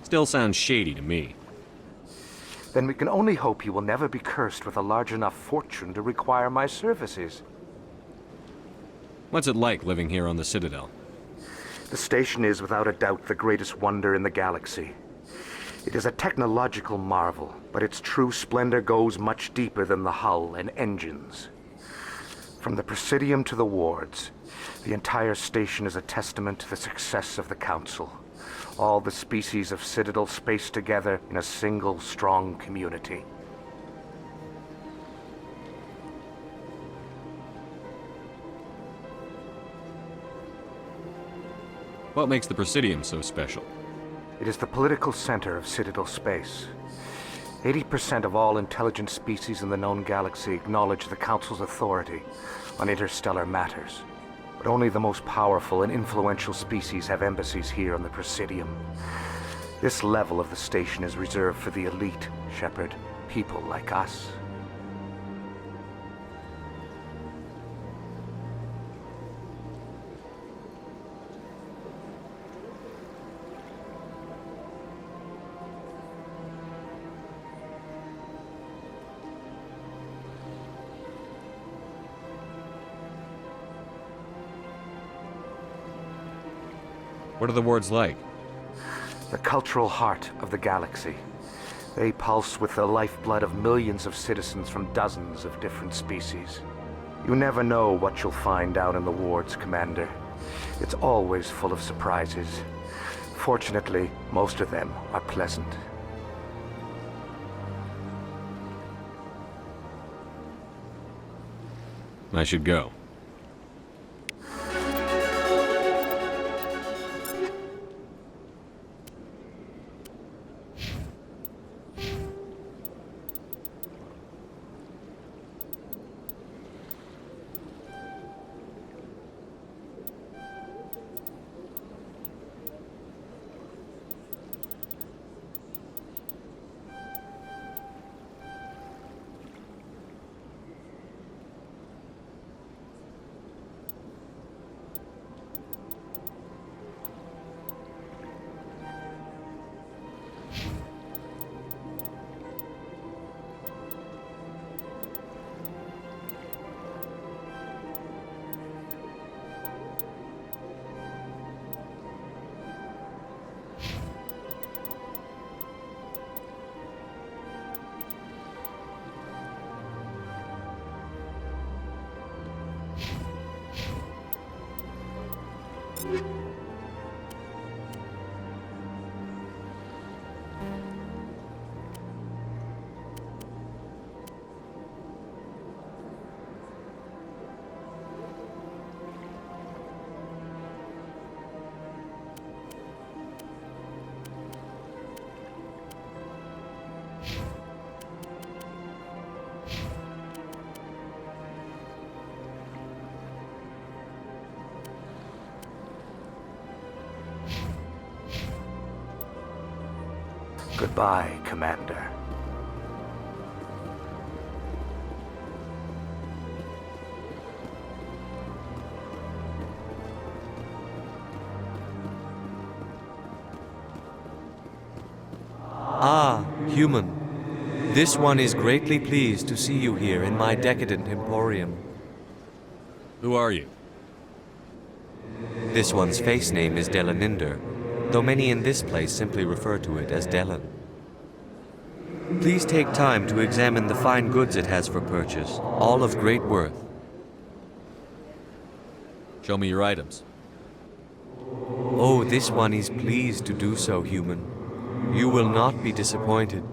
Still sounds shady to me. Then we can only hope you will never be cursed with a large enough fortune to require my services. What's it like living here on the Citadel? The station is without a doubt the greatest wonder in the galaxy. It is a technological marvel, but its true splendor goes much deeper than the hull and engines. From the Presidium to the wards, the entire station is a testament to the success of the Council. All the species of Citadel spaced together in a single strong community. What makes the Presidium so special? It is the political center of Citadel space. 80% of all intelligent species in the known galaxy acknowledge the Council's authority on interstellar matters. But only the most powerful and influential species have embassies here on the Presidium. This level of the station is reserved for the elite, Shepard. People like us. What are the wards like? The cultural heart of the galaxy. They pulse with the lifeblood of millions of citizens from dozens of different species. You never know what you'll find down in the wards, Commander. It's always full of surprises. Fortunately, most of them are pleasant. I should go. Goodbye, Commander. Ah, human. This one is greatly pleased to see you here in my decadent emporium. Who are you? This one's face name is Delaninder, though many in this place simply refer to it as Delan. Please take time to examine the fine goods it has for purchase, all of great worth. Show me your items. Oh, this one is pleased to do so, human. You will not be disappointed.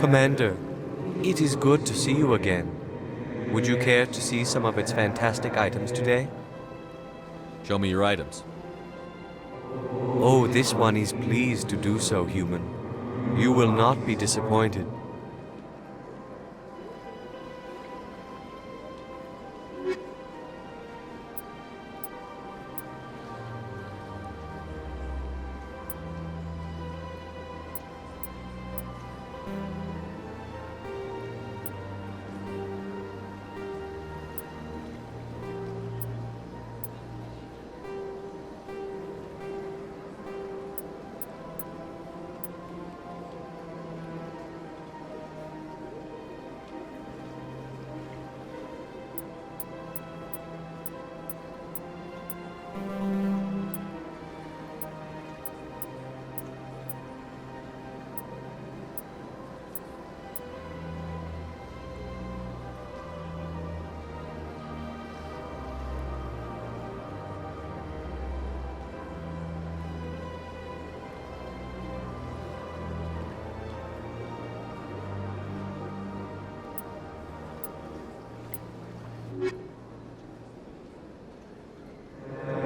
Commander, it is good to see you again. Would you care to see some of its fantastic items today? Show me your items. Oh, this one is pleased to do so, human. You will not be disappointed.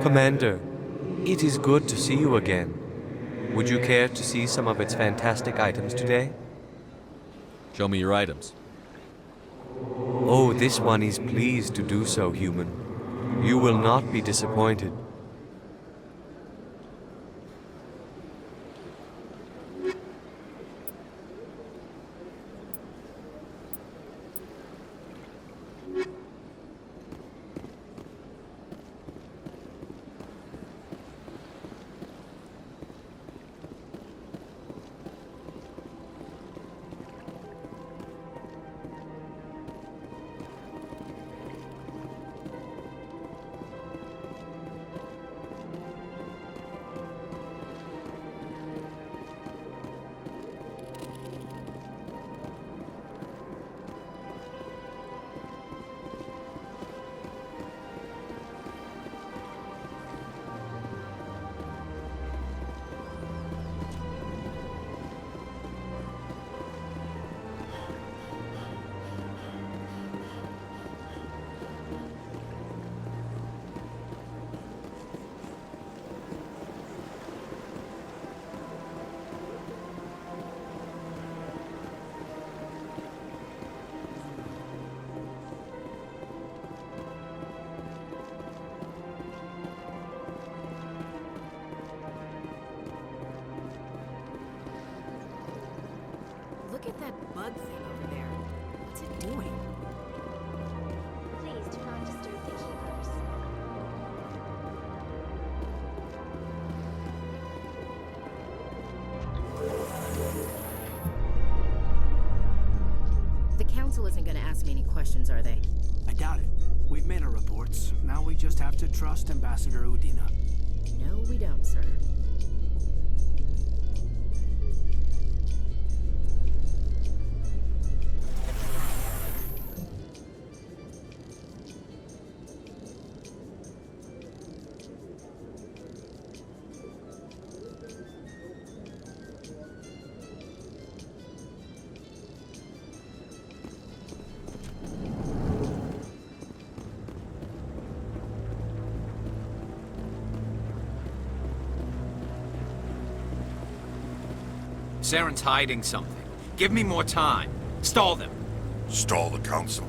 Commander, it is good to see you again. Would you care to see some of its fantastic items today? Show me your items. Oh, this one is pleased to do so, human. You will not be disappointed. Look at that bug thing over there. What's it doing? Please do not disturb the keepers. The Council isn't gonna ask me any questions, are they? I doubt it. We've made our reports. Now we just have to trust Ambassador Udina. No, we don't, sir. Saren's hiding something. Give me more time. Stall them. Stall the Council?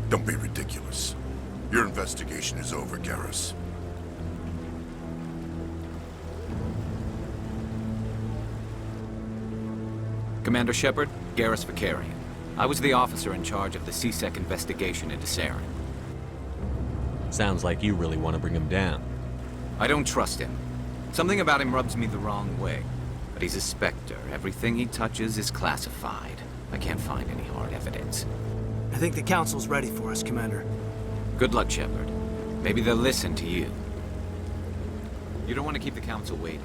Don't be ridiculous. Your investigation is over, Garrus. Commander Shepard, Garrus Vakarian. I was the officer in charge of the C-Sec investigation into Saren. Sounds like you really want to bring him down. I don't trust him. Something about him rubs me the wrong way. But he's a Spectre. Everything he touches is classified. I can't find any hard evidence. I think the Council's ready for us, Commander. Good luck, Shepard. Maybe they'll listen to you. You don't want to keep the Council waiting.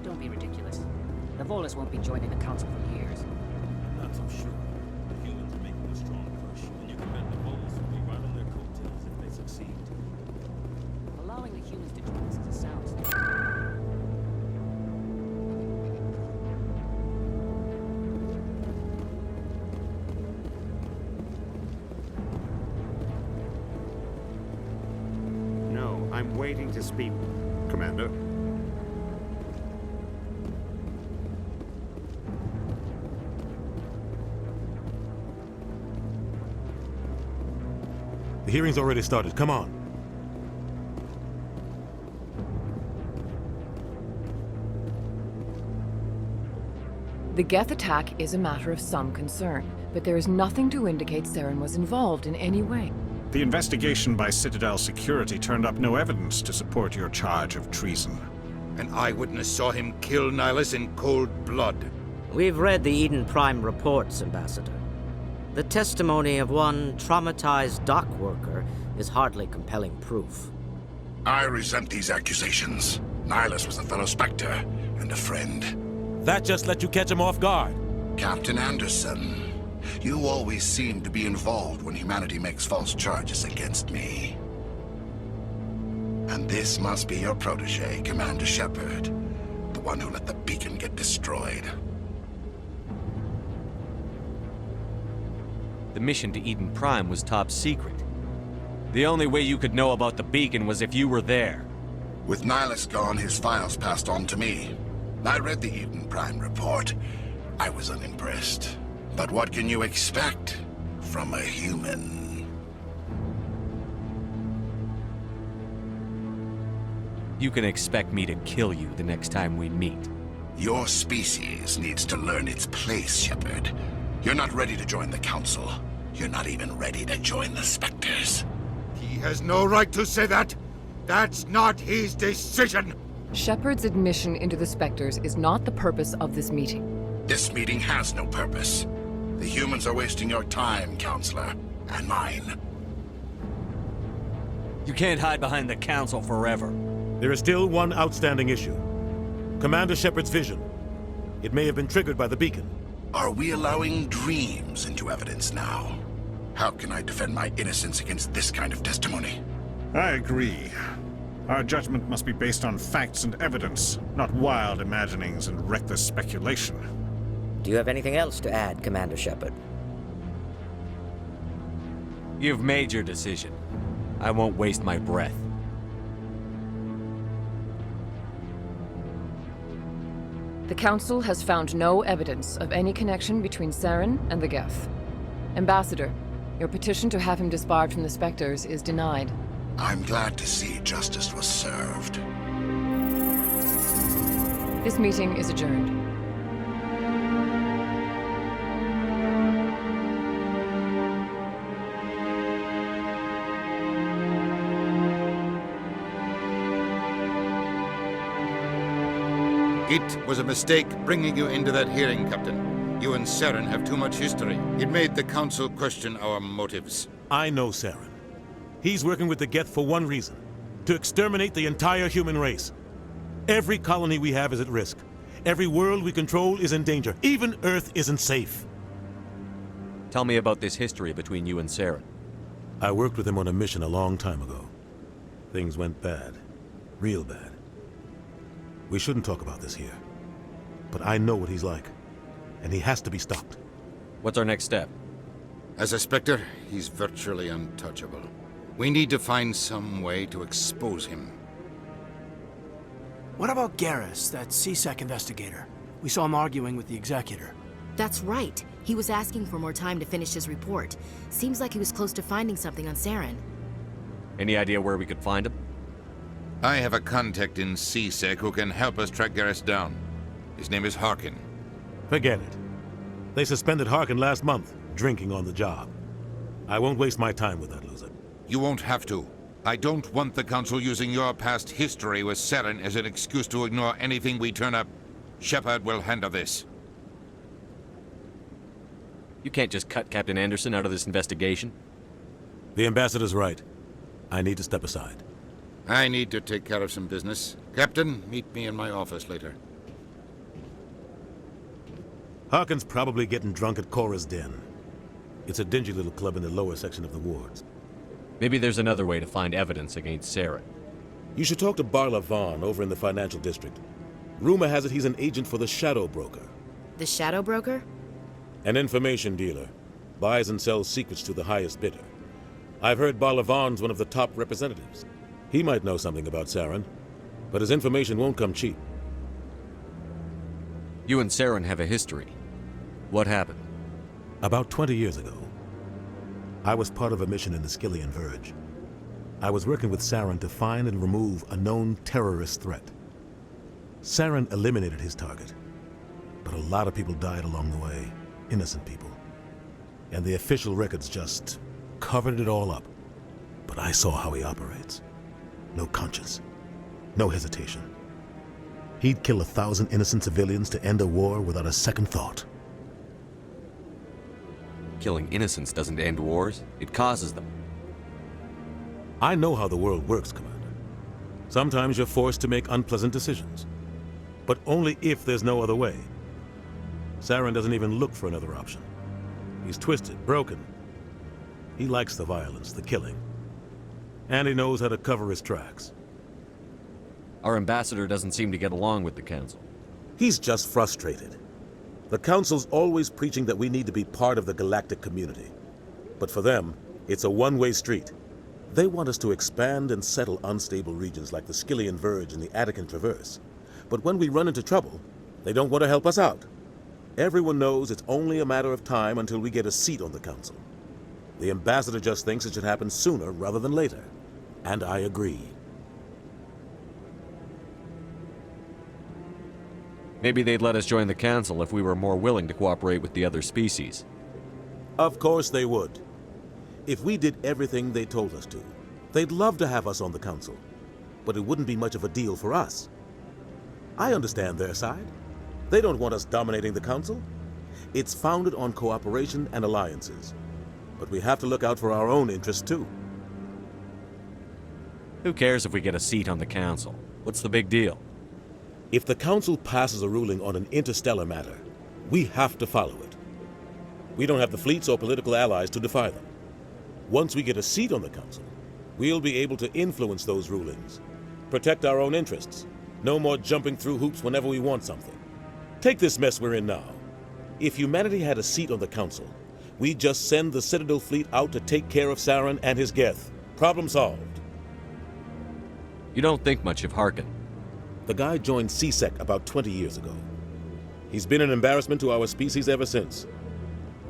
Don't be ridiculous. The Volus won't be joining the Council for years. Not so sure. The humans are making a strong push, and you can bet the Volus will be right on their coattails if they succeed. Allowing the humans to join us is a sound step. No, I'm waiting to speak. Commander? The hearing's already started. Come on. The Geth attack is a matter of some concern, but there is nothing to indicate Saren was involved in any way. The investigation by Citadel Security turned up no evidence to support your charge of treason. An eyewitness saw him kill Nihilus in cold blood. We've read the Eden Prime reports, Ambassador. The testimony of one traumatized dock worker is hardly compelling proof. I resent these accusations. Nihilus was a fellow Spectre and a friend. That just let you catch him off guard. Captain Anderson, you always seem to be involved when humanity makes false charges against me. And this must be your protege, Commander Shepard, the one who let the beacon get destroyed. The mission to Eden Prime was top secret. The only way you could know about the beacon was if you were there. With Nihilus gone, his files passed on to me. I read the Eden Prime report. I was unimpressed. But what can you expect from a human? You can expect me to kill you the next time we meet. Your species needs to learn its place, Shepard. You're not ready to join the Council. You're not even ready to join the Spectres. He has no right to say that. That's not his decision. Shepard's admission into the Spectres is not the purpose of this meeting. This meeting has no purpose. The humans are wasting your time, Counselor, and mine. You can't hide behind the Council forever. There is still one outstanding issue. Commander Shepard's vision. It may have been triggered by the beacon. Are we allowing dreams into evidence now? How can I defend my innocence against this kind of testimony? I agree. Our judgment must be based on facts and evidence, not wild imaginings and reckless speculation. Do you have anything else to add, Commander Shepard? You've made your decision. I won't waste my breath. The Council has found no evidence of any connection between Saren and the Geth. Ambassador, your petition to have him disbarred from the Spectres is denied. I'm glad to see justice was served. This meeting is adjourned. It was a mistake bringing you into that hearing, Captain. You and Saren have too much history. It made the Council question our motives. I know Saren. He's working with the Geth for one reason: to exterminate the entire human race. Every colony we have is at risk. Every world we control is in danger. Even Earth isn't safe. Tell me about this history between you and Saren. I worked with him on a mission a long time ago. Things went bad. Real bad. We shouldn't talk about this here. But I know what he's like. And he has to be stopped. What's our next step? As a Spectre, he's virtually untouchable. We need to find some way to expose him. What about Garrus, that CSEC investigator? We saw him arguing with the Executor. That's right. He was asking for more time to finish his report. Seems like he was close to finding something on Saren. Any idea where we could find him? I have a contact in CSEC who can help us track Garrus down. His name is Harkin. Forget it. They suspended Harkin last month, drinking on the job. I won't waste my time with that loser. You won't have to. I don't want the Council using your past history with Saren as an excuse to ignore anything we turn up. Shepard will handle this. You can't just cut Captain Anderson out of this investigation. The Ambassador's right. I need to step aside. I need to take care of some business. Captain, meet me in my office later. Harkin's probably getting drunk at Cora's Den. It's a dingy little club in the lower section of the wards. Maybe there's another way to find evidence against Saren. You should talk to Barla Vaughn over in the financial district. Rumor has it he's an agent for the Shadow Broker. The Shadow Broker? An information dealer. Buys and sells secrets to the highest bidder. I've heard Barla Vaughn's one of the top representatives. He might know something about Saren, but his information won't come cheap. You and Saren have a history. What happened? About 20 years ago, I was part of a mission in the Skillian Verge. I was working with Saren to find and remove a known terrorist threat. Saren eliminated his target, but a lot of people died along the way, innocent people. And the official records just covered it all up. But I saw how he operates. No conscience, no hesitation. He'd kill 1,000 innocent civilians to end a war without a second thought. Killing innocents doesn't end wars, it causes them. I know how the world works, Commander. Sometimes you're forced to make unpleasant decisions, but only if there's no other way. Saren doesn't even look for another option. He's twisted, broken. He likes the violence, the killing. And he knows how to cover his tracks. Our ambassador doesn't seem to get along with the Council. He's just frustrated. The Council's always preaching that we need to be part of the galactic community. But for them, it's a one-way street. They want us to expand and settle unstable regions like the Skillian Verge and the Attican Traverse. But when we run into trouble, they don't want to help us out. Everyone knows it's only a matter of time until we get a seat on the Council. The Ambassador just thinks it should happen sooner rather than later. And I agree. Maybe they'd let us join the Council if we were more willing to cooperate with the other species. Of course they would. If we did everything they told us to, they'd love to have us on the Council. But it wouldn't be much of a deal for us. I understand their side. They don't want us dominating the Council. It's founded on cooperation and alliances. But we have to look out for our own interests too. Who cares if we get a seat on the Council? What's the big deal? If the Council passes a ruling on an interstellar matter, we have to follow it. We don't have the fleets or political allies to defy them. Once we get a seat on the Council, we'll be able to influence those rulings Protect our own interests. No more jumping through hoops whenever we want something. Take this mess we're in now. If humanity had a seat on the Council, we'd just send the Citadel fleet out to take care of Saren and his Geth. Problem solved. You don't think much of Harkin. The guy joined CSEC about 20 years ago. He's been an embarrassment to our species ever since.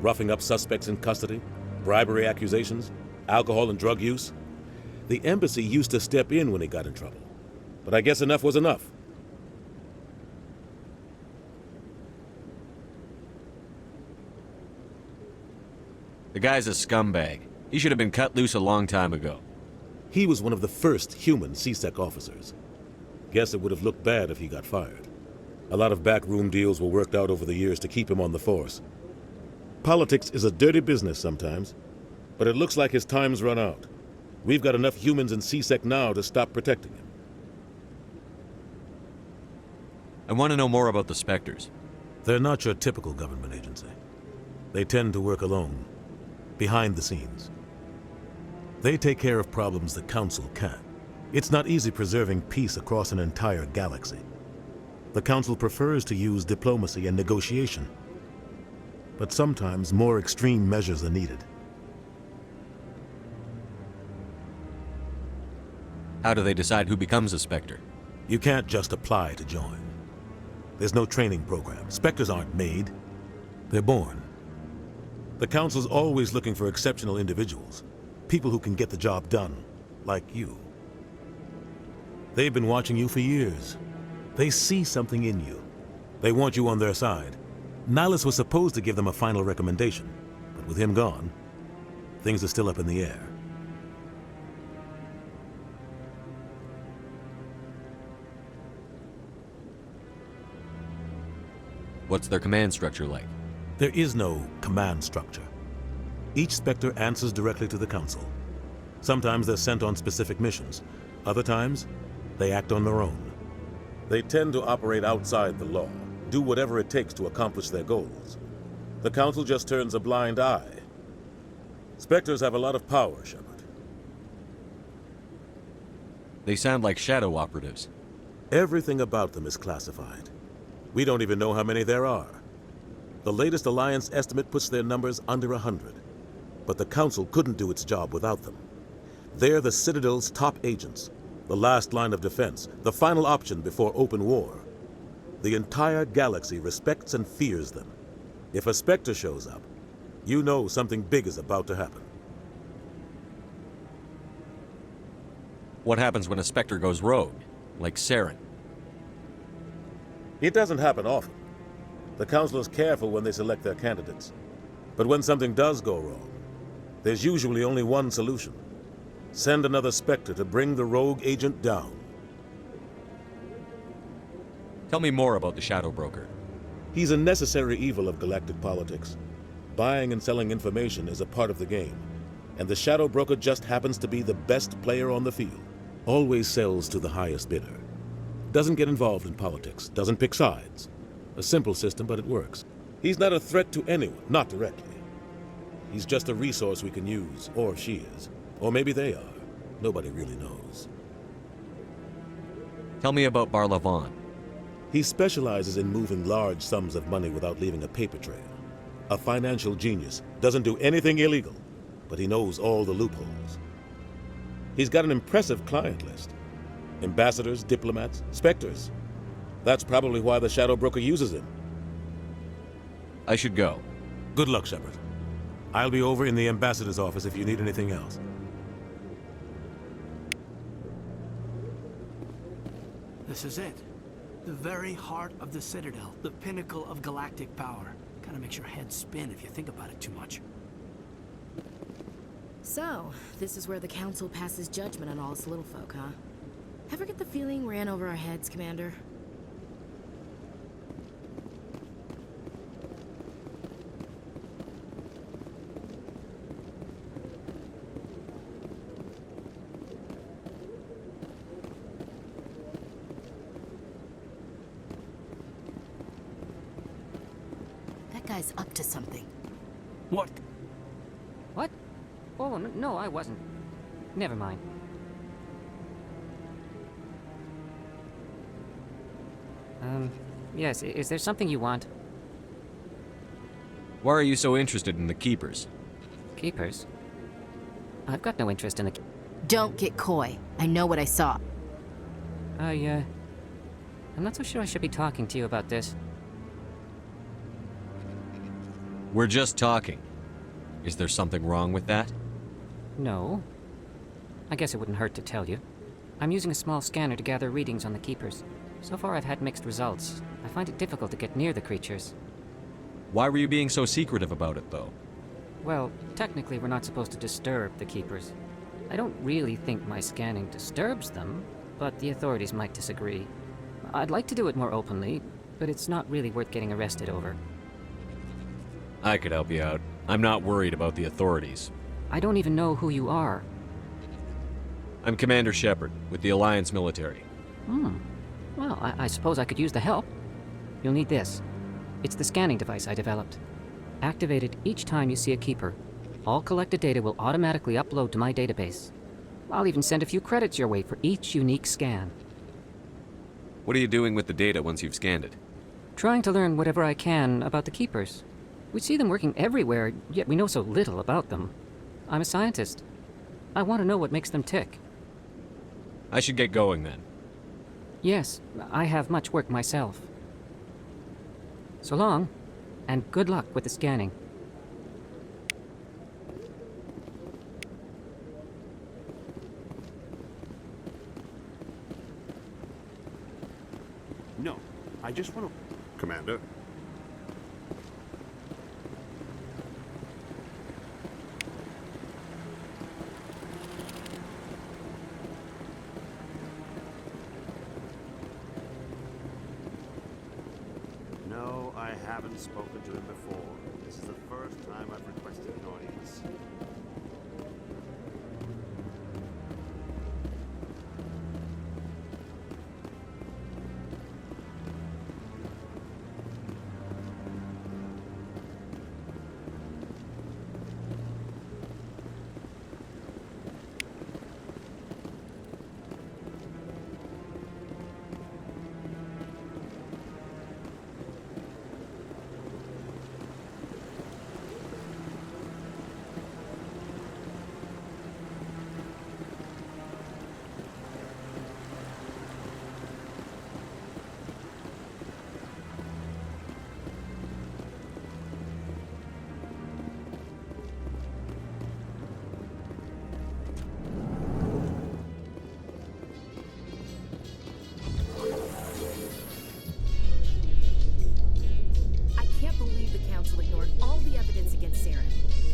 Roughing up suspects in custody, bribery accusations, alcohol and drug use. The embassy used to step in when he got in trouble. But I guess enough was enough. The guy's a scumbag. He should have been cut loose a long time ago. He was one of the first human CSEC officers. Guess it would have looked bad if he got fired. A lot of backroom deals were worked out over the years to keep him on the force. Politics is a dirty business sometimes, but it looks like his time's run out. We've got enough humans in CSEC now to stop protecting him. I want to know more about the Spectres. They're not your typical government agency. They tend to work alone, behind the scenes. They take care of problems the Council can't. It's not easy preserving peace across an entire galaxy. The Council prefers to use diplomacy and negotiation. But sometimes more extreme measures are needed. How do they decide who becomes a Spectre? You can't just apply to join. There's no training program. Spectres aren't made. They're born. The Council's always looking for exceptional individuals. People who can get the job done, like you. They've been watching you for years. They see something in you. They want you on their side. Nihilus was supposed to give them a final recommendation, but with him gone, things are still up in the air. What's their command structure like? There is no command structure. Each Spectre answers directly to the Council. Sometimes they're sent on specific missions. Other times, they act on their own. They tend to operate outside the law, do whatever it takes to accomplish their goals. The Council just turns a blind eye. Spectres have a lot of power, Shepard. They sound like shadow operatives. Everything about them is classified. We don't even know how many there are. The latest Alliance estimate puts their numbers under 100. But the Council couldn't do its job without them. They're the Citadel's top agents, the last line of defense, the final option before open war. The entire galaxy respects and fears them. If a Spectre shows up, you know something big is about to happen. What happens when a Spectre goes rogue, like Saren? It doesn't happen often. The Council is careful when they select their candidates. But when something does go wrong, there's usually only one solution. Send another Spectre to bring the rogue agent down. Tell me more about the Shadow Broker. He's a necessary evil of galactic politics. Buying and selling information is a part of the game, and the Shadow Broker just happens to be the best player on the field. Always sells to the highest bidder. Doesn't get involved in politics, doesn't pick sides. A simple system, but it works. He's not a threat to anyone, not directly. He's just a resource we can use, or she is. Or maybe they are. Nobody really knows. Tell me about Barlavan. He specializes in moving large sums of money without leaving a paper trail. A financial genius, doesn't do anything illegal, but he knows all the loopholes. He's got an impressive client list. Ambassadors, diplomats, Spectres. That's probably why the Shadow Broker uses him. I should go. Good luck, Shepard. I'll be over in the Ambassador's office if you need anything else. This is it. The very heart of the Citadel, the pinnacle of galactic power. Kinda makes your head spin if you think about it too much. So, this is where the Council passes judgment on all us little folk, huh? Ever get the feeling we're in over our heads, Commander? That guy's up to something. What? What? Oh, no, I wasn't. Never mind. Yes, is there something you want? Why are you so interested in the Keepers? Keepers? I've got no interest in the... Don't get coy. I know what I saw. I'm not so sure I should be talking to you about this. We're just talking. Is there something wrong with that? No. I guess it wouldn't hurt to tell you. I'm using a small scanner to gather readings on the Keepers. So far I've had mixed results. I find it difficult to get near the creatures. Why were you being so secretive about it, though? Well, technically we're not supposed to disturb the Keepers. I don't really think my scanning disturbs them, but the authorities might disagree. I'd like to do it more openly, but it's not really worth getting arrested over. I could help you out. I'm not worried about the authorities. I don't even know who you are. I'm Commander Shepard, with the Alliance military. Well, I suppose I could use the help. You'll need this. It's the scanning device I developed. Activated each time you see a Keeper. All collected data will automatically upload to my database. I'll even send a few credits your way for each unique scan. What are you doing with the data once you've scanned it? Trying to learn whatever I can about the Keepers. We see them working everywhere, yet we know so little about them. I'm a scientist. I want to know what makes them tick. I should get going then. Yes, I have much work myself. So long, and good luck with the scanning. No, I just want to... Commander. No, I haven't spoken to him before. This is the first time I've requested an audience.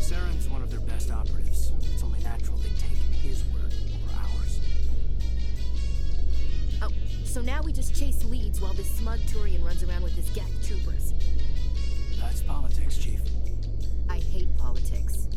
Saren's one of their best operatives. It's only natural they take his word over ours. Oh, so now we just chase leads while this smug Turian runs around with his Geth troopers. That's politics, Chief. I hate politics.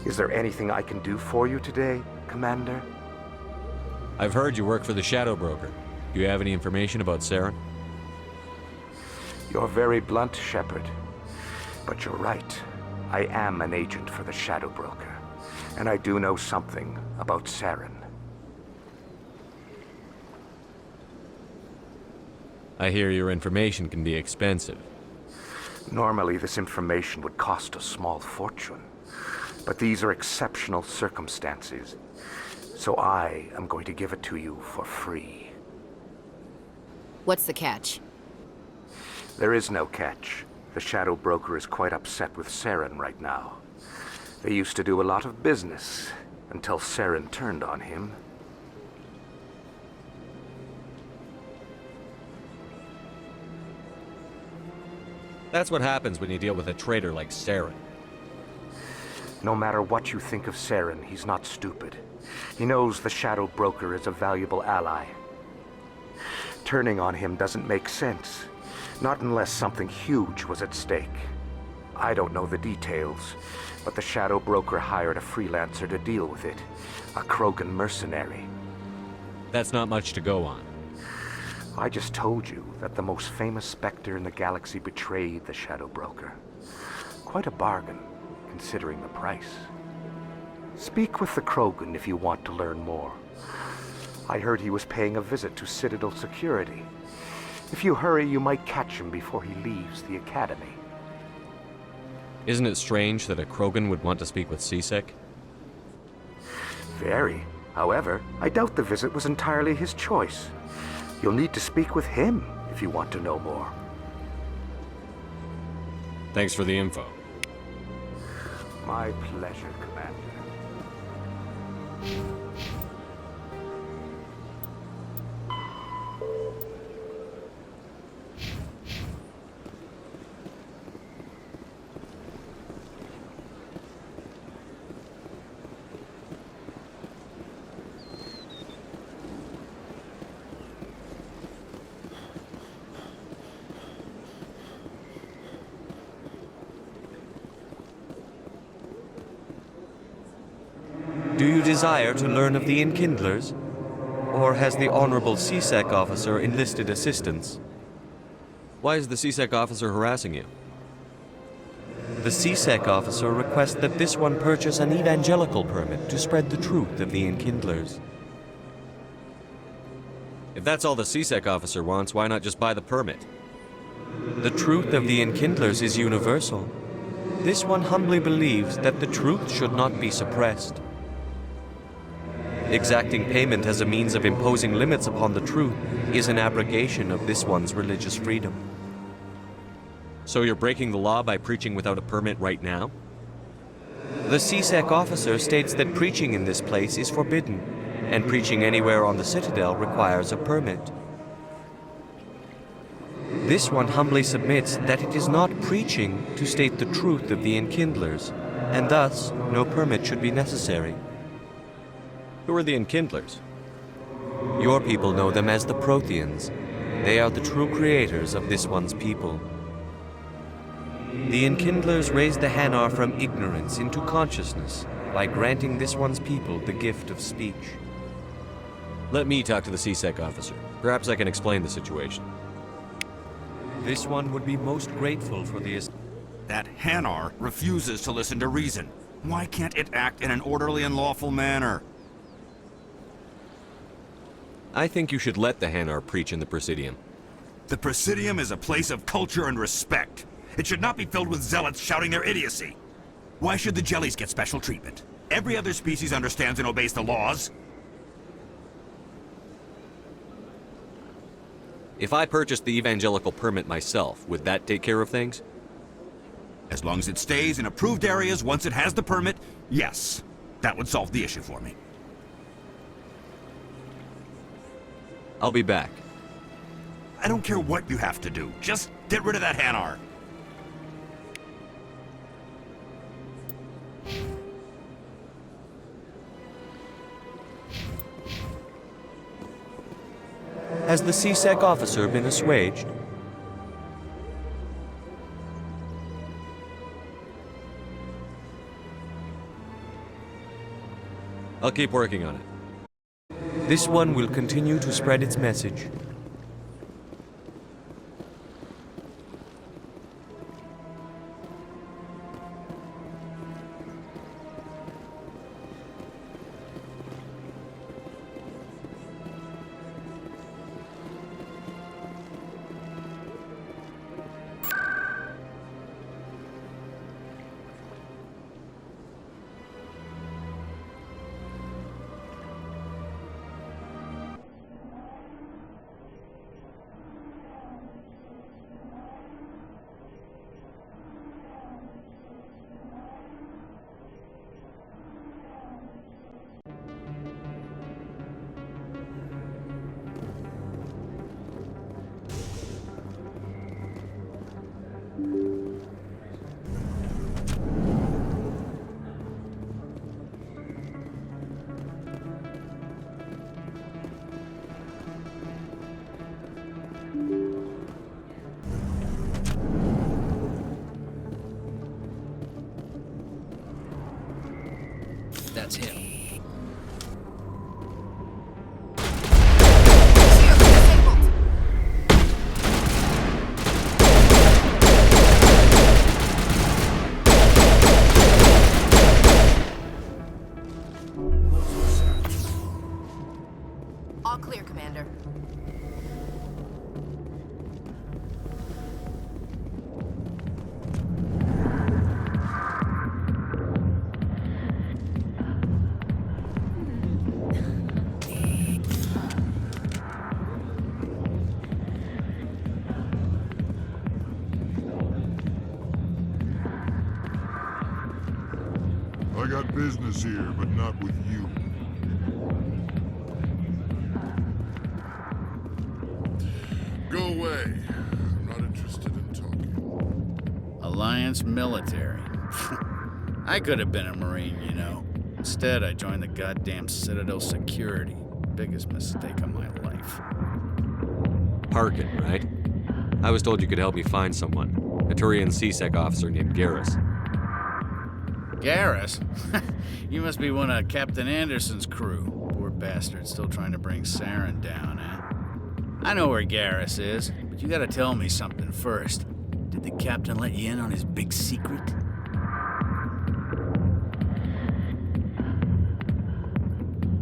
Is there anything I can do for you today, Commander? I've heard you work for the Shadow Broker. Do you have any information about Saren? You're very blunt, Shepard. But you're right. I am an agent for the Shadow Broker. And I do know something about Saren. I hear your information can be expensive. Normally, this information would cost a small fortune. But these are exceptional circumstances. So I am going to give it to you for free. What's the catch? There is no catch. The Shadow Broker is quite upset with Saren right now. They used to do a lot of business, until Saren turned on him. That's what happens when you deal with a traitor like Saren. No matter what you think of Saren, he's not stupid. He knows the Shadow Broker is a valuable ally. Turning on him doesn't make sense. Not unless something huge was at stake. I don't know the details, but the Shadow Broker hired a freelancer to deal with it. A Krogan mercenary. That's not much to go on. I just told you that the most famous Spectre in the galaxy betrayed the Shadow Broker. Quite a bargain, considering the price. Speak with the Krogan if you want to learn more. I heard he was paying a visit to Citadel Security. If you hurry, you might catch him before he leaves the Academy. Isn't it strange that a Krogan would want to speak with C-Sec? Very. However, I doubt the visit was entirely his choice. You'll need to speak with him if you want to know more. Thanks for the info. My pleasure, Commander. Do you desire to learn of the Enkindlers? Or has the Honorable C-Sec officer enlisted assistance? Why is the C-Sec officer harassing you? The C-Sec officer requests that this one purchase an evangelical permit to spread the truth of the Enkindlers. If that's all the C-Sec officer wants, why not just buy the permit? The truth of the Enkindlers is universal. This one humbly believes that the truth should not be suppressed. Exacting payment as a means of imposing limits upon the truth is an abrogation of this one's religious freedom. So you're breaking the law by preaching without a permit right now? The C-Sec officer states that preaching in this place is forbidden, and preaching anywhere on the Citadel requires a permit. This one humbly submits that it is not preaching to state the truth of the Enkindlers, and thus no permit should be necessary. Who are the Enkindlers? Your people know them as the Protheans. They are the true creators of this one's people. The Enkindlers raised the Hanar from ignorance into consciousness by granting this one's people the gift of speech. Let me talk to the C-Sec officer. Perhaps I can explain the situation. This one would be most grateful for the... That Hanar refuses to listen to reason. Why can't it act in an orderly and lawful manner? I think you should let the Hanar preach in the Presidium. The Presidium is a place of culture and respect. It should not be filled with zealots shouting their idiocy. Why should the Jellies get special treatment? Every other species understands and obeys the laws. If I purchased the evangelical permit myself, would that take care of things? As long as it stays in approved areas once it has the permit, yes. That would solve the issue for me. I'll be back. I don't care what you have to do. Just get rid of that Hanar. Has the C-Sec officer been assuaged? I'll keep working on it. This one will continue to spread its message. That's him. All clear, Commander. I got business here, but not with you. Go away. I'm not interested in talking. Alliance military. I could have been a Marine, you know. Instead, I joined the goddamn Citadel Security. Biggest mistake of my life. Harkin, right? I was told you could help me find someone. A Turian CSEC officer named Garrus. Garrus? You must be one of Captain Anderson's crew. Poor bastard, still trying to bring Saren down, huh? I know where Garrus is, but you gotta tell me something first. Did the captain let you in on his big secret?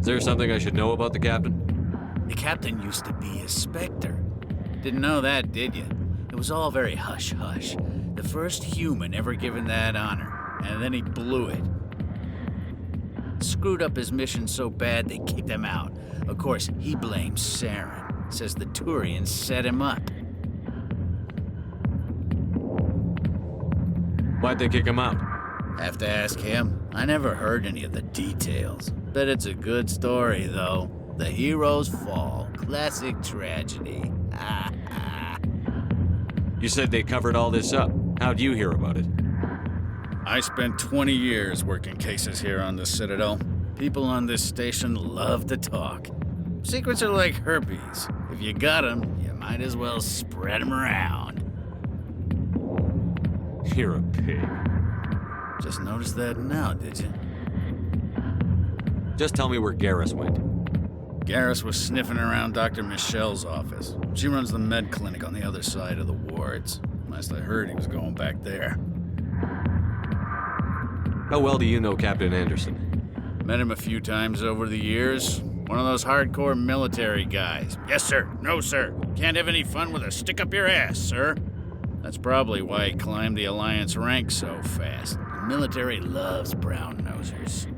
Is there something I should know about the captain? The captain used to be a Spectre. Didn't know that, did you? It was all very hush-hush. The first human ever given that honor. And then he blew it. Screwed up his mission so bad they kicked him out. Of course, he blames Saren. Says the Turians set him up. Why'd they kick him out? Have to ask him. I never heard any of the details. Bet it's a good story, though. The hero's fall. Classic tragedy. You said they covered all this up. How'd you hear about it? I spent 20 years working cases here on the Citadel. People on this station love to talk. Secrets are like herpes. If you got them, you might as well spread them around. You're a pig. Just noticed that now, did you? Just tell me where Garrus went. Garrus was sniffing around Dr. Michelle's office. She runs the med clinic on the other side of the wards. Last I heard, he was going back there. How well do you know Captain Anderson? Met him a few times over the years. One of those hardcore military guys. Yes, sir. No, sir. Can't have any fun with a stick up your ass, sir. That's probably why he climbed the Alliance ranks so fast. The military loves brown-nosers.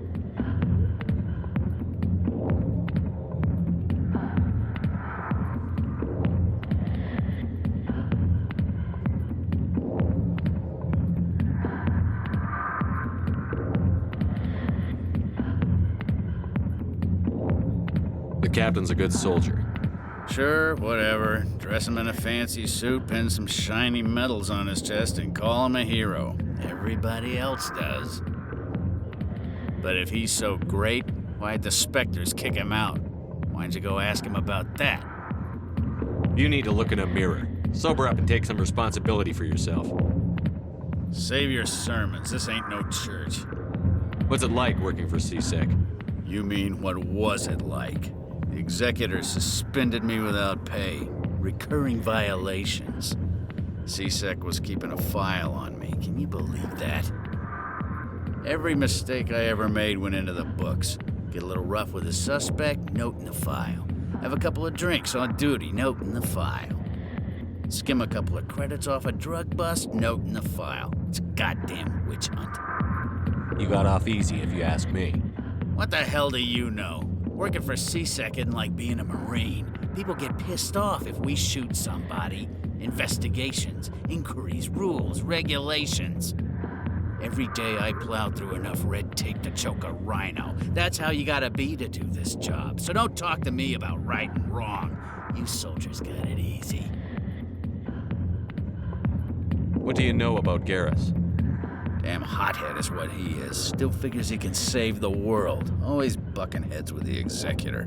The captain's a good soldier. Sure, whatever. Dress him in a fancy suit, pin some shiny medals on his chest, and call him a hero. Everybody else does. But if he's so great, why'd the Spectres kick him out? Why'd you go ask him about that? You need to look in a mirror. Sober up and take some responsibility for yourself. Save your sermons. This ain't no church. What's it like working for CSEC? You mean, what was it like? The Executor suspended me without pay. Recurring violations. C-Sec was keeping a file on me. Can you believe that? Every mistake I ever made went into the books. Get a little rough with a suspect, note in the file. Have a couple of drinks on duty, note in the file. Skim a couple of credits off a drug bust, note in the file. It's a goddamn witch hunt. You got off easy, if you ask me. What the hell do you know? Working for C-Sec isn't like being a Marine. People get pissed off if we shoot somebody. Investigations, inquiries, rules, regulations. Every day I plow through enough red tape to choke a rhino. That's how you gotta be to do this job. So don't talk to me about right and wrong. You soldiers got it easy. What do you know about Garrus? Damn hothead is what he is. Still figures he can save the world. Always bucking heads with the Executor.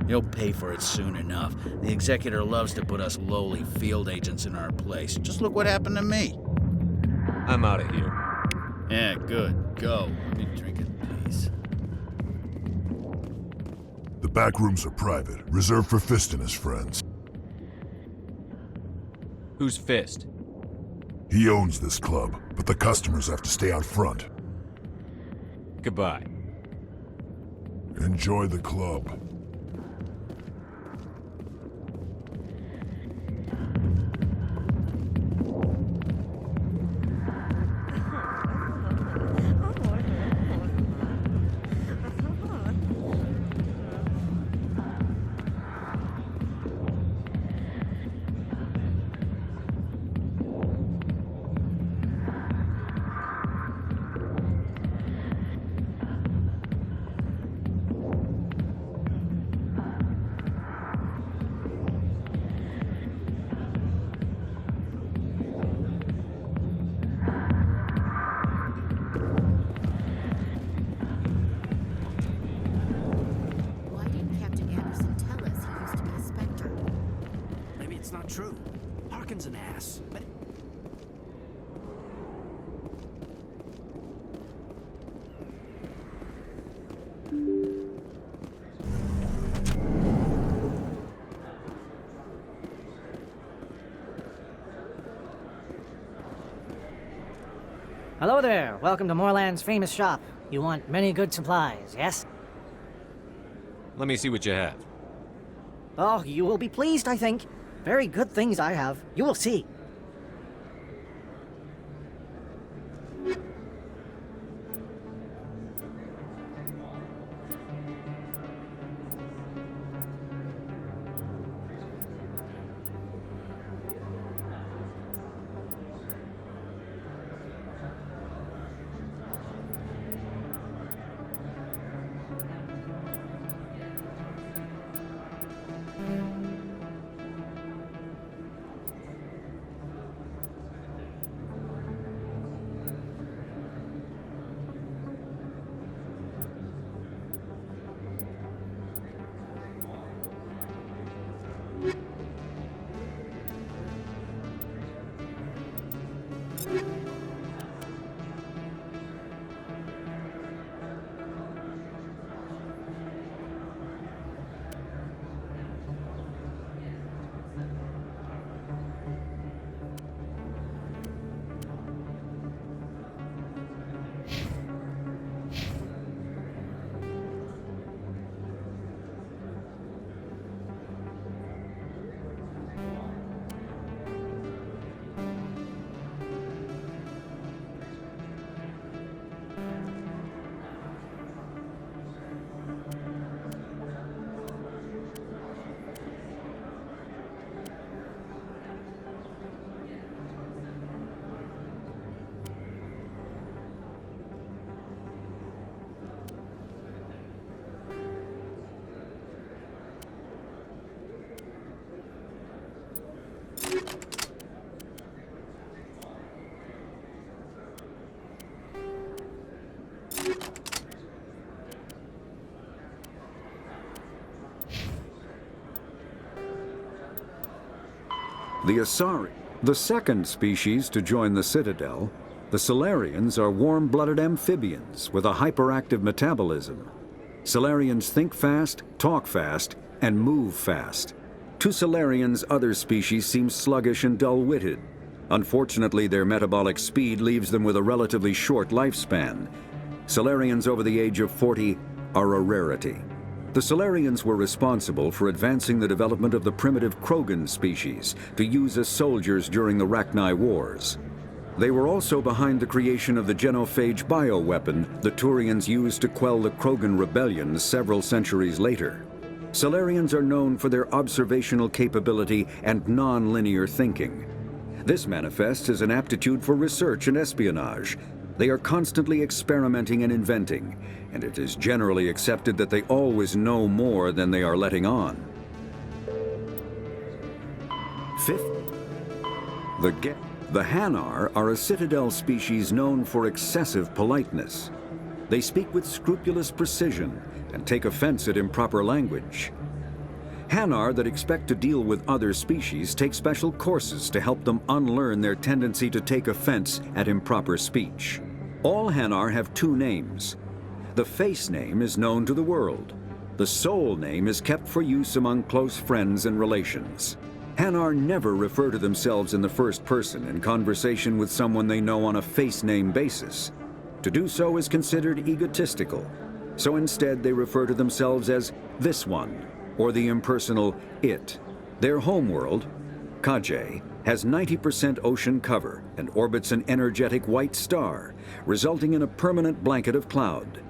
He'll pay for it soon enough. The Executor loves to put us lowly field agents in our place. Just look what happened to me. I'm out of here. Yeah, good. Go. Let me drink it, please. The back rooms are private, reserved for Fist and his friends. Who's Fist? He owns this club, but the customers have to stay out front. Goodbye. Enjoy the club. It's not true. Harkin's an ass, but... Hello there. Welcome to Moorland's famous shop. You want many good supplies, yes? Let me see what you have. Oh, you will be pleased, I think. Very good things I have. You will see. The Asari, the second species to join the Citadel, the Salarians are warm-blooded amphibians with a hyperactive metabolism. Salarians think fast, talk fast, and move fast. To Salarians, other species seem sluggish and dull-witted. Unfortunately, their metabolic speed leaves them with a relatively short lifespan. Salarians over the age of 40 are a rarity. The Salarians were responsible for advancing the development of the primitive Krogan species to use as soldiers during the Rachni Wars. They were also behind the creation of the genophage bioweapon the Turians used to quell the Krogan rebellions several centuries later. Salarians are known for their observational capability and non-linear thinking. This manifests as an aptitude for research and espionage. They are constantly experimenting and inventing, and it is generally accepted that they always know more than they are letting on. Fifth, the Hanar are a Citadel species known for excessive politeness. They speak with scrupulous precision and take offense at improper language. Hanar that expect to deal with other species take special courses to help them unlearn their tendency to take offense at improper speech. All Hanar have two names. The face name is known to the world. The soul name is kept for use among close friends and relations. Hanar never refer to themselves in the first person in conversation with someone they know on a face name basis. To do so is considered egotistical, so instead they refer to themselves as this one, or the impersonal it. Their homeworld, Kaje, has 90% ocean cover and orbits an energetic white star, resulting in a permanent blanket of cloud.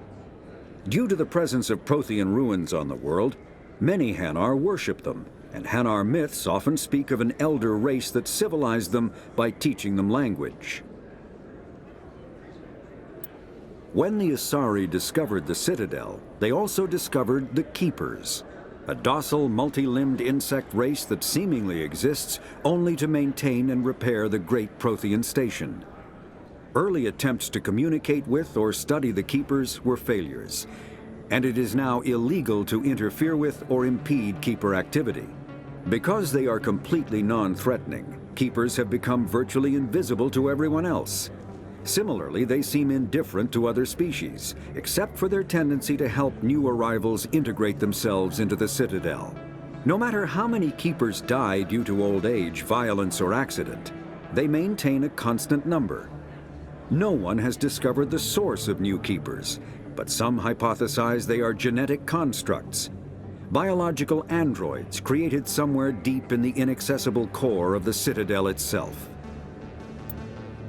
Due to the presence of Prothean ruins on the world, many Hanar worship them, and Hanar myths often speak of an elder race that civilized them by teaching them language. When the Asari discovered the Citadel, they also discovered the Keepers, a docile, multi-limbed insect race that seemingly exists only to maintain and repair the Great Prothean Station. Early attempts to communicate with or study the Keepers were failures, and it is now illegal to interfere with or impede Keeper activity. Because they are completely non-threatening, Keepers have become virtually invisible to everyone else. Similarly, they seem indifferent to other species, except for their tendency to help new arrivals integrate themselves into the Citadel. No matter how many Keepers die due to old age, violence, or accident, they maintain a constant number. No one has discovered the source of new Keepers, but some hypothesize they are genetic constructs, biological androids created somewhere deep in the inaccessible core of the Citadel itself.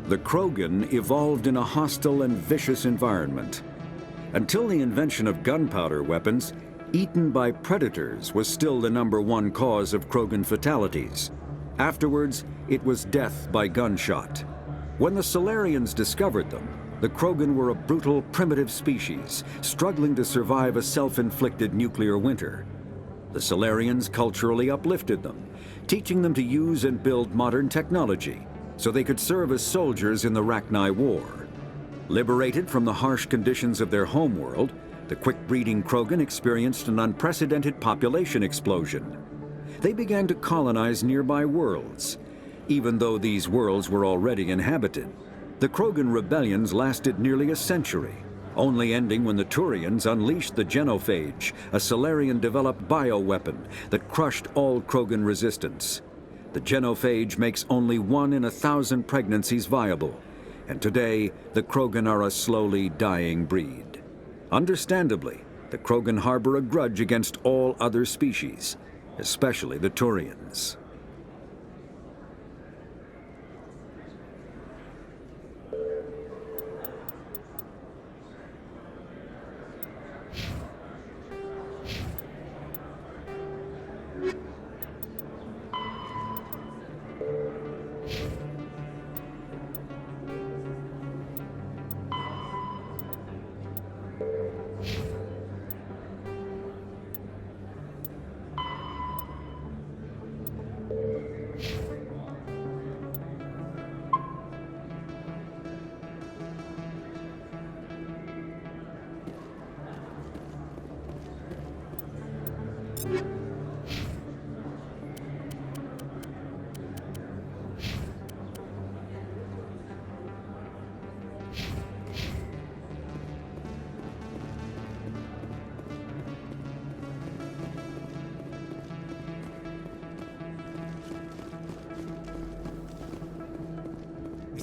The Krogan evolved in a hostile and vicious environment. Until the invention of gunpowder weapons, eaten by predators was still the #1 cause of Krogan fatalities. Afterwards, it was death by gunshot. When the Salarians discovered them, the Krogan were a brutal, primitive species, struggling to survive a self-inflicted nuclear winter. The Salarians culturally uplifted them, teaching them to use and build modern technology, so they could serve as soldiers in the Rachni War. Liberated from the harsh conditions of their homeworld, the quick-breeding Krogan experienced an unprecedented population explosion. They began to colonize nearby worlds. Even though these worlds were already inhabited, the Krogan rebellions lasted nearly a century, only ending when the Turians unleashed the genophage, a Salarian-developed bioweapon that crushed all Krogan resistance. The genophage makes only 1 in 1,000 pregnancies viable, and today the Krogan are a slowly dying breed. Understandably, the Krogan harbor a grudge against all other species, especially the Turians.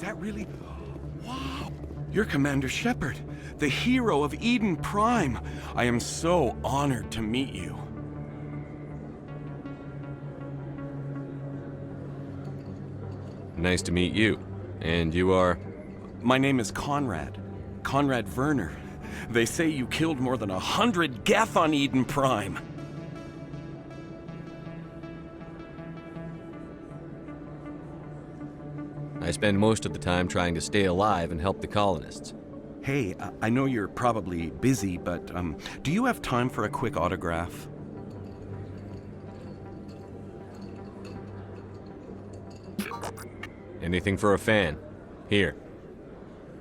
that really... Wow! You're Commander Shepard, the hero of Eden Prime. I am so honored to meet you. Nice to meet you. And you are? My name is Conrad. Conrad Werner. They say you killed more than 100 Geth on Eden Prime. I spend most of the time trying to stay alive and help the colonists. Hey, I know you're probably busy, but do you have time for a quick autograph? Anything for a fan. Here.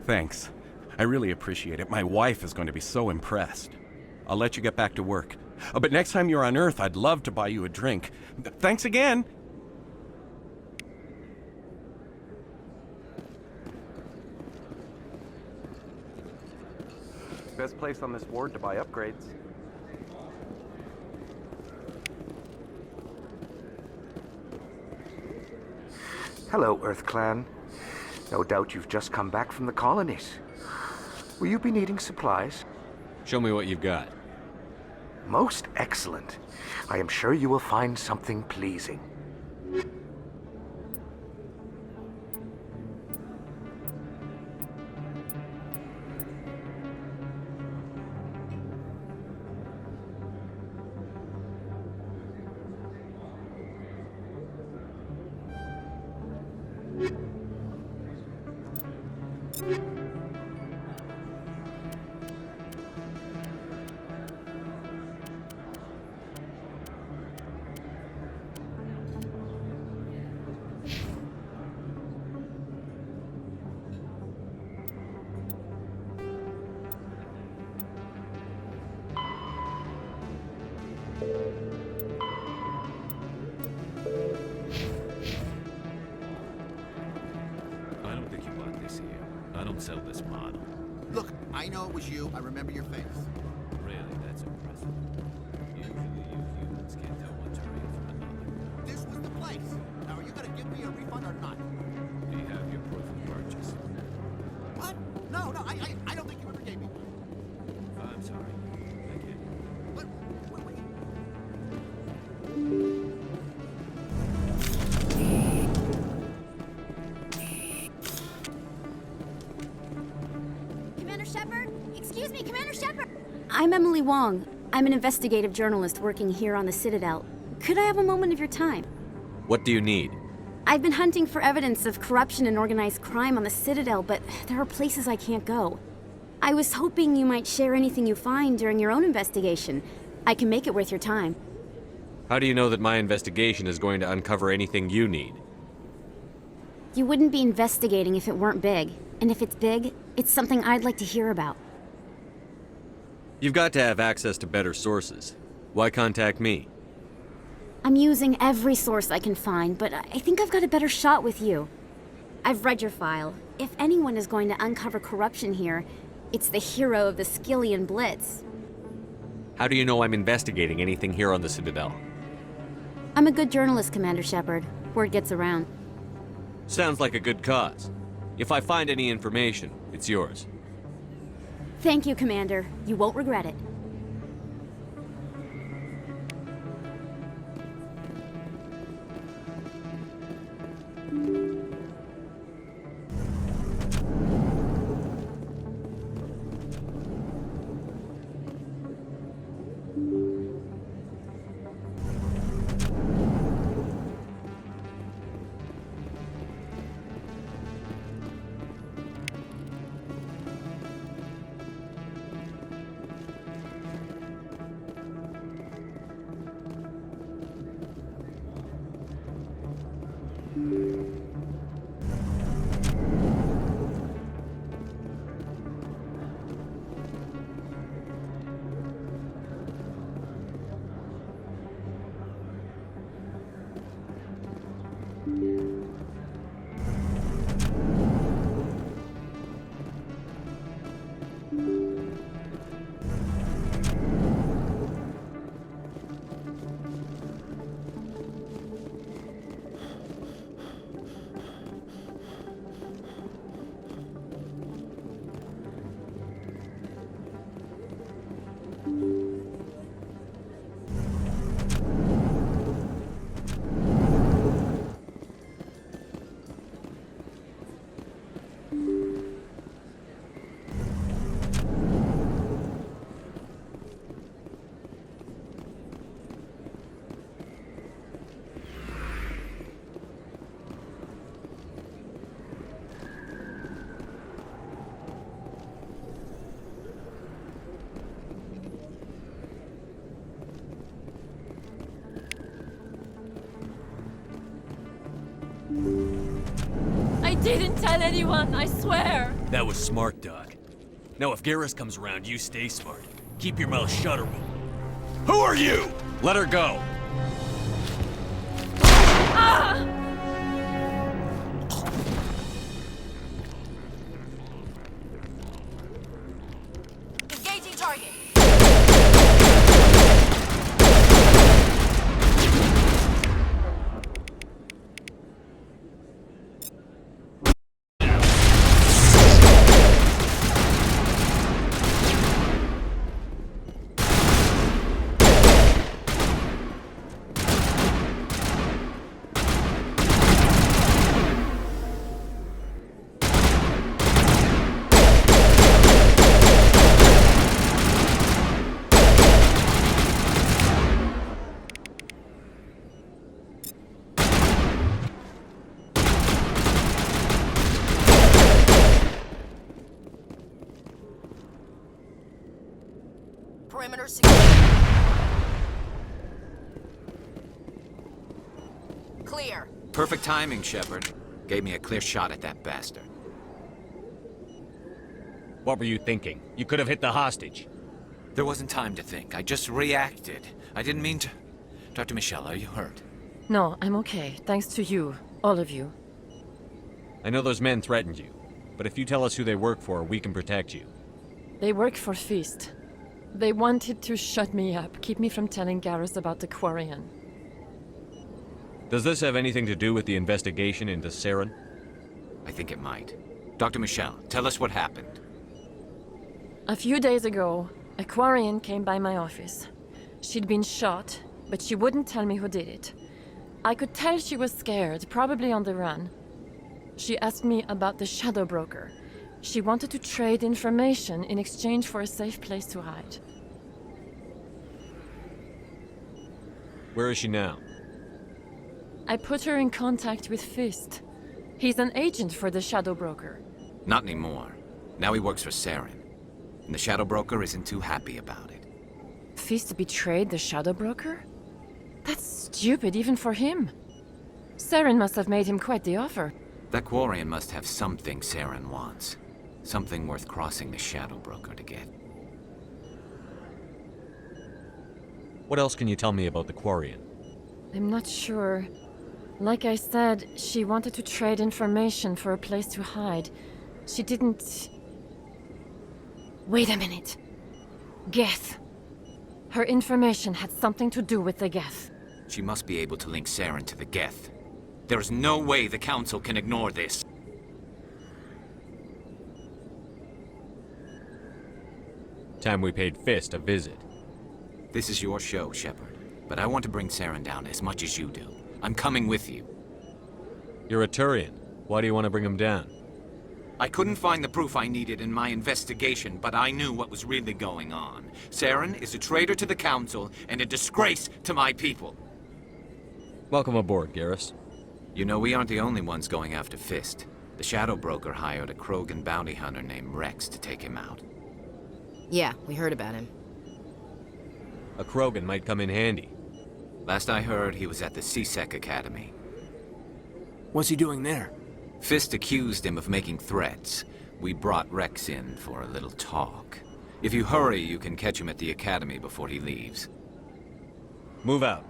Thanks. I really appreciate it. My wife is going to be so impressed. I'll let you get back to work. But next time you're on Earth, I'd love to buy you a drink. Thanks again! Best place on this ward to buy upgrades. Hello, Earth Clan. No doubt you've just come back from the colonies. Will you be needing supplies? Show me what you've got. Most excellent. I am sure you will find something pleasing. I don't think you want this here. I don't sell this model. Look, I know it was you. I remember your face. Really, that's impressive. Usually you humans can't tell one terrain from another. This was the place. Now, are you gonna give me a refund or not? Do you have your proof of purchase? What? No, I don't think you ever gave me. I'm sorry. I can't. But, wait. Commander Shepard? Excuse me, Commander Shepard! I'm Emily Wong. I'm an investigative journalist working here on the Citadel. Could I have a moment of your time? What do you need? I've been hunting for evidence of corruption and organized crime on the Citadel, but there are places I can't go. I was hoping you might share anything you find during your own investigation. I can make it worth your time. How do you know that my investigation is going to uncover anything you need? You wouldn't be investigating if it weren't big. And if it's big, it's something I'd like to hear about. You've got to have access to better sources. Why contact me? I'm using every source I can find, but I think I've got a better shot with you. I've read your file. If anyone is going to uncover corruption here, it's the hero of the Skillian Blitz. How do you know I'm investigating anything here on the Citadel? I'm a good journalist, Commander Shepard. Word gets around. Sounds like a good cause. If I find any information, it's yours. Thank you, Commander. You won't regret it. tell anyone, I swear! That was smart, Doc. Now if Garrus comes around, you stay smart. Keep your mouth shut or we'll... Who are you? Let her go. Ah! Engaging target. Perimeter secure. Clear. Perfect timing, Shepard. Gave me a clear shot at that bastard. What were you thinking? You could have hit the hostage. There wasn't time to think. I just reacted. I didn't mean to... Dr. Michelle, are you hurt? No, I'm okay. Thanks to you. All of you. I know those men threatened you, but if you tell us who they work for, we can protect you. They work for Feast. They wanted to shut me up, keep me from telling Garrus about the Quarian. Does this have anything to do with the investigation into Saren? I think it might. Dr. Michelle, tell us what happened. A few days ago, a Quarian came by my office. She'd been shot, but she wouldn't tell me who did it. I could tell she was scared, probably on the run. She asked me about the Shadow Broker. She wanted to trade information in exchange for a safe place to hide. Where is she now? I put her in contact with Fist. He's an agent for the Shadow Broker. Not anymore. Now he works for Saren. And the Shadow Broker isn't too happy about it. Fist betrayed the Shadow Broker? That's stupid even for him. Saren must have made him quite the offer. That Quarian must have something Saren wants. Something worth crossing the Shadow Broker to get. What else can you tell me about the Quarian? I'm not sure. Like I said, she wanted to trade information for a place to hide. She didn't... Wait a minute. Geth. Her information had something to do with the Geth. She must be able to link Saren to the Geth. There is no way the Council can ignore this. Time we paid Fist a visit. This is your show, Shepard. But I want to bring Saren down as much as you do. I'm coming with you. You're a Turian. Why do you want to bring him down? I couldn't find the proof I needed in my investigation, but I knew what was really going on. Saren is a traitor to the Council and a disgrace to my people. Welcome aboard, Garrus. You know, we aren't the only ones going after Fist. The Shadow Broker hired a Krogan bounty hunter named Rex to take him out. Yeah, we heard about him. A Krogan might come in handy. Last I heard, he was at the C-Sec Academy. What's he doing there? Fist accused him of making threats. We brought Rex in for a little talk. If you hurry, you can catch him at the Academy before he leaves. Move out.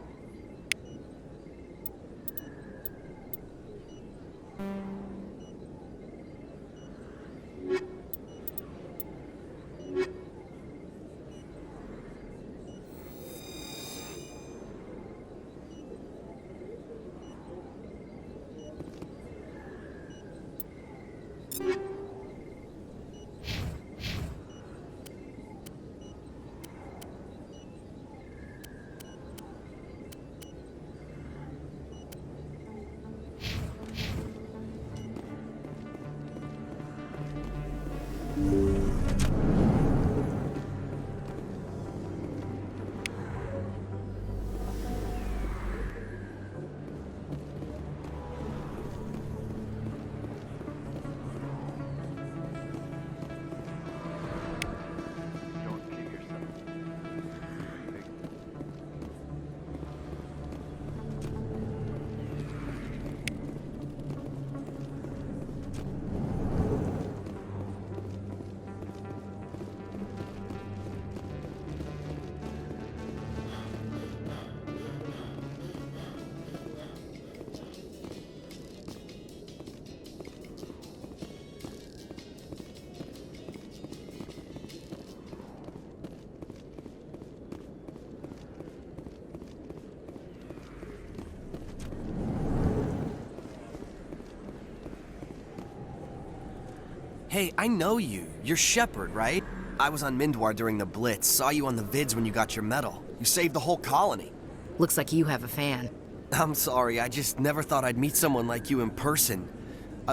Hey, I know you. You're Shepard, right? I was on Mindwar during the Blitz. Saw you on the vids when you got your medal. You saved the whole colony. Looks like you have a fan. I'm sorry, I just never thought I'd meet someone like you in person.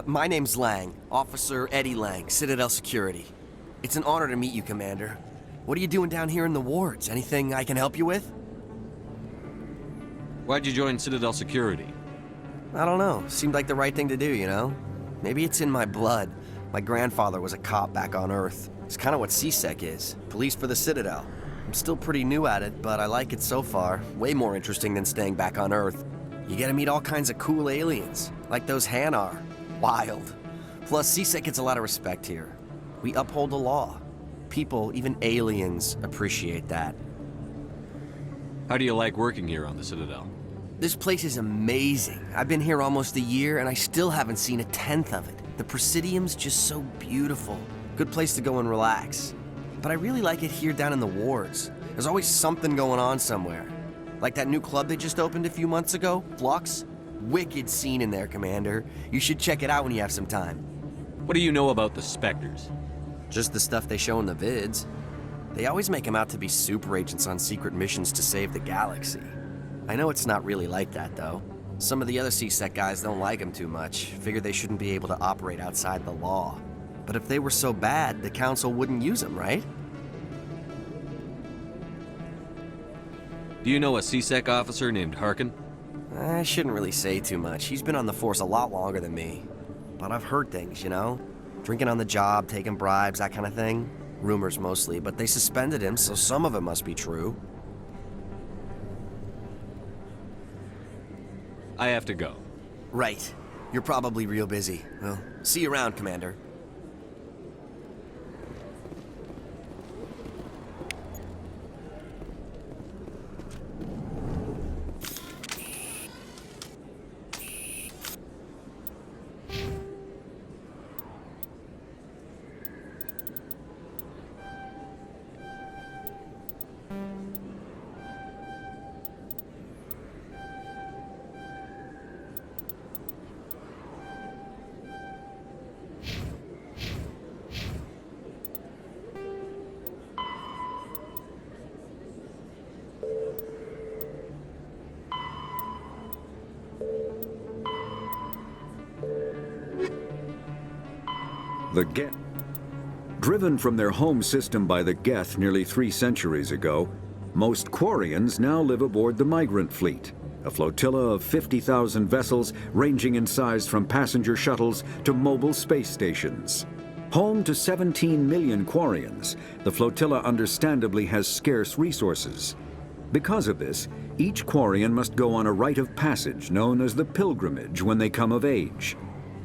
My name's Lang, Officer Eddie Lang, Citadel Security. It's an honor to meet you, Commander. What are you doing down here in the wards? Anything I can help you with? Why'd you join Citadel Security? I don't know. Seemed like the right thing to do, you know? Maybe it's in my blood. My grandfather was a cop back on Earth. It's kind of what CSEC is. Police for the Citadel. I'm still pretty new at it, but I like it so far. Way more interesting than staying back on Earth. You get to meet all kinds of cool aliens, like those Hanar. Wild. Plus, CSEC gets a lot of respect here. We uphold the law. People, even aliens, appreciate that. How do you like working here on the Citadel? This place is amazing. I've been here almost a year, and I still haven't seen a tenth of it. The Presidium's just so beautiful. Good place to go and relax. But I really like it here down in the wards. There's always something going on somewhere. Like that new club they just opened a few months ago, Flux. Wicked scene in there, Commander. You should check it out when you have some time. What do you know about the Spectres? Just the stuff they show in the vids. They always make them out to be super agents on secret missions to save the galaxy. I know it's not really like that, though. Some of the other CSEC guys don't like them too much, figure they shouldn't be able to operate outside the law. But if they were so bad, the Council wouldn't use them, right? Do you know a CSEC officer named Harkin? I shouldn't really say too much. He's been on the force a lot longer than me. But I've heard things, you know? Drinking on the job, taking bribes, that kind of thing. Rumors mostly, but they suspended him, so some of it must be true. I have to go. Right. You're probably real busy. Well, see you around, Commander. The Geth. Driven from their home system by the Geth nearly 3 centuries ago, most Quarians now live aboard the Migrant Fleet, a flotilla of 50,000 vessels ranging in size from passenger shuttles to mobile space stations. Home to 17 million Quarians, the flotilla understandably has scarce resources. Because of this, each Quarian must go on a rite of passage known as the Pilgrimage when they come of age.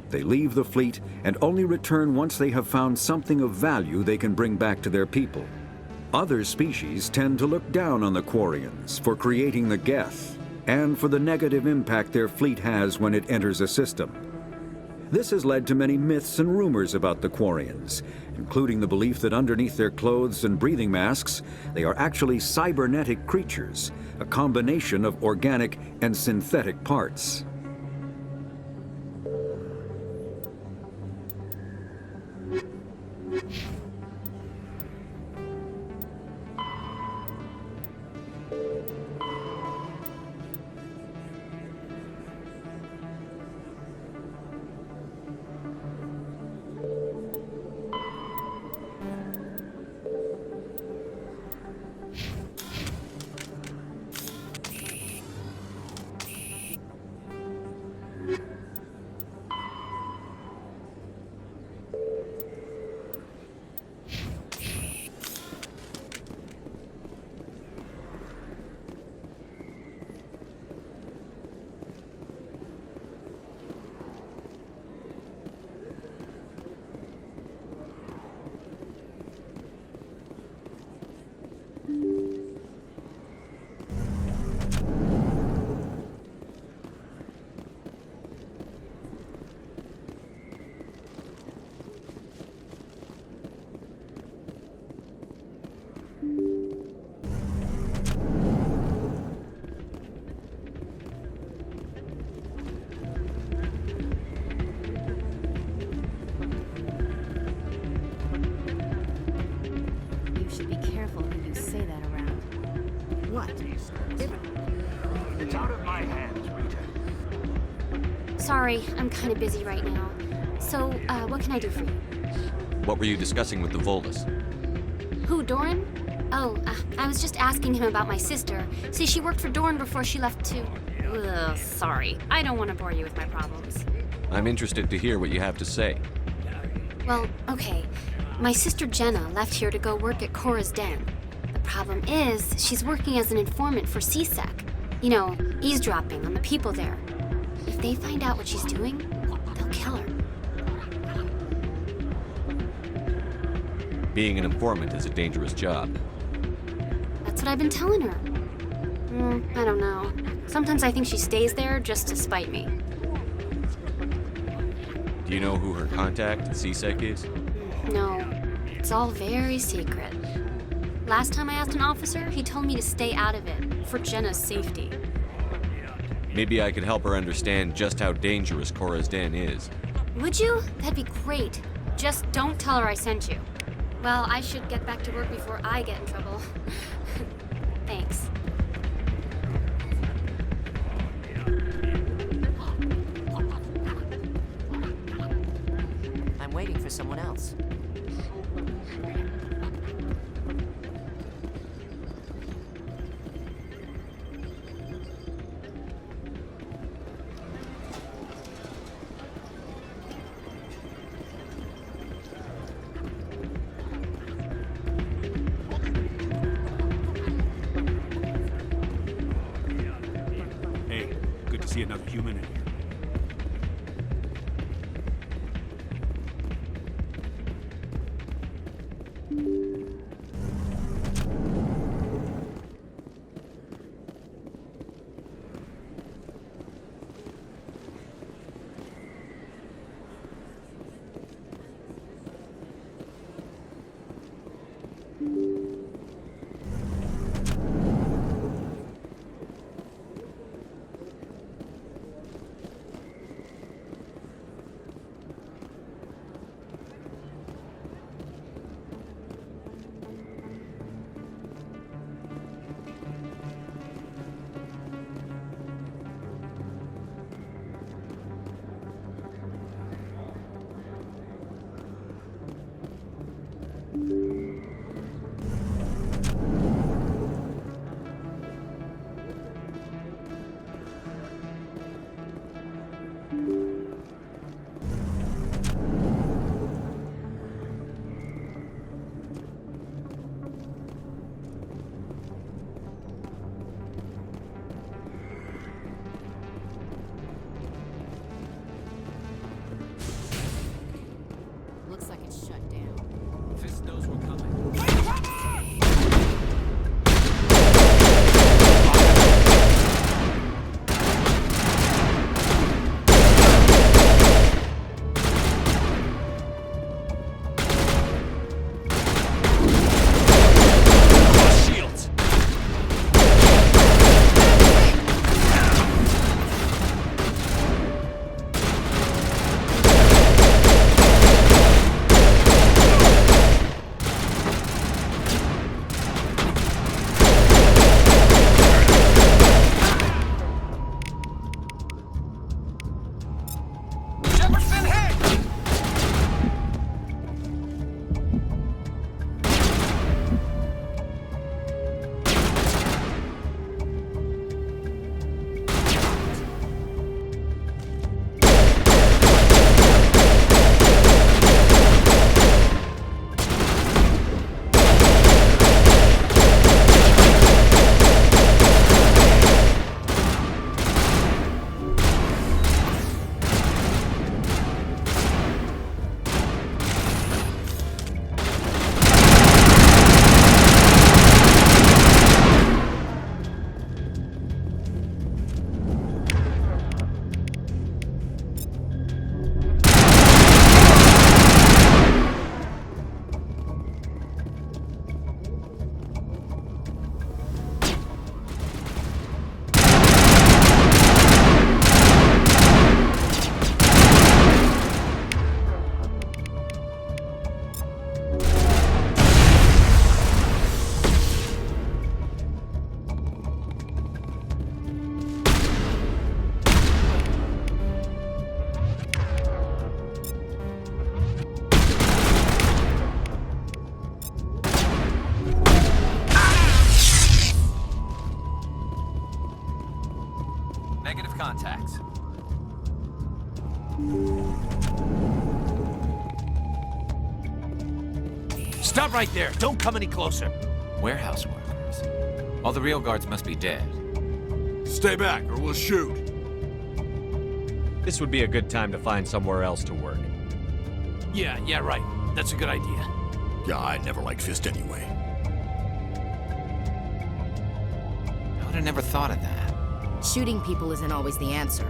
They leave the fleet and only return once they have found something of value they can bring back to their people. Other species tend to look down on the Quarians for creating the Geth and for the negative impact their fleet has when it enters a system. This has led to many myths and rumors about the Quarians, including the belief that underneath their clothes and breathing masks, they are actually cybernetic creatures, a combination of organic and synthetic parts. should be careful who you say that around. What? It's out of my hands, Rita. Sorry, I'm kind of busy right now. So, what can I do for you? What were you discussing with the Volus? Who, Doran? Oh, I was just asking him about my sister. See, she worked for Doran before she left to... Ugh, sorry. I don't want to bore you with my problems. I'm interested to hear what you have to say. Well, okay. My sister Jenna left here to go work at Cora's Den. The problem is, she's working as an informant for CSEC. You know, eavesdropping on the people there. If they find out what she's doing, they'll kill her. Being an informant is a dangerous job. That's what I've been telling her. I don't know. Sometimes I think she stays there just to spite me. Do you know who her contact at CSEC is? No, it's all very secret. Last time I asked an officer, he told me to stay out of it, for Jenna's safety. Maybe I could help her understand just how dangerous Cora's Den is. Would you? That'd be great. Just don't tell her I sent you. Well, I should get back to work before I get in trouble. Thanks. I'm waiting for someone else. Hey, good to see another human in here. Stop right there. Don't come any closer. Warehouse workers? All the real guards must be dead. Stay back, or we'll shoot. This would be a good time to find somewhere else to work. Yeah, right. That's a good idea. Yeah, I never liked Fist anyway. I would have never thought of that. Shooting people isn't always the answer.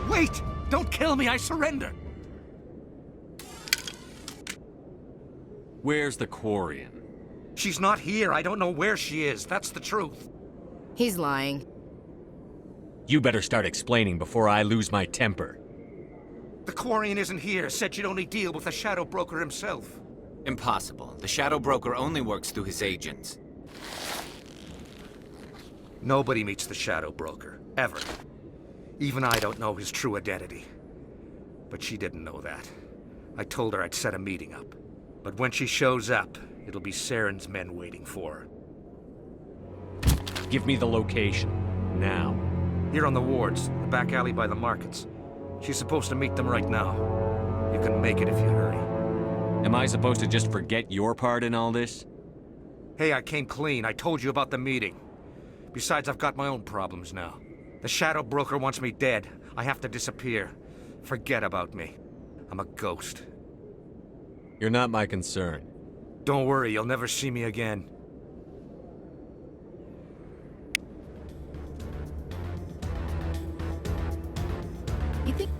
Wait! Don't kill me, I surrender! Where's the Quarian? She's not here. I don't know where she is. That's the truth. He's lying. You better start explaining before I lose my temper. The Quarian isn't here. Said she'd only deal with the Shadow Broker himself. Impossible. The Shadow Broker only works through his agents. Nobody meets the Shadow Broker. Ever. Even I don't know his true identity. But she didn't know that. I told her I'd set a meeting up. But when she shows up, it'll be Saren's men waiting for her. Give me the location. Now. Here on the wards, the back alley by the markets. She's supposed to meet them right now. You can make it if you hurry. Am I supposed to just forget your part in all this? Hey, I came clean. I told you about the meeting. Besides, I've got my own problems now. The Shadow Broker wants me dead. I have to disappear. Forget about me. I'm a ghost. You're not my concern. Don't worry, you'll never see me again. You think...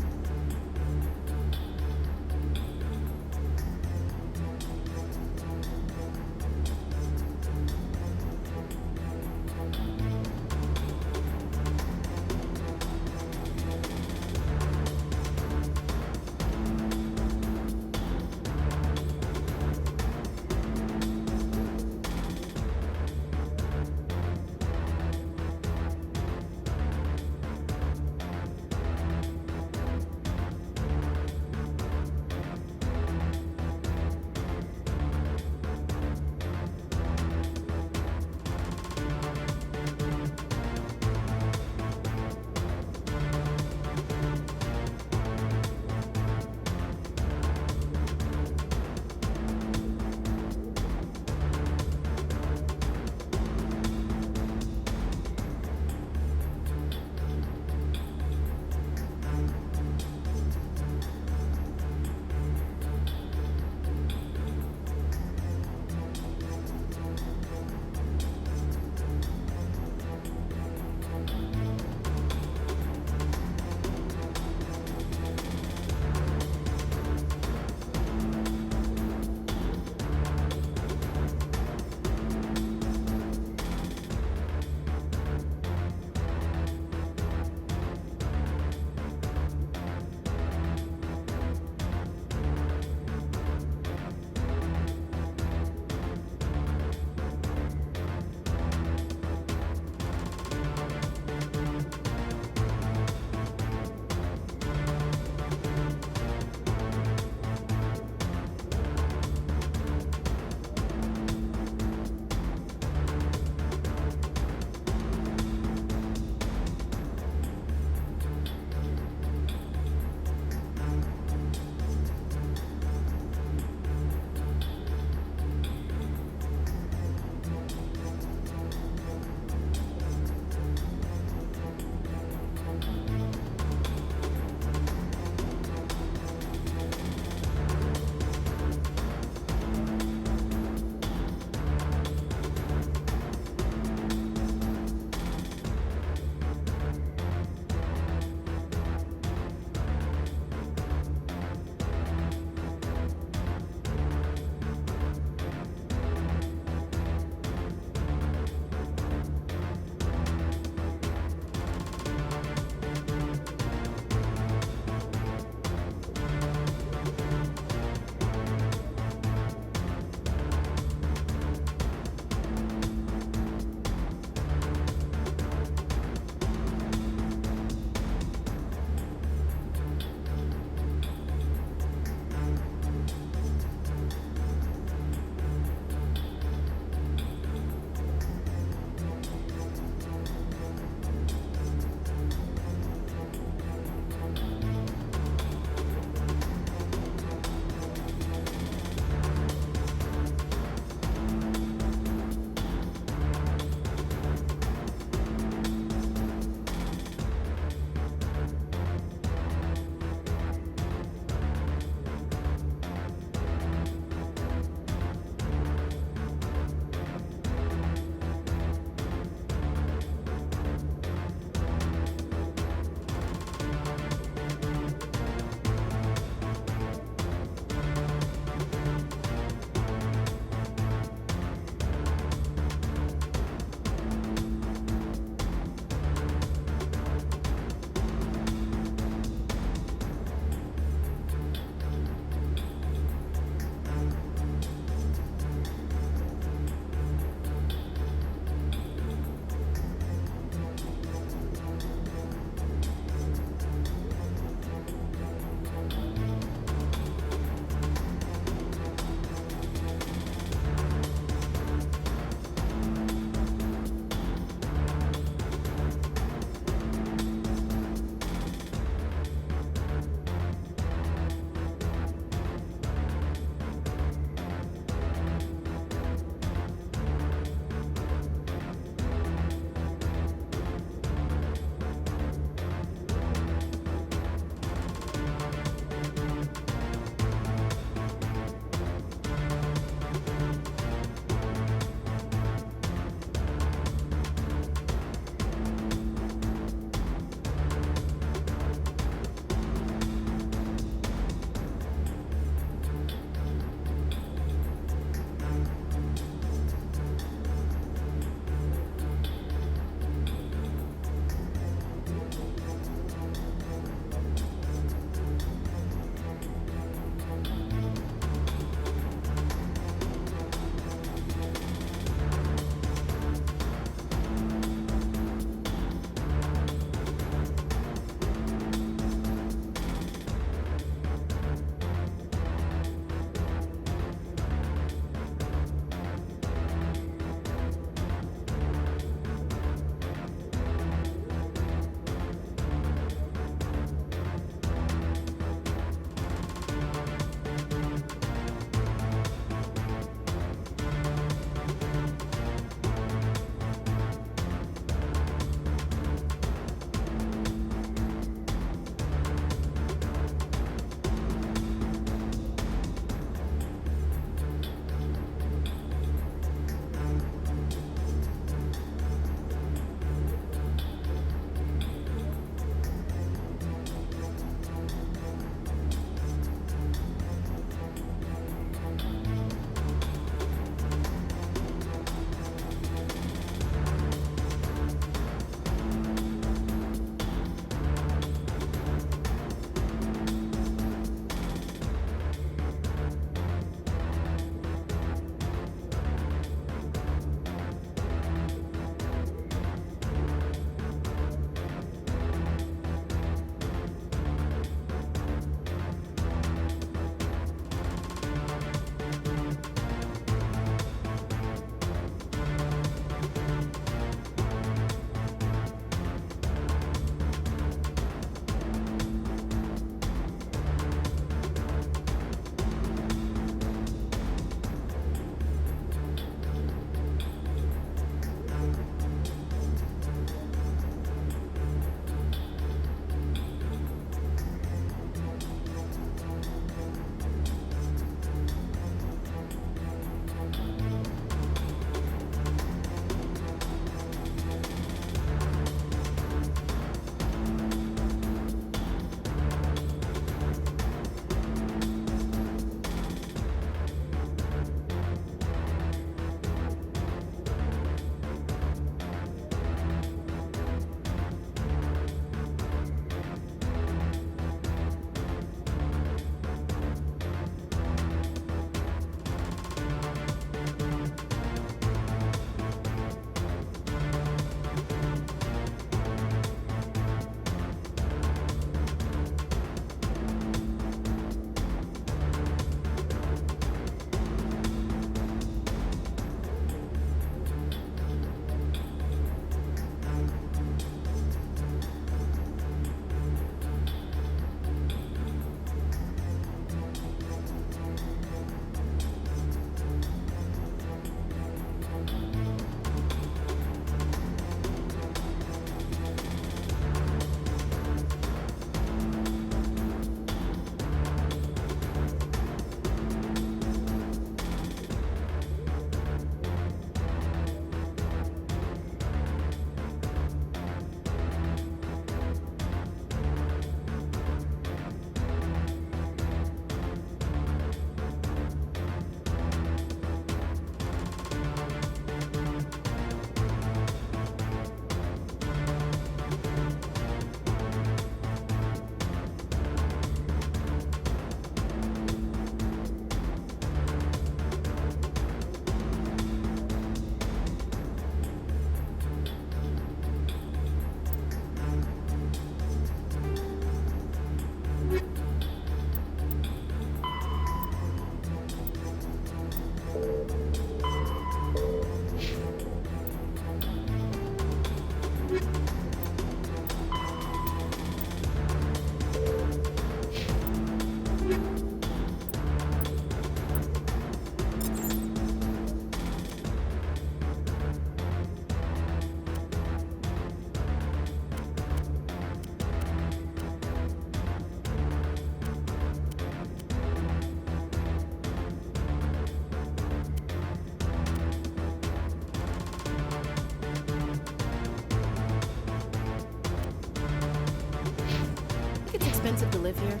expensive to live here?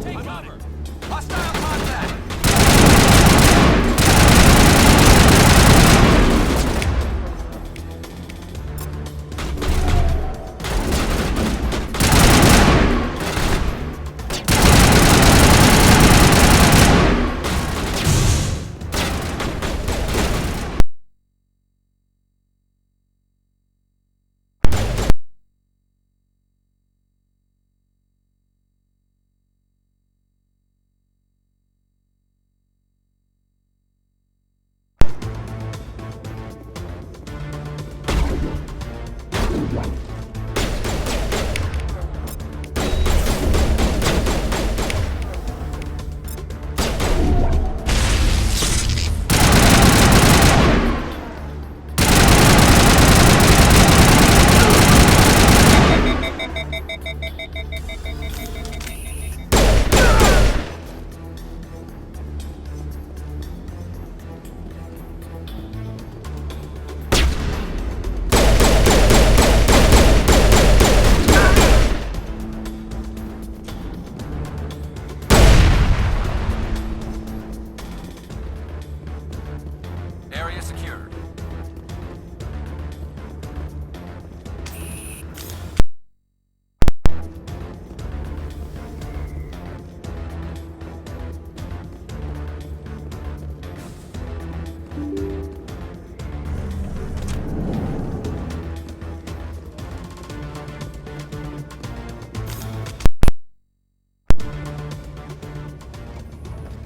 Take cover! Hostile contact! Area secure.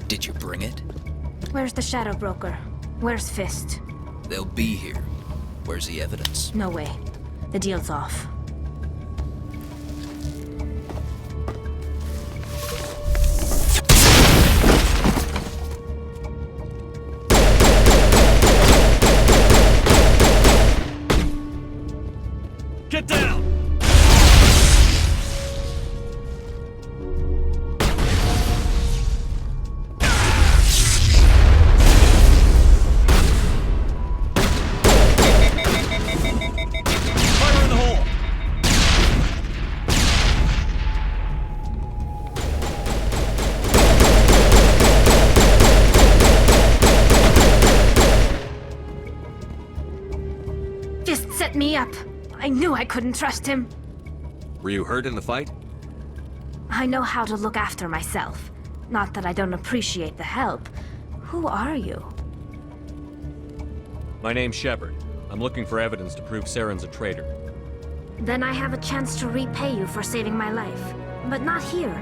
Did you bring it? Where's the Shadow Broker? Where's Fist? They'll be here. Where's the evidence? No way. The deal's off. Get down! Fire in the hole! Fist set me up. I knew I couldn't trust him. Were you hurt in the fight? I know how to look after myself. Not that I don't appreciate the help. Who are you? My name's Shepard. I'm looking for evidence to prove Saren's a traitor. Then I have a chance to repay you for saving my life. But not here.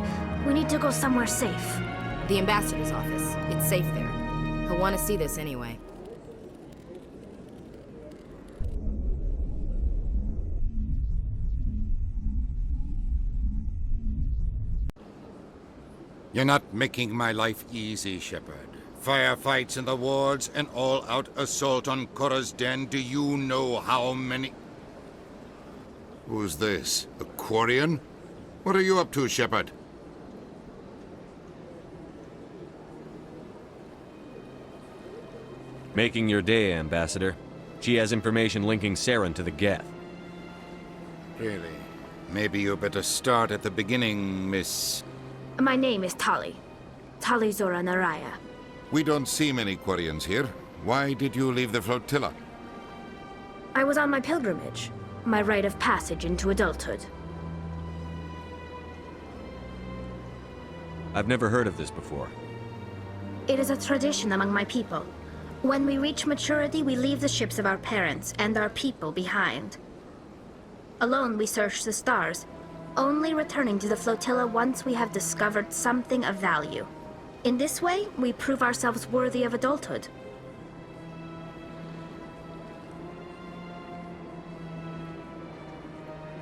We need to go somewhere safe. The ambassador's office. It's safe there. He'll want to see this anyway. You're not making my life easy, Shepard. Firefights in the wards, an all-out assault on Korra's den. Do you know how many... Who's this? A Quarian? What are you up to, Shepard? Making your day, Ambassador. She has information linking Saren to the Geth. Really? Maybe you better start at the beginning, Miss... My name is Tali. Tali Zora Naraya. We don't see many Quarians here. Why did you leave the flotilla? I was on my pilgrimage. My rite of passage into adulthood. I've never heard of this before. It is a tradition among my people. When we reach maturity, we leave the ships of our parents and our people behind. Alone, we search the stars, only returning to the flotilla once we have discovered something of value. In this way, we prove ourselves worthy of adulthood.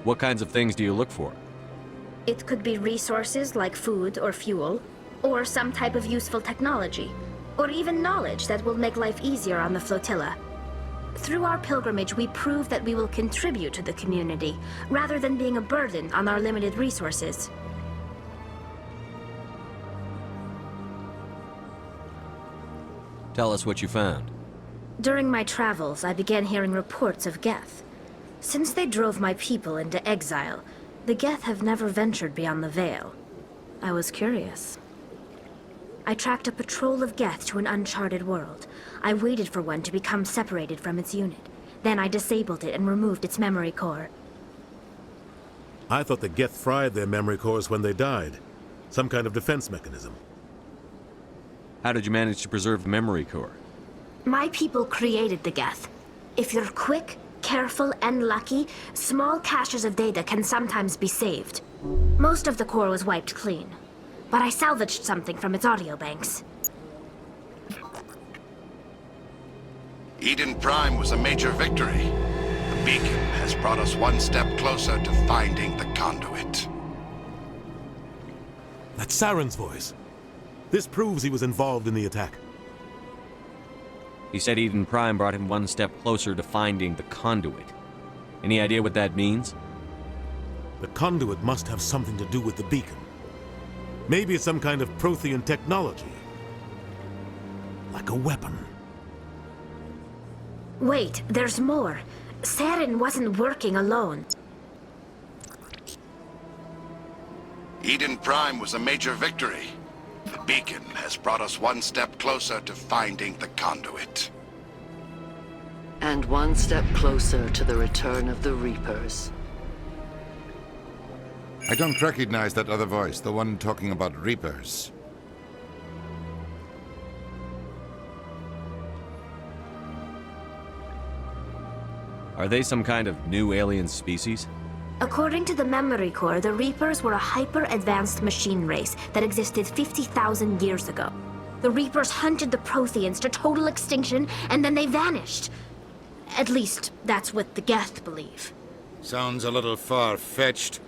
What kinds of things do you look for? It could be resources like food or fuel, or some type of useful technology, or even knowledge that will make life easier on the flotilla. Through our pilgrimage, we prove that we will contribute to the community, rather than being a burden on our limited resources. Tell us what you found. During my travels, I began hearing reports of Geth. Since they drove my people into exile, the Geth have never ventured beyond the Veil. I was curious. I tracked a patrol of Geth to an uncharted world. I waited for one to become separated from its unit. Then I disabled it and removed its memory core. I thought the Geth fried their memory cores when they died. Some kind of defense mechanism. How did you manage to preserve the memory core? My people created the Geth. If you're quick, careful, and lucky, small caches of data can sometimes be saved. Most of the core was wiped clean, but I salvaged something from its audio banks. Eden Prime was a major victory. The beacon has brought us one step closer to finding the conduit. That's Saren's voice. This proves he was involved in the attack. He said Eden Prime brought him one step closer to finding the conduit. Any idea what that means? The conduit must have something to do with the beacon. Maybe it's some kind of Prothean technology. Like a weapon. Wait, there's more. Saren wasn't working alone. Eden Prime was a major victory. The beacon has brought us one step closer to finding the conduit. And one step closer to the return of the Reapers. I don't recognize that other voice, the one talking about Reapers. Are they some kind of new alien species? According to the memory core, the Reapers were a hyper-advanced machine race that existed 50,000 years ago. The Reapers hunted the Protheans to total extinction, and then they vanished. At least, that's what the Geth believe. Sounds a little far-fetched.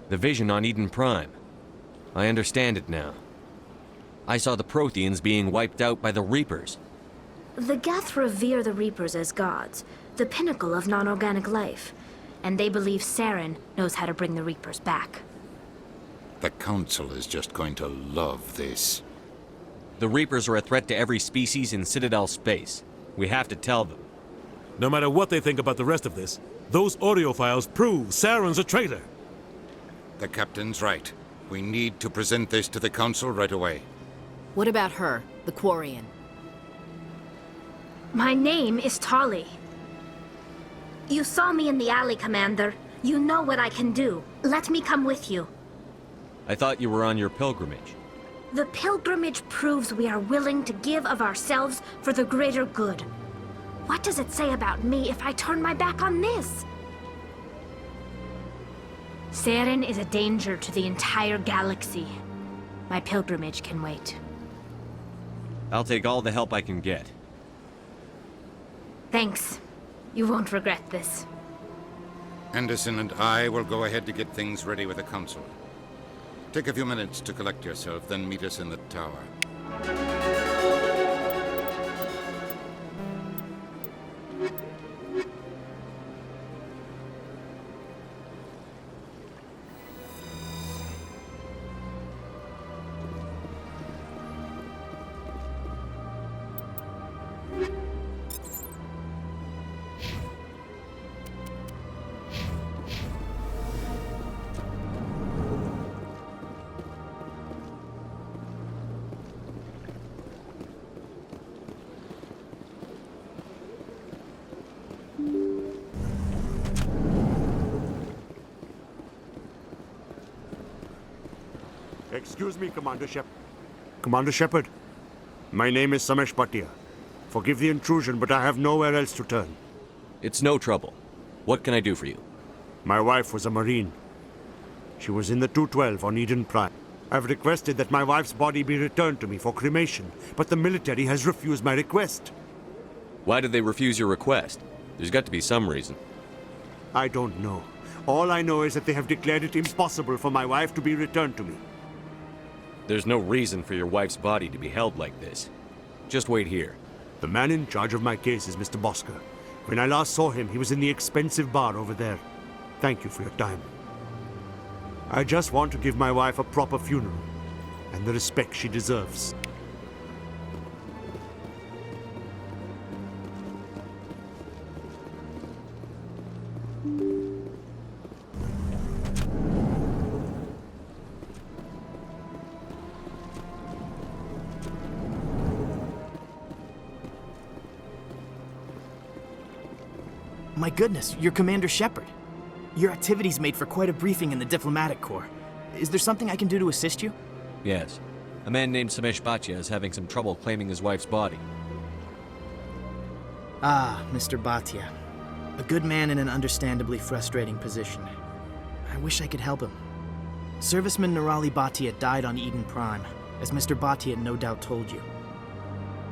The vision on Eden Prime. I understand it now. I saw the Protheans being wiped out by the Reapers. The Geth revere the Reapers as gods, the pinnacle of non-organic life, and they believe Saren knows how to bring the Reapers back. The Council is just going to love this. The Reapers are a threat to every species in Citadel space. We have to tell them. No matter what they think about the rest of this, those audio files prove Saren's a traitor. The Captain's right. We need to present this to the Council right away. What about her, the Quarian? My name is Tali. You saw me in the alley, Commander. You know what I can do. Let me come with you. I thought you were on your pilgrimage. The pilgrimage proves we are willing to give of ourselves for the greater good. What does it say about me if I turn my back on this? Saren is a danger to the entire galaxy. My pilgrimage can wait. I'll take all the help I can get. Thanks. You won't regret this. Anderson and I will go ahead to get things ready with the Council. Take a few minutes to collect yourself, then meet us in the tower. Excuse me, Commander Shepard. Commander Shepard, my name is Samesh Bhatia. Forgive the intrusion, but I have nowhere else to turn. It's no trouble. What can I do for you? My wife was a Marine. She was in the 212 on Eden Prime. I've requested that my wife's body be returned to me for cremation, but the military has refused my request. Why did they refuse your request? There's got to be some reason. I don't know. All I know is that they have declared it impossible for my wife to be returned to me. There's no reason for your wife's body to be held like this. Just wait here. The man in charge of my case is Mr. Bosker. When I last saw him, he was in the expensive bar over there. Thank you for your time. I just want to give my wife a proper funeral, and the respect she deserves. My goodness, you're Commander Shepard. Your activities made for quite a briefing in the Diplomatic Corps. Is there something I can do to assist you? Yes. A man named Samesh Bhatia is having some trouble claiming his wife's body. Ah, Mr. Bhatia. A good man in an understandably frustrating position. I wish I could help him. Serviceman Nirali Bhatia died on Eden Prime, as Mr. Bhatia no doubt told you.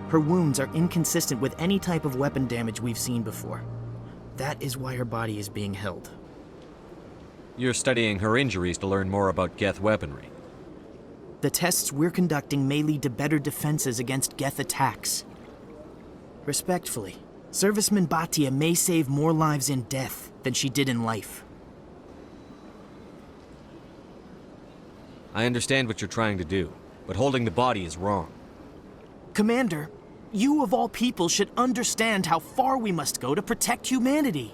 Her wounds are inconsistent with any type of weapon damage we've seen before. That is why her body is being held. You're studying her injuries to learn more about Geth weaponry. The tests we're conducting may lead to better defenses against Geth attacks. Respectfully, Serviceman Bhatia may save more lives in death than she did in life. I understand what you're trying to do, but holding the body is wrong. Commander, you of all people should understand how far we must go to protect humanity.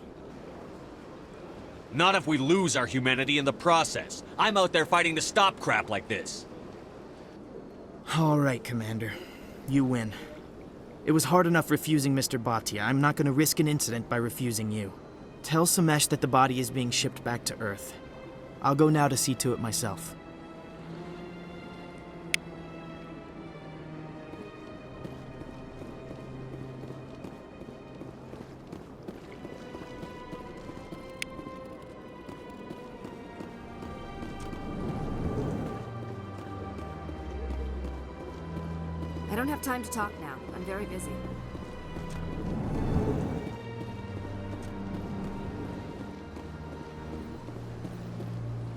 Not if we lose our humanity in the process. I'm out there fighting to stop crap like this. All right, Commander. You win. It was hard enough refusing Mr. Bhatia. I'm not going to risk an incident by refusing you. Tell Samesh that the body is being shipped back to Earth. I'll go now to see to it myself. I don't have time to talk now. I'm very busy.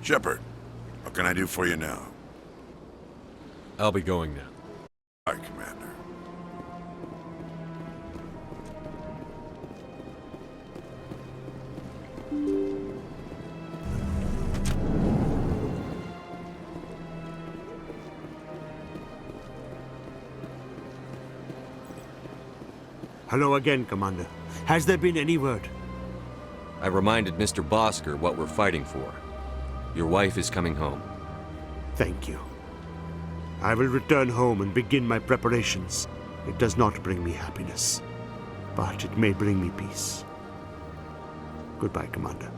Shepard, what can I do for you now? I'll be going now. Aye, Commander. Hello again, Commander. Has there been any word? I reminded Mr. Bosker what we're fighting for. Your wife is coming home. Thank you. I will return home and begin my preparations. It does not bring me happiness, but it may bring me peace. Goodbye, Commander.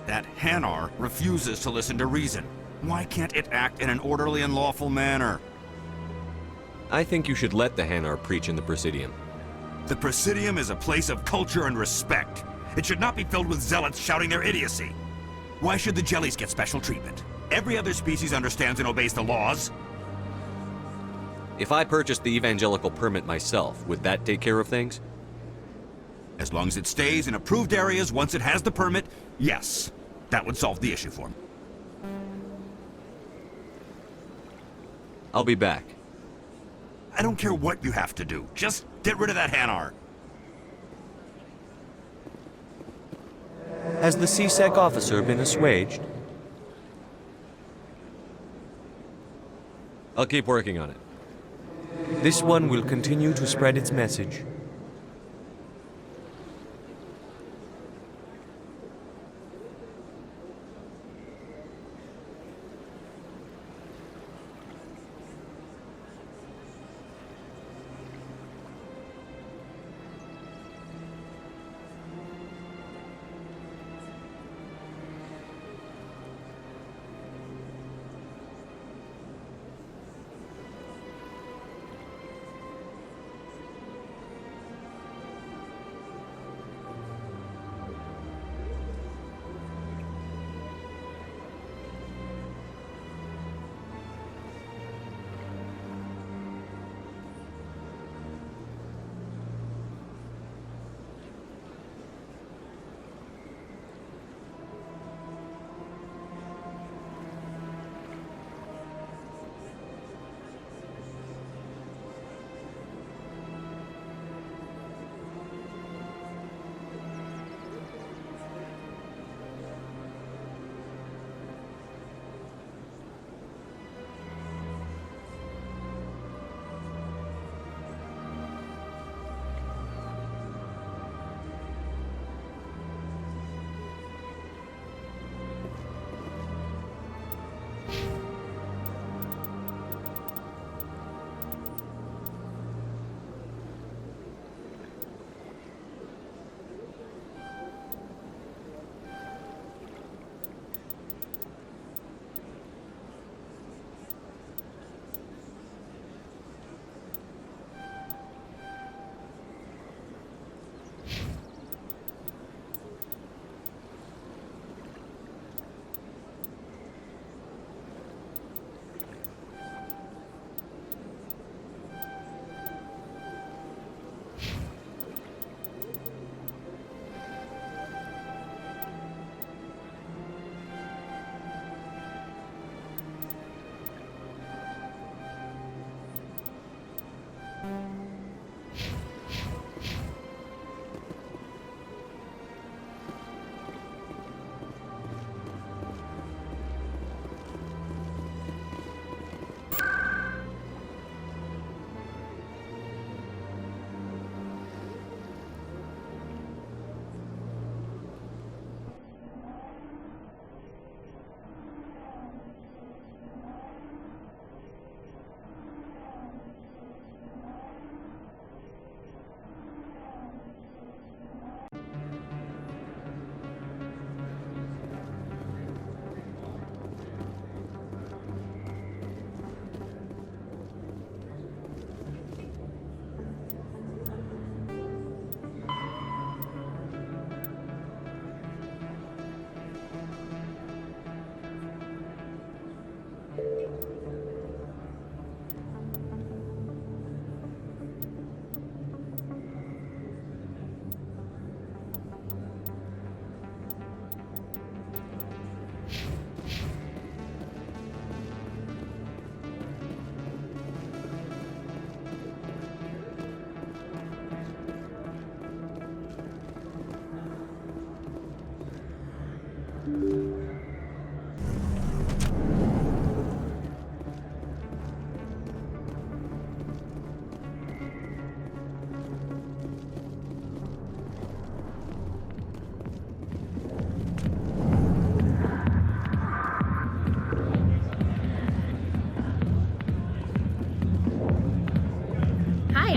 That Hanar refuses to listen to reason. Why can't it act in an orderly and lawful manner? I think you should let the Hanar preach in the Presidium. The Presidium is a place of culture and respect. It should not be filled with zealots shouting their idiocy. Why should the Jellies get special treatment? Every other species understands and obeys the laws. If I purchased the evangelical permit myself, would that take care of things? As long as it stays in approved areas once it has the permit, yes. That would solve the issue for me. I'll be back. I don't care what you have to do. Just get rid of that Hanar. Has the C-Sec officer been assuaged? I'll keep working on it. This one will continue to spread its message.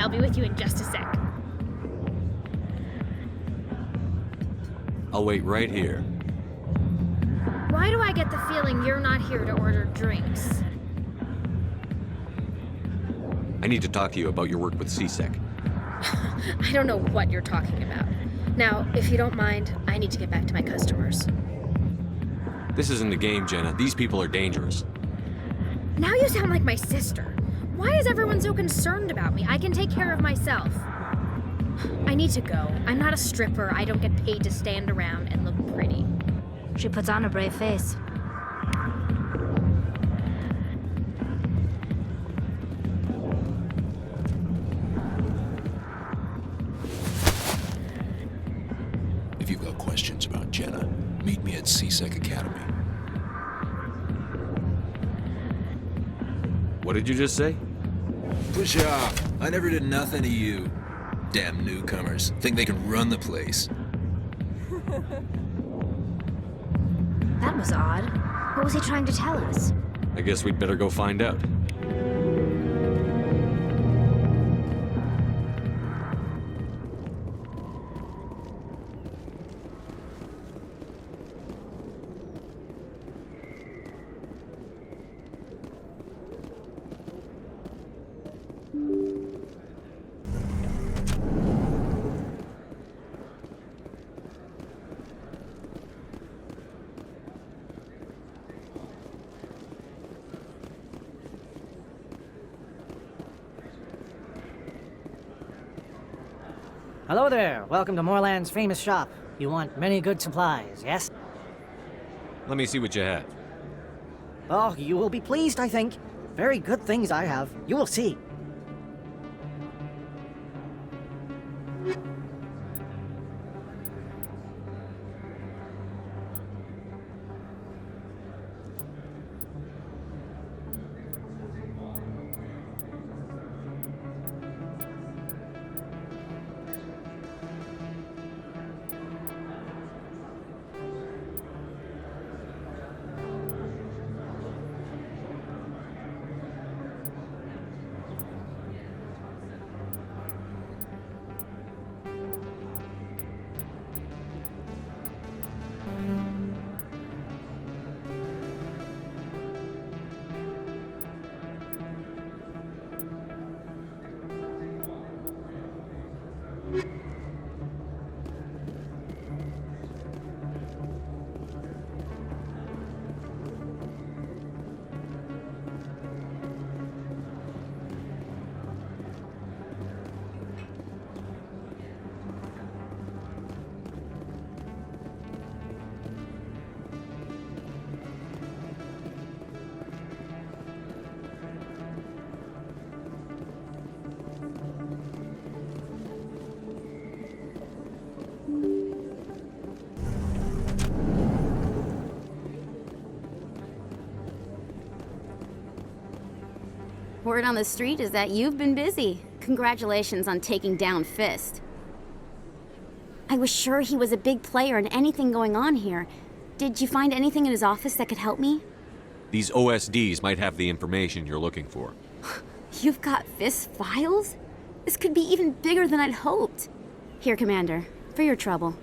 I'll be with you in just a sec. I'll wait right here. Why do I get the feeling you're not here to order drinks? I need to talk to you about your work with C-Sec. I don't know what you're talking about. Now, if you don't mind, I need to get back to my customers. This isn't a game, Jenna. These people are dangerous. Now you sound like my sister. Why is everyone so concerned about me? I can take care of myself. I need to go. I'm not a stripper. I don't get paid to stand around and look pretty. She puts on a brave face. If you've got questions about Jenna, meet me at CSEC Academy. What did you just say? Push off. I never did nothing to you. Damn newcomers. Think they can run the place. That was odd. What was he trying to tell us? I guess we'd better go find out. Hello there. Welcome to Moorland's famous shop. You want many good supplies, yes? Let me see what you have. Oh, you will be pleased, I think. Very good things I have. You will see. Word on the street is that you've been busy. Congratulations on taking down Fist. I was sure he was a big player in anything going on here. Did you find anything in his office that could help me? These OSDs might have the information you're looking for. You've got Fist's files? This could be even bigger than I'd hoped. Here, Commander, for your trouble.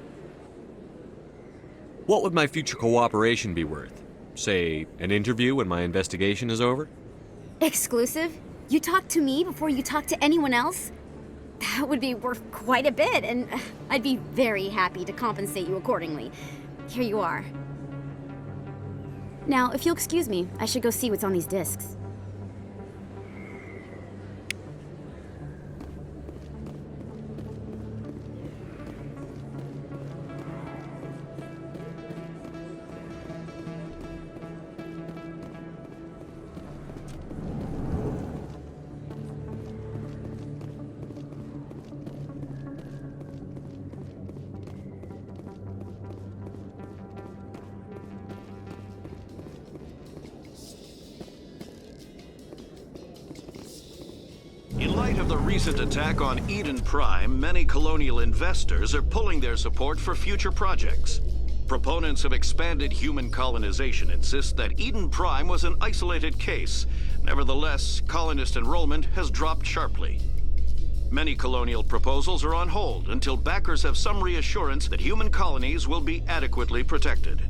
What would my future cooperation be worth? Say, an interview when my investigation is over? Exclusive? You talk to me before you talk to anyone else? That would be worth quite a bit, and I'd be very happy to compensate you accordingly. Here you are. Now, if you'll excuse me, I should go see what's on these discs. In light of the recent attack on Eden Prime, many colonial investors are pulling their support for future projects. Proponents of expanded human colonization insist that Eden Prime was an isolated case. Nevertheless, colonist enrollment has dropped sharply. Many colonial proposals are on hold until backers have some reassurance that human colonies will be adequately protected.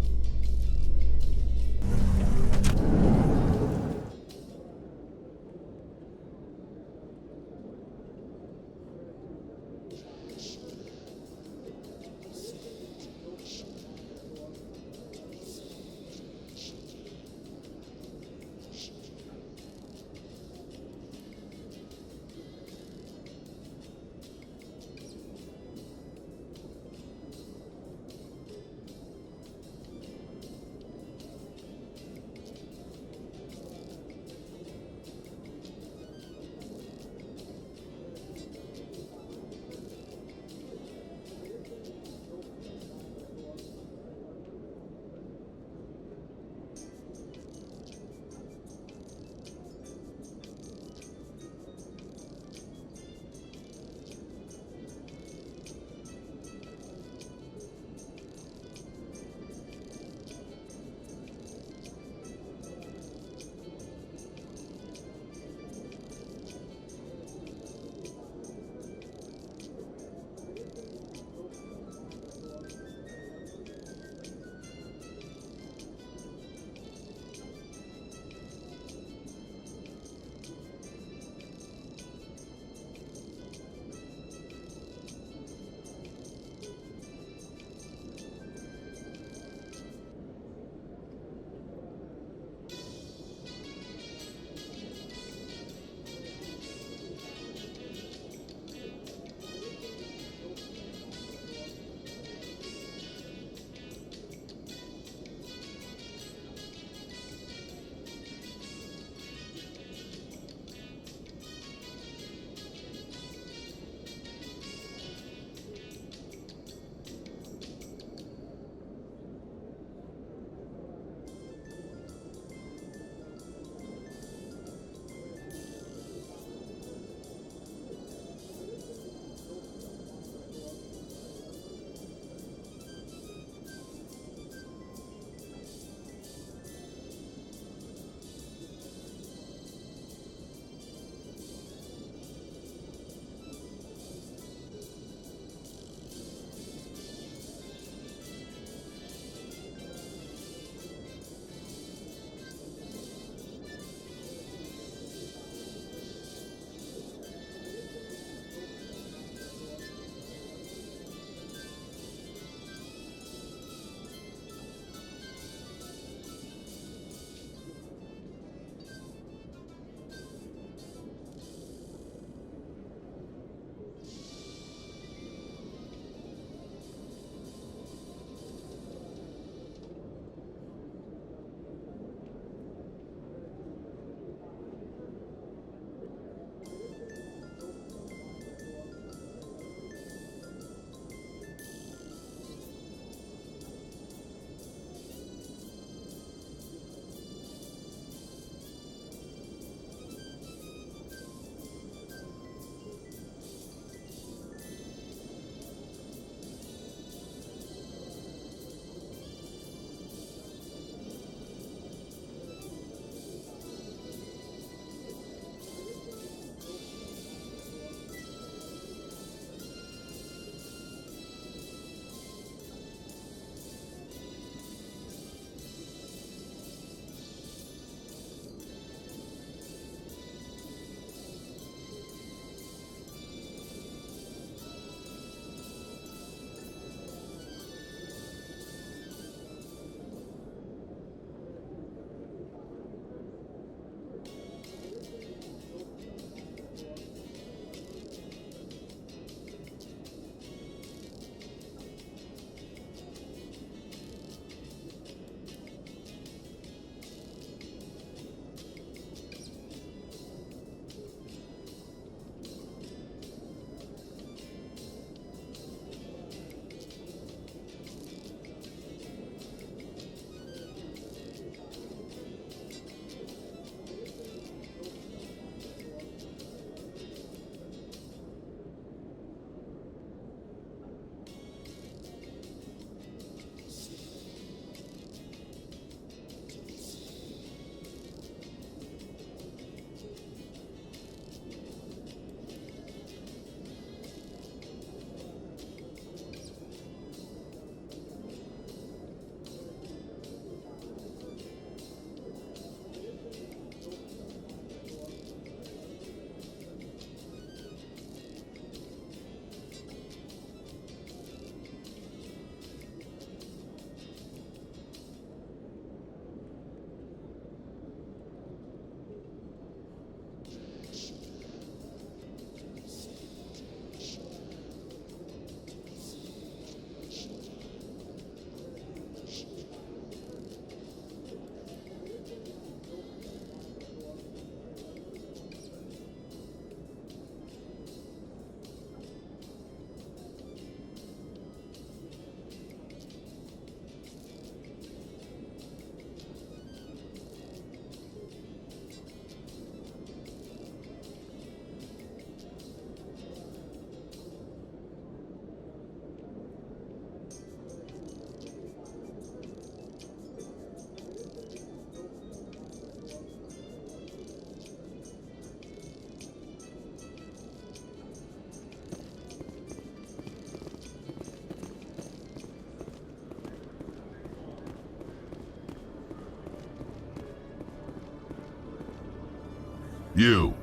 You.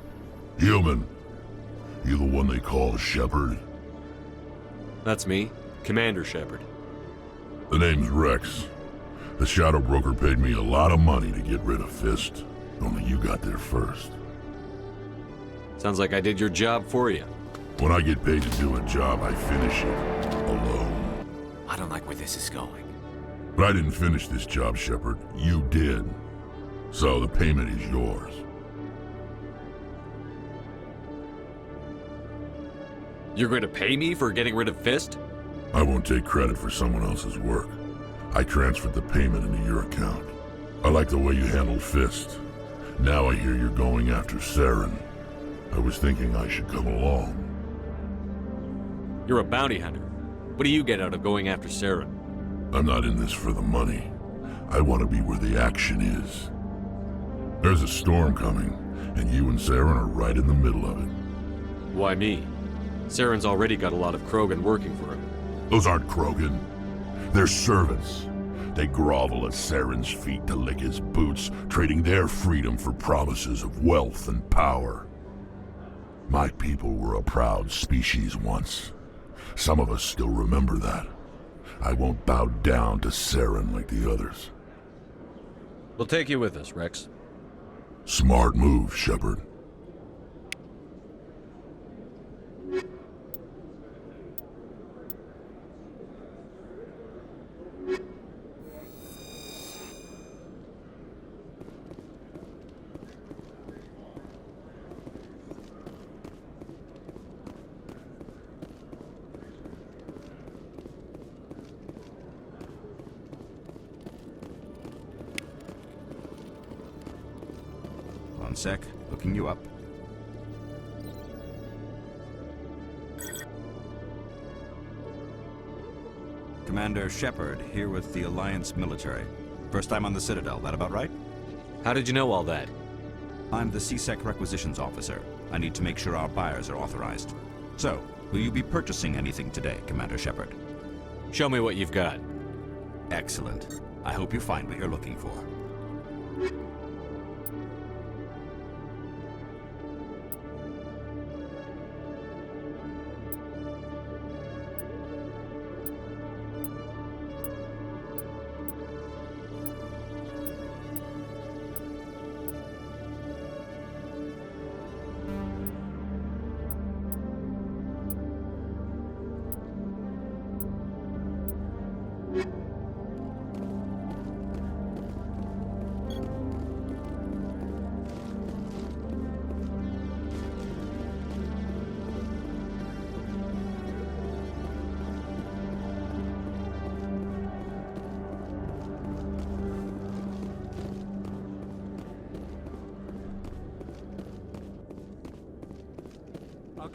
Human. You the one they call Shepard? That's me, Commander Shepard. The name's Rex. The Shadow Broker paid me a lot of money to get rid of Fist. Only you got there first. Sounds like I did your job for you. When I get paid to do a job, I finish it. Alone. I don't like where this is going. But I didn't finish this job, Shepard. You did. So the payment is yours. You're going to pay me for getting rid of Fist? I won't take credit for someone else's work. I transferred the payment into your account. I like the way you handled Fist. Now I hear you're going after Saren. I was thinking I should come along. You're a bounty hunter. What do you get out of going after Saren? I'm not in this for the money. I want to be where the action is. There's a storm coming, and you and Saren are right in the middle of it. Why me? Saren's already got a lot of Krogan working for him. Those aren't Krogan. They're servants. They grovel at Saren's feet to lick his boots, trading their freedom for promises of wealth and power. My people were a proud species once. Some of us still remember that. I won't bow down to Saren like the others. We'll take you with us, Rex. Smart move, Shepard. One sec, looking you up. Commander Shepard, here with the Alliance military. First time on the Citadel, that about right? How did you know all that? I'm the CSEC requisitions officer. I need to make sure our buyers are authorized. So, will you be purchasing anything today, Commander Shepard? Show me what you've got. Excellent. I hope you find what you're looking for.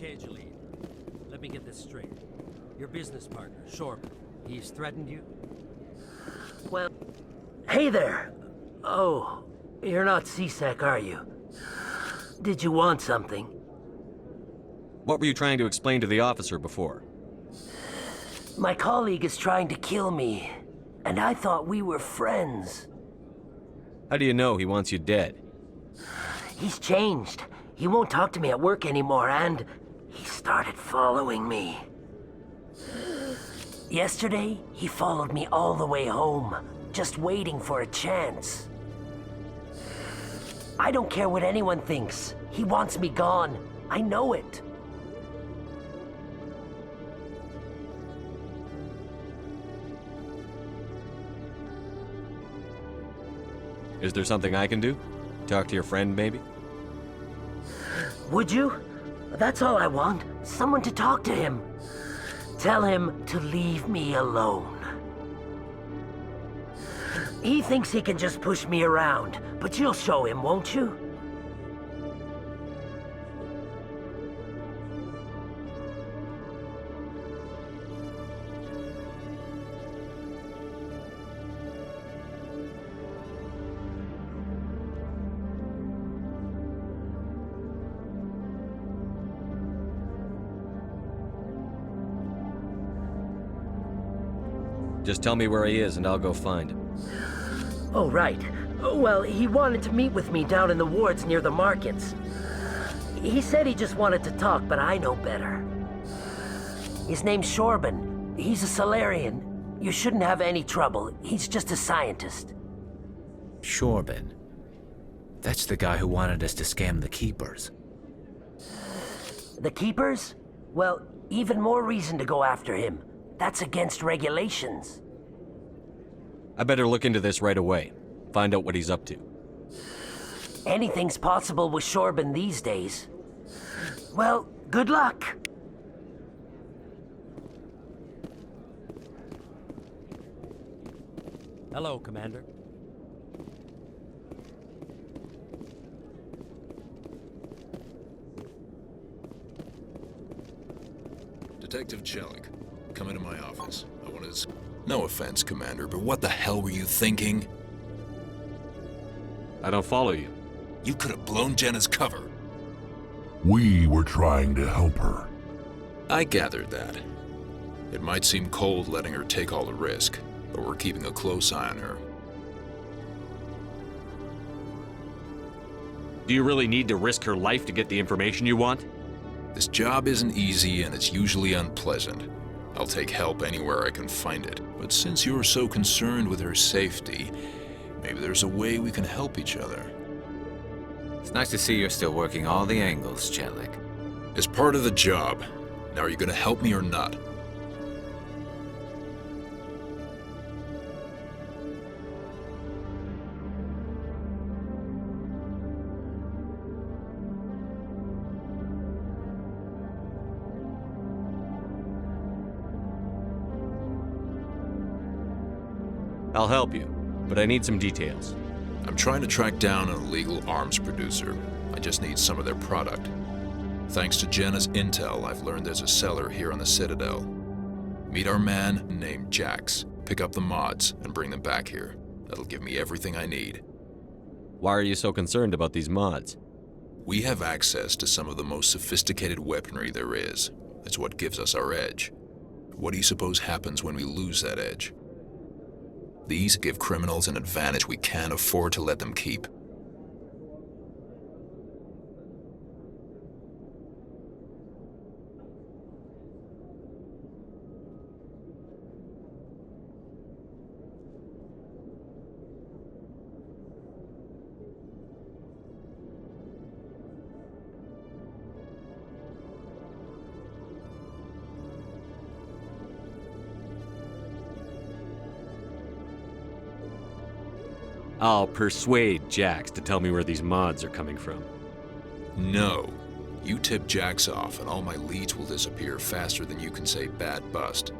Okay, Jalene. Let me get this straight. Your business partner, Shorman, he's threatened you? Well, hey there. Oh, you're not CSEC, are you? Did you want something? What were you trying to explain to the officer before? My colleague is trying to kill me, and I thought we were friends. How do you know he wants you dead? He's changed. He won't talk to me at work anymore, and he started following me. Yesterday, he followed me all the way home, just waiting for a chance. I don't care what anyone thinks. He wants me gone. I know it. Is there something I can do? Talk to your friend, maybe? Would you? That's all I want. Someone to talk to him. Tell him to leave me alone. He thinks he can just push me around, but you'll show him, won't you? Just tell me where he is and I'll go find him. Oh, right. Well, he wanted to meet with me down in the wards near the markets. He said he just wanted to talk, but I know better. His name's Shorban. He's a Solarian. You shouldn't have any trouble. He's just a scientist. Shorban. That's the guy who wanted us to scam the Keepers. The Keepers? Well, even more reason to go after him. That's against regulations. I better look into this right away. Find out what he's up to. Anything's possible with Shorban these days. Well, good luck. Hello, Commander. Detective Chelik, come into my office. I want to... No offense, Commander, but what the hell were you thinking? I don't follow you. You could have blown Jenna's cover. We were trying to help her. I gathered that. It might seem cold letting her take all the risk, but we're keeping a close eye on her. Do you really need to risk her life to get the information you want? This job isn't easy and it's usually unpleasant. I'll take help anywhere I can find it. But since you're so concerned with her safety, maybe there's a way we can help each other. It's nice to see you're still working all the angles, Chelik. It's part of the job. Now, are you gonna help me or not? I'll help you, but I need some details. I'm trying to track down an illegal arms producer. I just need some of their product. Thanks to Jenna's intel, I've learned there's a seller here on the Citadel. Meet our man named Jax. Pick up the mods and bring them back here. That'll give me everything I need. Why are you so concerned about these mods? We have access to some of the most sophisticated weaponry there is. It's what gives us our edge. What do you suppose happens when we lose that edge? These give criminals an advantage we can't afford to let them keep. I'll persuade Jax to tell me where these mods are coming from. No. You tip Jax off and all my leads will disappear faster than you can say bad bust.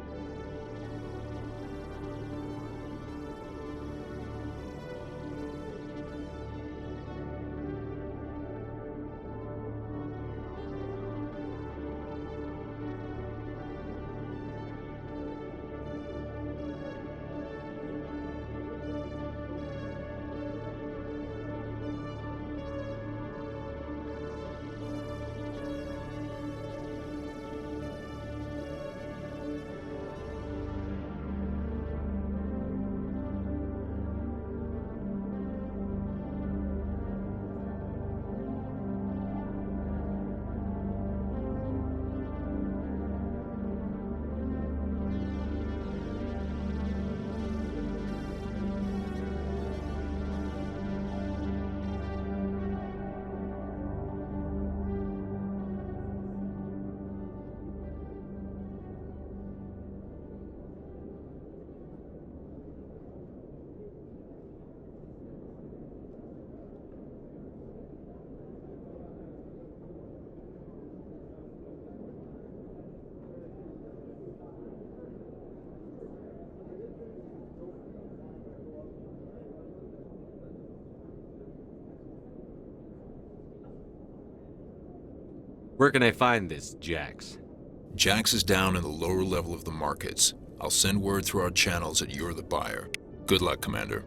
Where can I find this Jax? Jax is down in the lower level of the markets. I'll send word through our channels that you're the buyer. Good luck, Commander.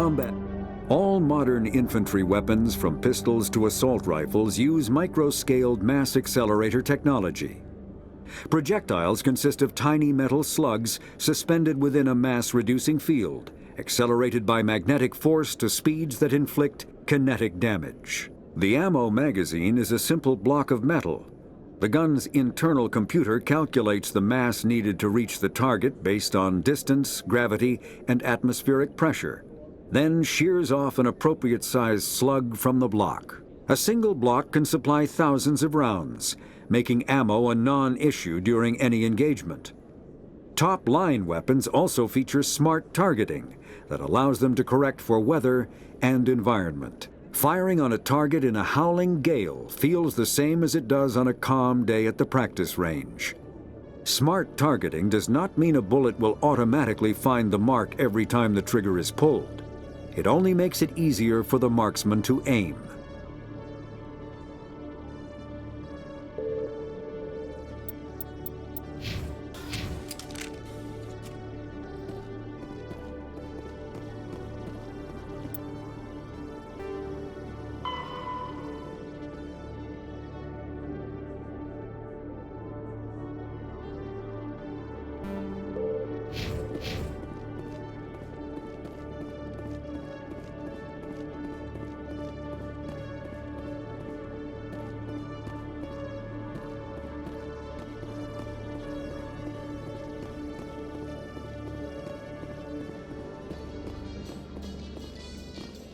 Combat. All modern infantry weapons, from pistols to assault rifles, use micro-scaled mass accelerator technology. Projectiles consist of tiny metal slugs suspended within a mass-reducing field, accelerated by magnetic force to speeds that inflict kinetic damage. The ammo magazine is a simple block of metal. The gun's internal computer calculates the mass needed to reach the target based on distance, gravity, and atmospheric pressure, then shears off an appropriate-sized slug from the block. A single block can supply thousands of rounds, making ammo a non-issue during any engagement. Top-line weapons also feature smart targeting that allows them to correct for weather and environment. Firing on a target in a howling gale feels the same as it does on a calm day at the practice range. Smart targeting does not mean a bullet will automatically find the mark every time the trigger is pulled. It only makes it easier for the marksman to aim.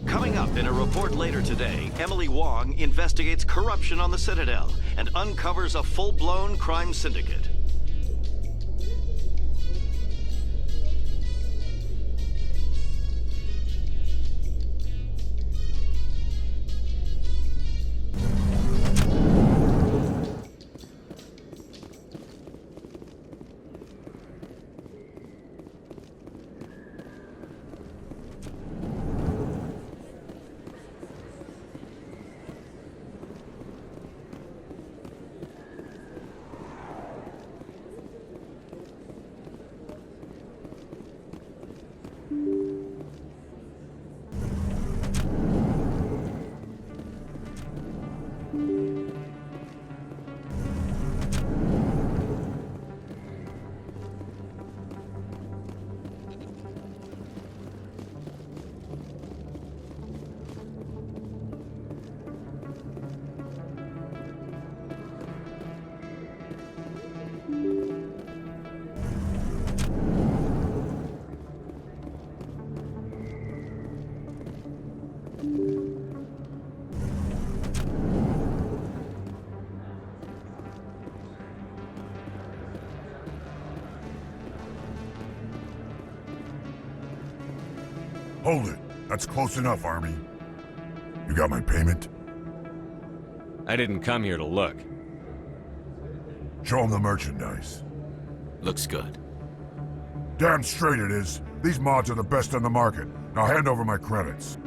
Coming up in a report later today, Emily Wong investigates corruption on the Citadel and uncovers a full-blown crime syndicate. Hold it. That's close enough, Army. You got my payment? I didn't come here to look. Show them the merchandise. Looks good. Damn straight it is. These mods are the best on the market. Now hand over my credits.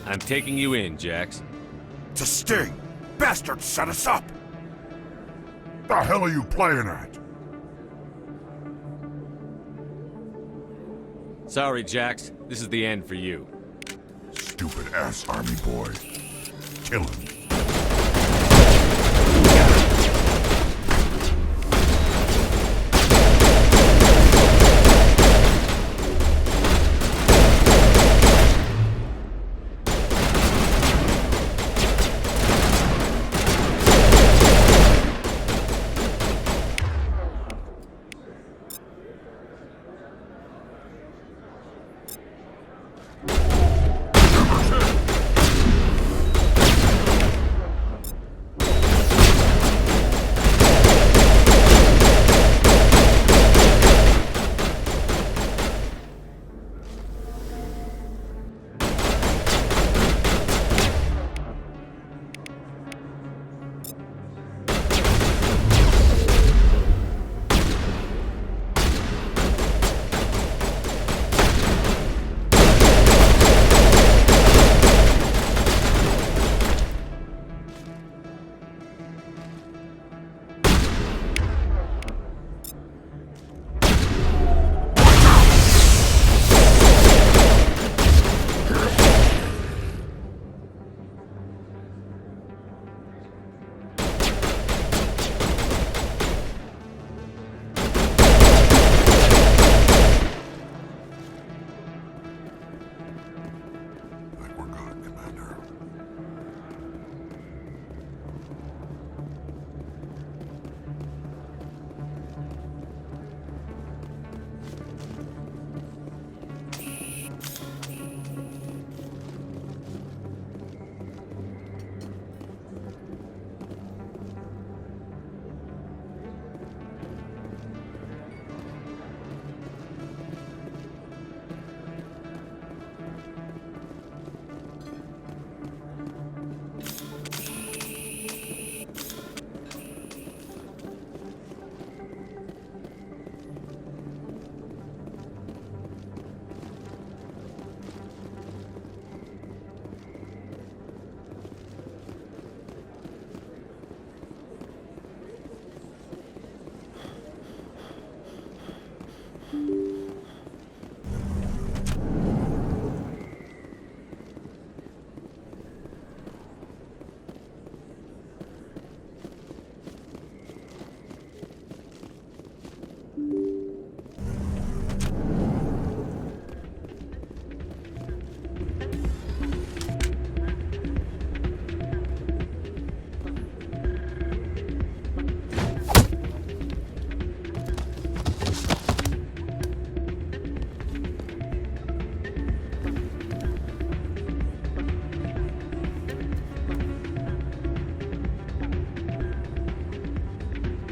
I'm taking you in, Jax. It's a sting! Bastards set us up! The hell are you playing at? Sorry, Jax. This is the end for you. Stupid ass army boy. Kill him.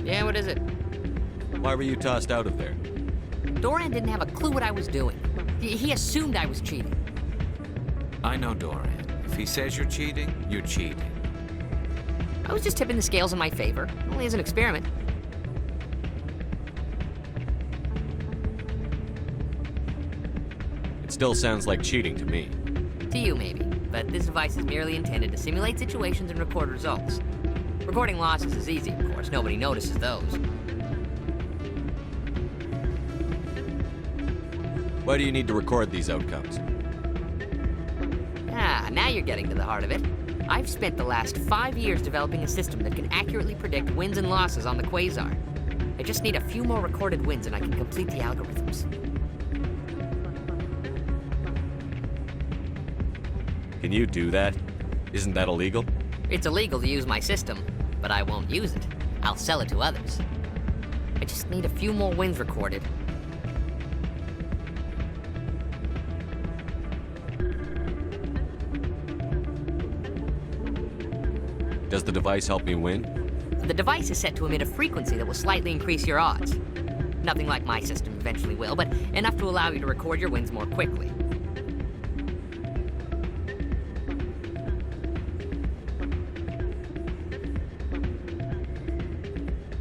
Yeah, what is it? Why were you tossed out of there? Doran didn't have a clue what I was doing. He assumed I was cheating. I know Doran. If he says you're cheating, you're cheating. I was just tipping the scales in my favor, only as an experiment. It still sounds like cheating to me. To you, maybe. But this device is merely intended to simulate situations and record results. Recording losses is easy, of course. Nobody notices those. Why do you need to record these outcomes? Ah, now you're getting to the heart of it. I've spent the last 5 years developing a system that can accurately predict wins and losses on the Quasar. I just need a few more recorded wins and I can complete the algorithms. Can you do that? Isn't that illegal? It's illegal to use my system, but I won't use it. I'll sell it to others. I just need a few more wins recorded. Does the device help me win? The device is set to emit a frequency that will slightly increase your odds. Nothing like my system eventually will, but enough to allow you to record your wins more quickly.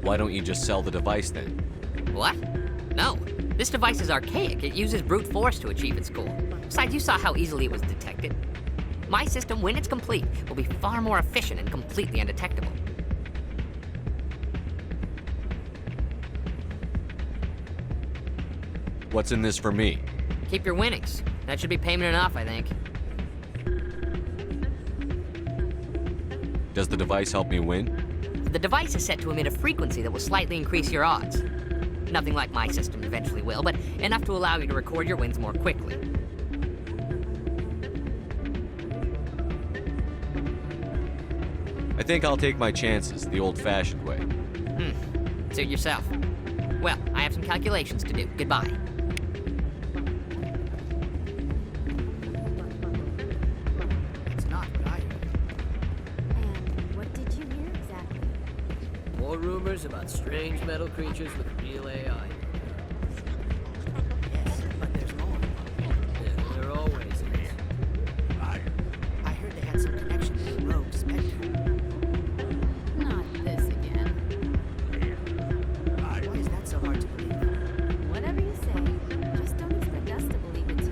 Why don't you just sell the device then? What? No. This device is archaic. It uses brute force to achieve its goal. Besides, you saw how easily it was detected. My system, when it's complete, will be far more efficient and completely undetectable. What's in this for me? Keep your winnings. That should be payment enough, I think. Does the device help me win? The device is set to emit a frequency that will slightly increase your odds. Nothing like my system eventually will, but enough to allow you to record your wins more quickly. I think I'll take my chances the old-fashioned way. Suit yourself. Well, I have some calculations to do. Goodbye. It's not what I heard. And what did you hear exactly? More rumors about strange metal creatures with real AI. Yes, but there's more. Yeah, there always is. I heard they had some connection to the rogue Spectre. Not this again. Why is that so hard to believe? Whatever you say, just don't expect us to believe it too.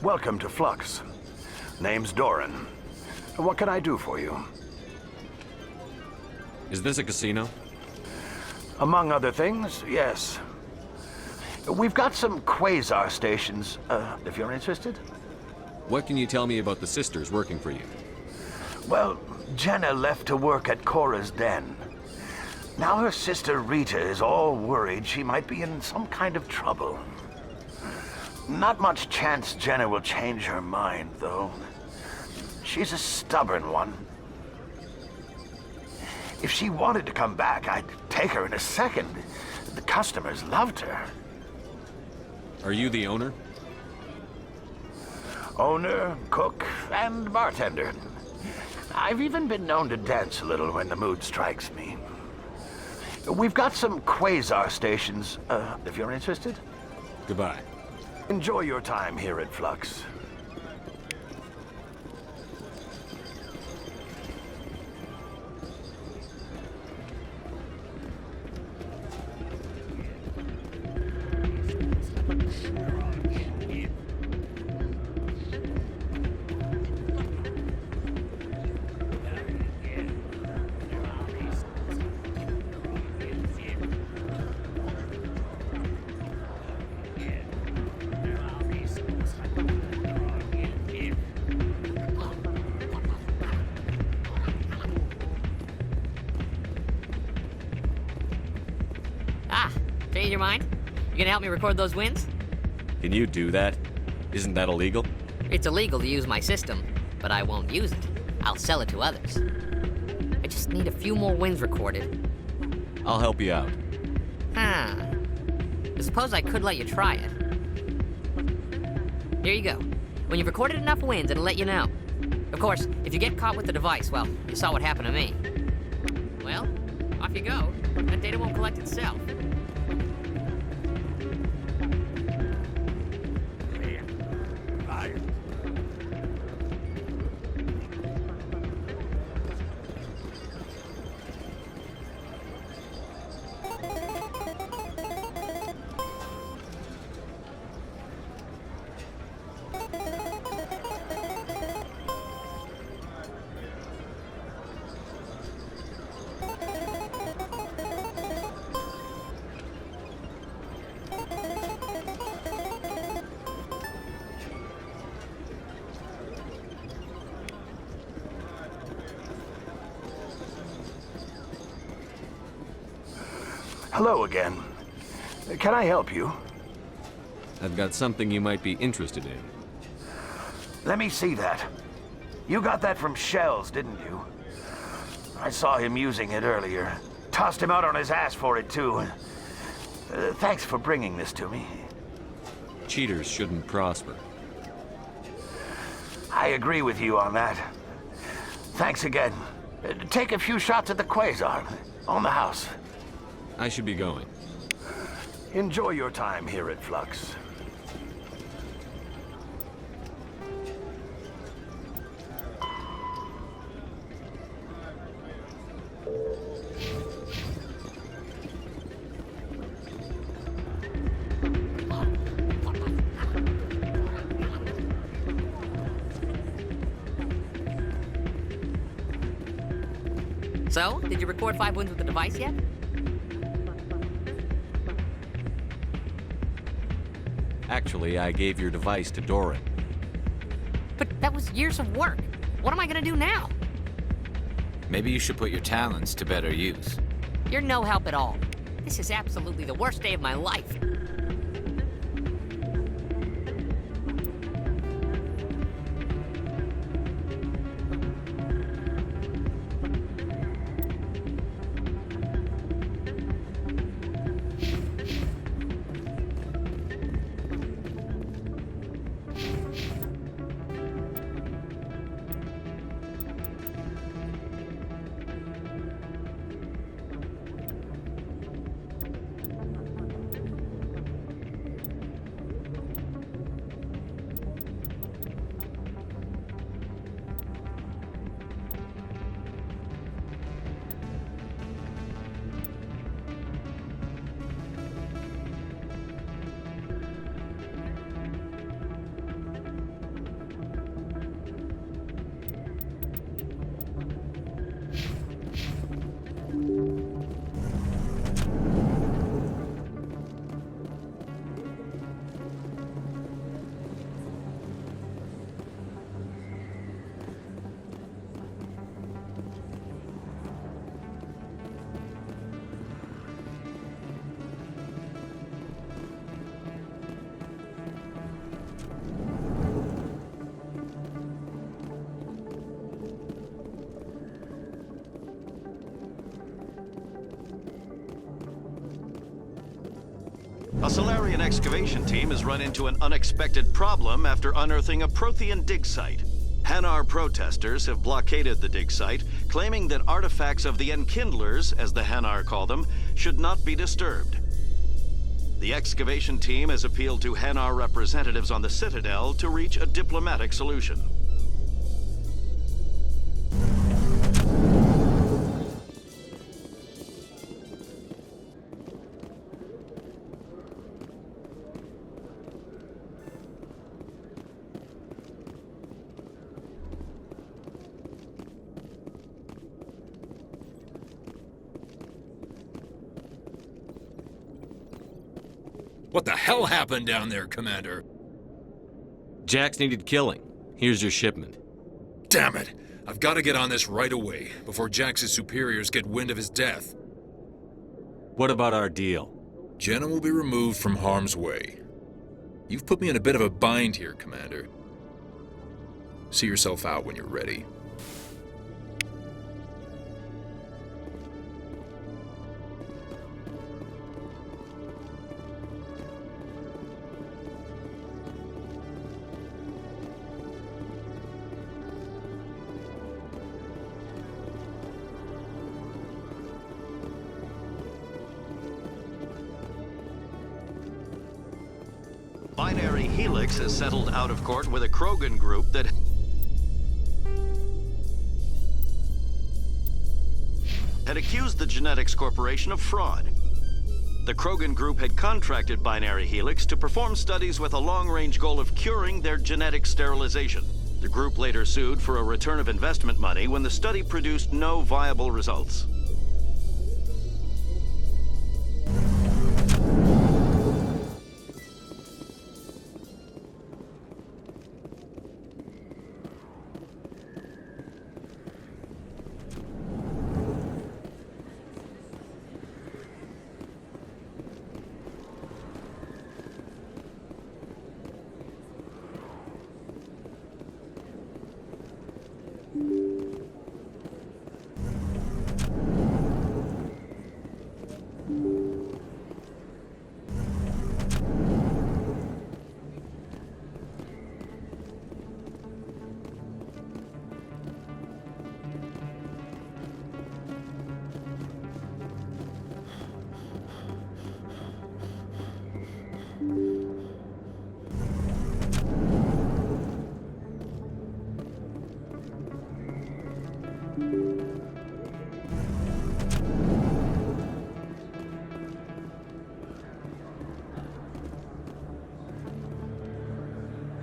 Welcome to Flux. Name's Doran. What can I do for you? Is this a casino? Among other things, yes. We've got some quasar stations, if you're interested. What can you tell me about the sisters working for you? Well, Jenna left to work at Cora's den. Now her sister Rita is all worried she might be in some kind of trouble. Not much chance Jenna will change her mind, though. She's a stubborn one. If she wanted to come back, I'd take her in a second. The customers loved her. Are you the owner? Owner, cook, and bartender. I've even been known to dance a little when the mood strikes me. We've got some quasar stations, if you're interested. Goodbye. Enjoy your time here at Flux. Change your mind? You gonna help me record those wins? Can you do that? Isn't that illegal? It's illegal to use my system, but I won't use it. I'll sell it to others. I just need a few more wins recorded. I'll help you out. Huh. I suppose I could let you try it. Here you go. When you've recorded enough wins, it'll let you know. Of course, if you get caught with the device, well, you saw what happened to me. Well, off you go. That data won't collect itself. Hello again. Can I help you? I've got something you might be interested in. Let me see that. You got that from Shells, didn't you? I saw him using it earlier. Tossed him out on his ass for it, too. Thanks for bringing this to me. Cheaters shouldn't prosper. I agree with you on that. Thanks again. Take a few shots at the quasar. On the house. I should be going. Enjoy your time here at Flux. So, did you record 5 wins with the device yet? Actually, I gave your device to Doran. But that was years of work. What am I gonna do now? Maybe you should put your talents to better use. You're no help at all. This is absolutely the worst day of my life. A Solarian excavation team has run into an unexpected problem after unearthing a Prothean dig site. Hanar protesters have blockaded the dig site, claiming that artifacts of the Enkindlers, as the Hanar call them, should not be disturbed. The excavation team has appealed to Hanar representatives on the Citadel to reach a diplomatic solution. What the hell happened down there, Commander? Jax needed killing. Here's your shipment. Damn it! I've got to get on this right away, before Jax's superiors get wind of his death. What about our deal? Jenna will be removed from harm's way. You've put me in a bit of a bind here, Commander. See yourself out when you're ready. Binary Helix has settled out of court with a Krogan group that had accused the Genetics Corporation of fraud. The Krogan group had contracted Binary Helix to perform studies with a long-range goal of curing their genetic sterilization. The group later sued for a return of investment money when the study produced no viable results.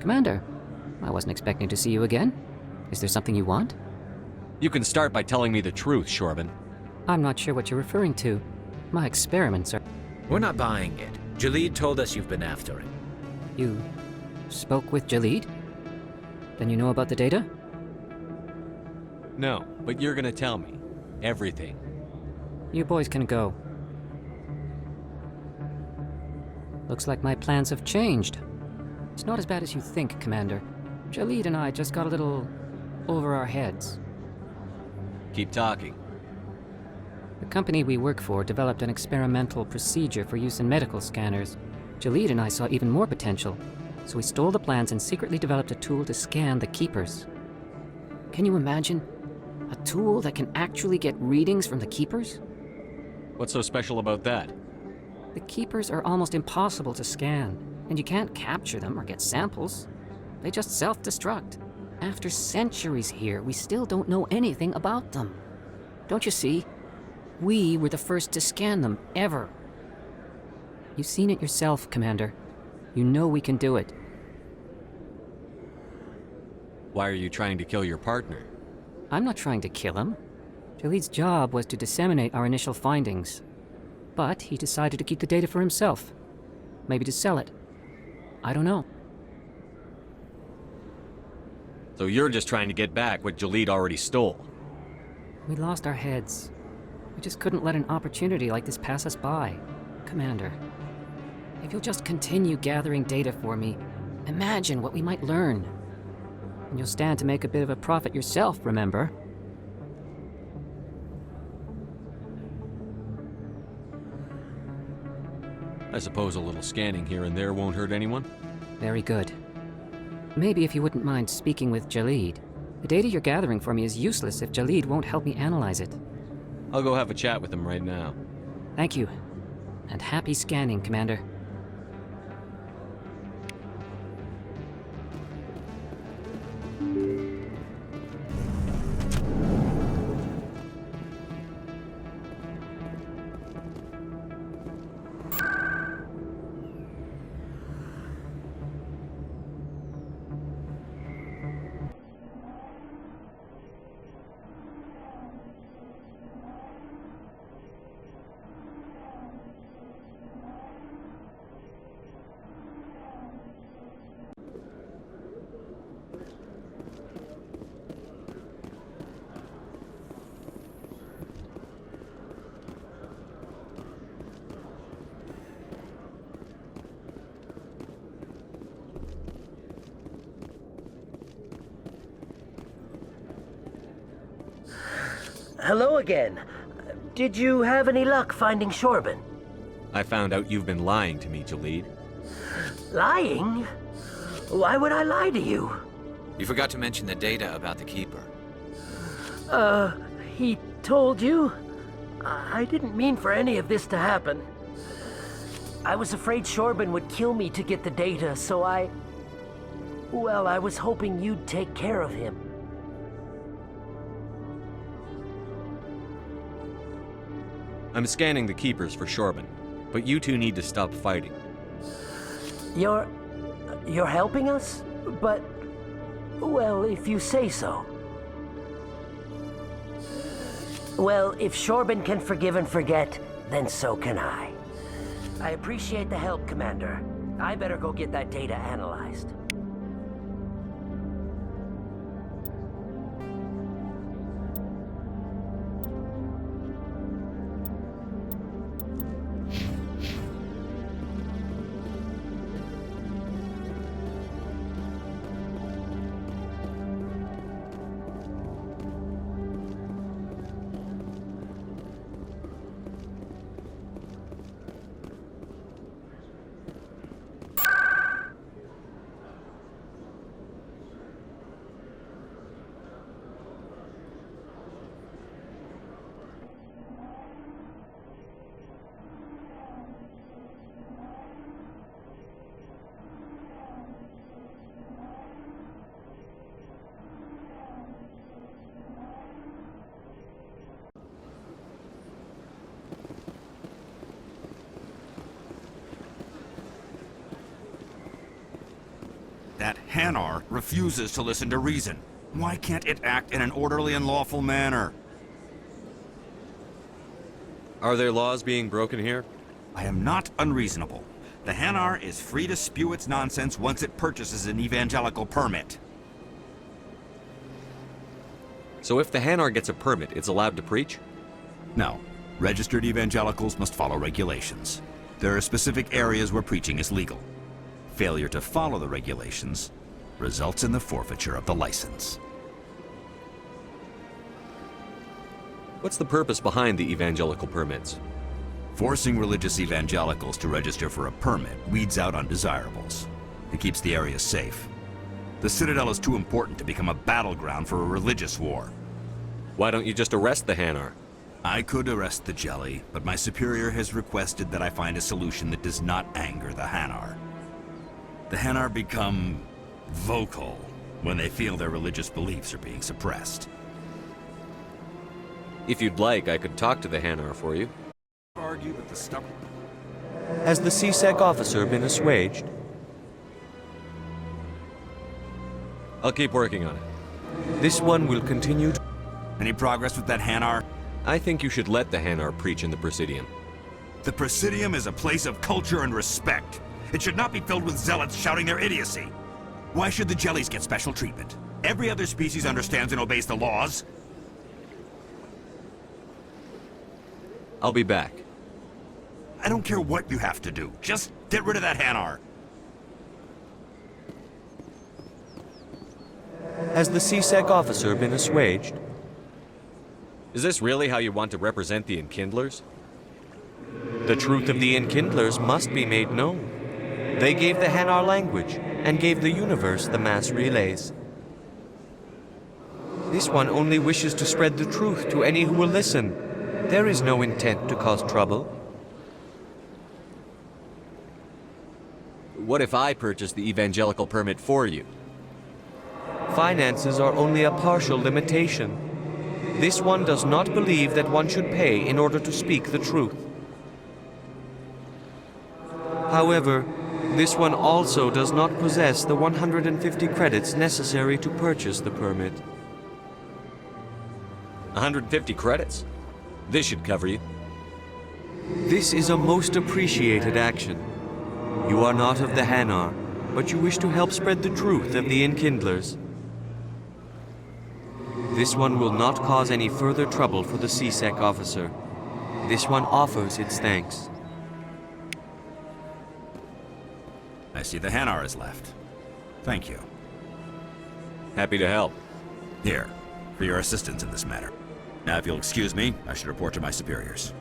Commander, I wasn't expecting to see you again. Is there something you want? You can start by telling me the truth, Shorban. I'm not sure what you're referring to. My experiments are... We're not buying it. Jalid told us you've been after him. You spoke with Jalid? Then you know about the data? No, but you're gonna tell me. Everything. You boys can go. Looks like my plans have changed. It's not as bad as you think, Commander. Jalid and I just got a little over our heads. Keep talking. The company we work for developed an experimental procedure for use in medical scanners. Jalid and I saw even more potential, so we stole the plans and secretly developed a tool to scan the Keepers. Can you imagine? A tool that can actually get readings from the Keepers? What's so special about that? The Keepers are almost impossible to scan, and you can't capture them or get samples. They just self-destruct. After centuries here, we still don't know anything about them. Don't you see? We were the first to scan them, ever. You've seen it yourself, Commander. You know we can do it. Why are you trying to kill your partner? I'm not trying to kill him. Jalid's job was to disseminate our initial findings. But he decided to keep the data for himself. Maybe to sell it. I don't know. So you're just trying to get back what Jalid already stole? We lost our heads. We just couldn't let an opportunity like this pass us by. Commander, if you'll just continue gathering data for me, imagine what we might learn. And you'll stand to make a bit of a profit yourself, remember? I suppose a little scanning here and there won't hurt anyone? Very good. Maybe if you wouldn't mind speaking with Jalid. The data you're gathering for me is useless if Jalid won't help me analyze it. I'll go have a chat with him right now. Thank you. And happy scanning, Commander. Hello again. Did you have any luck finding Shorben? I found out you've been lying to me, Jalid. Lying? Why would I lie to you? You forgot to mention the data about the Keeper. He told you? I didn't mean for any of this to happen. I was afraid Shorben would kill me to get the data, so well, I was hoping you'd take care of him. I'm scanning the Keepers for Shorben, but you two need to stop fighting. You're helping us? But, well, if you say so. Well, if Shorben can forgive and forget, then so can I. I appreciate the help, Commander. I better go get that data analyzed. That Hanar refuses to listen to reason. Why can't it act in an orderly and lawful manner? Are there laws being broken here? I am not unreasonable. The Hanar is free to spew its nonsense once it purchases an evangelical permit. So if the Hanar gets a permit, it's allowed to preach? No. Registered evangelicals must follow regulations. There are specific areas where preaching is legal. Failure to follow the regulations results in the forfeiture of the license. What's the purpose behind the evangelical permits? Forcing religious evangelicals to register for a permit weeds out undesirables. It keeps the area safe. The Citadel is too important to become a battleground for a religious war. Why don't you just arrest the Hanar? I could arrest the Jelly, but my superior has requested that I find a solution that does not anger the Hanar. The Hanar become vocal when they feel their religious beliefs are being suppressed. If you'd like, I could talk to the Hanar for you. Argue that the stubborn... Has the CSEC officer been assuaged? I'll keep working on it. This one will continue to... Any progress with that Hanar? I think you should let the Hanar preach in the Presidium. The Presidium is a place of culture and respect. It should not be filled with zealots shouting their idiocy. Why should the Jellies get special treatment? Every other species understands and obeys the laws. I'll be back. I don't care what you have to do. Just get rid of that Hanar. Has the CSEC officer been assuaged? Is this really how you want to represent the Enkindlers? The truth of the Enkindlers must be made known. They gave the Hanar language and gave the universe the mass relays. This one only wishes to spread the truth to any who will listen. There is no intent to cause trouble. What if I purchase the evangelical permit for you? Finances are only a partial limitation. This one does not believe that one should pay in order to speak the truth. However, this one also does not possess the 150 credits necessary to purchase the permit. 150 credits? This should cover you. This is a most appreciated action. You are not of the Hanar, but you wish to help spread the truth of the Enkindlers. This one will not cause any further trouble for the CSEC officer. This one offers its thanks. I see the Hanar is left. Thank you. Happy to help. Here, for your assistance in this matter. Now, if you'll excuse me, I should report to my superiors.